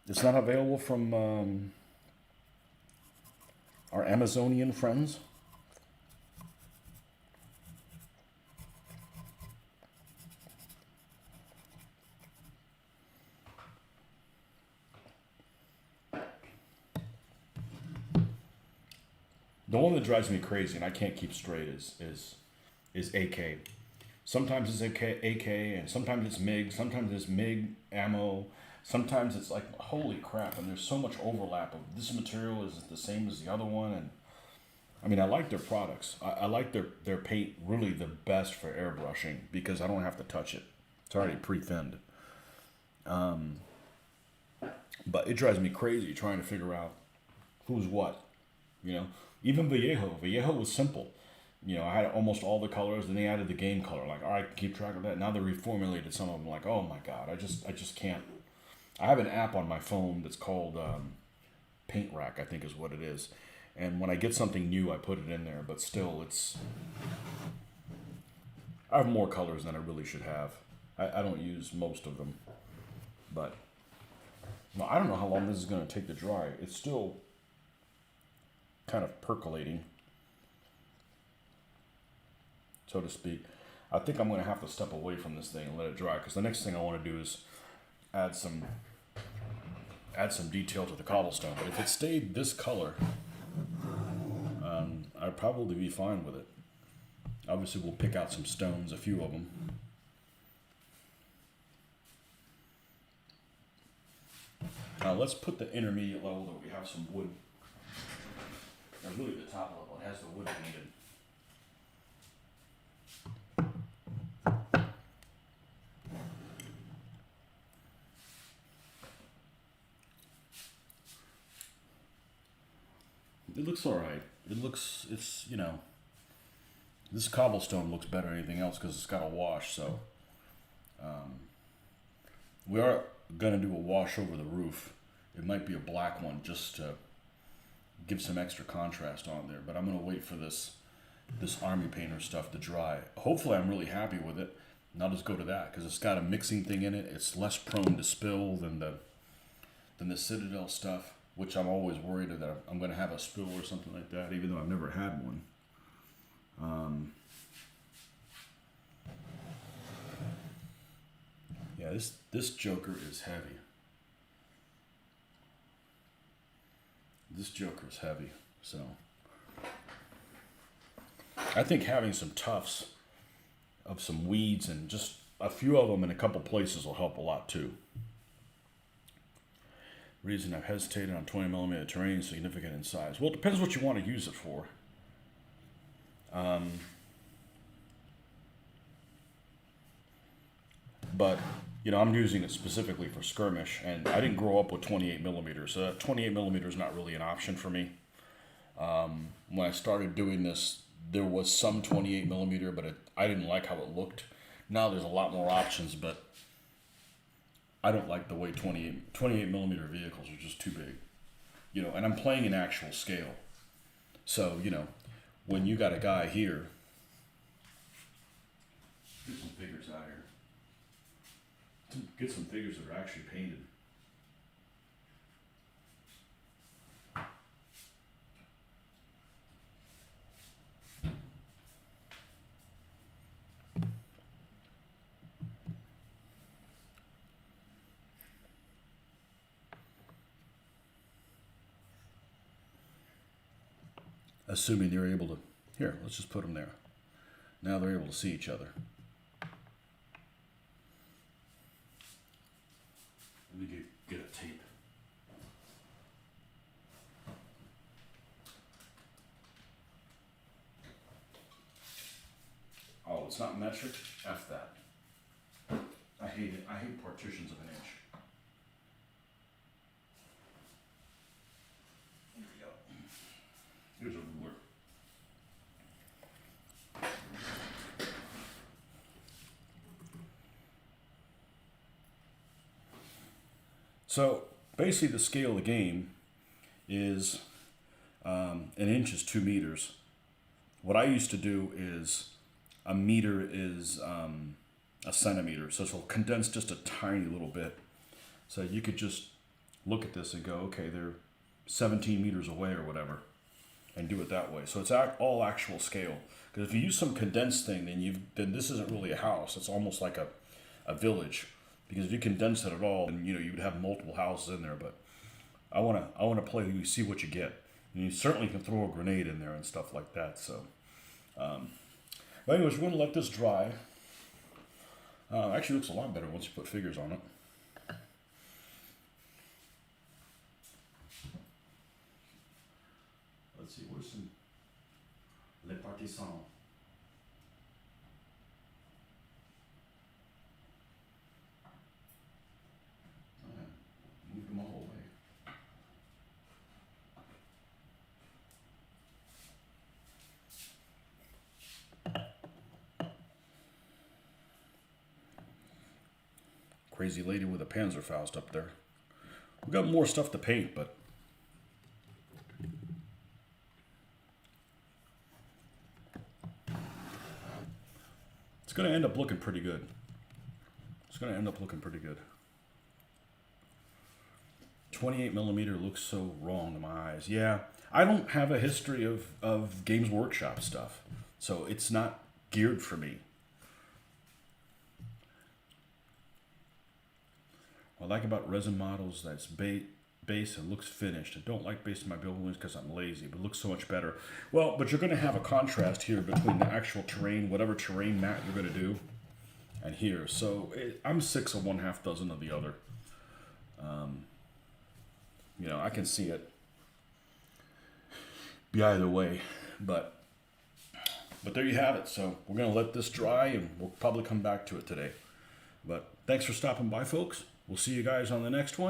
It's not available from our Amazonian friends. The one that drives me crazy and I can't keep straight is AK. Sometimes it's AK, and sometimes it's MiG, sometimes it's MiG ammo, sometimes it's like, holy crap, and there's so much overlap of this material is the same as the other one. And I mean, I like their products. I like their paint really the best for airbrushing because I don't have to touch it. It's already pre-thinned. But it drives me crazy trying to figure out who's what, you know. Even Vallejo was simple. You know, I had almost all the colors, then they added the game color. Like, all right, keep track of that. Now they reformulated some of them. Like, oh my god, I just can't. I have an app on my phone that's called Paint Rack, I think is what it is. And when I get something new, I put it in there. But still, I have more colors than I really should have. I don't use most of them. But well, I don't know how long this is going to take to dry. It's still kind of percolating, so to speak. I think I'm going to have to step away from this thing and let it dry, because the next thing I want to do is add some detail to the cobblestone. But if it stayed this color, I'd probably be fine with it. Obviously, we'll pick out some stones, a few of them. Now let's put the intermediate level that we have some wood. And really the top level, it has the wood painted. It looks alright. It's, you know, this cobblestone looks better than anything else because it's got a wash, so. We are going to do a wash over the roof. It might be a black one just to give some extra contrast on there, but I'm going to wait for this army painter stuff to dry. Hopefully I'm really happy with it, and I'll just go to that because it's got a mixing thing in it. It's less prone to spill than the Citadel stuff, which I'm always worried that I'm going to have a spill or something like that, even though I've never had one. Yeah, this Joker is heavy. This Joker is heavy, so I think having some tufts of some weeds and just a few of them in a couple places will help a lot too. Reason I've hesitated on 20 millimeter terrain significant in size. Well, it depends what you want to use it for. But you know, I'm using it specifically for skirmish, and I didn't grow up with 28 millimeters, so that 28 millimeter is not really an option for me. When I started doing this, there was some 28 millimeter, but I didn't like how it looked. Now there's a lot more options, but I don't like the way 28 millimeter vehicles are just too big. You know, and I'm playing in actual scale. So, you know, when you got a guy here, get some figures out here. Get some figures that are actually painted. Assuming they're able to, here, let's just put them there. Now they're able to see each other. Let me get a tape. Oh, it's not metric? F that. I hate it. I hate partitions of an inch. Here we go. Here's a ruler. So basically the scale of the game is an inch is 2 meters. What I used to do is a meter is a centimeter. So it'll condense just a tiny little bit. So you could just look at this and go, okay, they're 17 meters away or whatever, and do it that way. So it's all actual scale. Because if you use some condensed thing, then this isn't really a house. It's almost like a village. Because if you condense it at all, then you know you would have multiple houses in there. But I wanna play. You see what you get, and you certainly can throw a grenade in there and stuff like that. So, but anyways, we're gonna let this dry. Actually, looks a lot better once you put figures on it. Let's see. Where's some Les Partisans? Moved them all away. Crazy lady with a Panzerfaust up there. We got more stuff to paint, but it's going to end up looking pretty good. It's going to end up looking pretty good. 28 millimeter looks so wrong to my eyes. Yeah, I don't have a history of Games Workshop stuff, so it's not geared for me. What I like about resin models, that's base and looks finished. I don't like basing my buildings because I'm lazy, but it looks so much better. Well, but you're going to have a contrast here between the actual terrain, whatever terrain mat you're going to do, and here. So I'm 6 of 1/2 dozen of the other. You know, I can see it be either way, but there you have it. So we're going to let this dry, and we'll probably come back to it today. But thanks for stopping by, folks. We'll see you guys on the next one.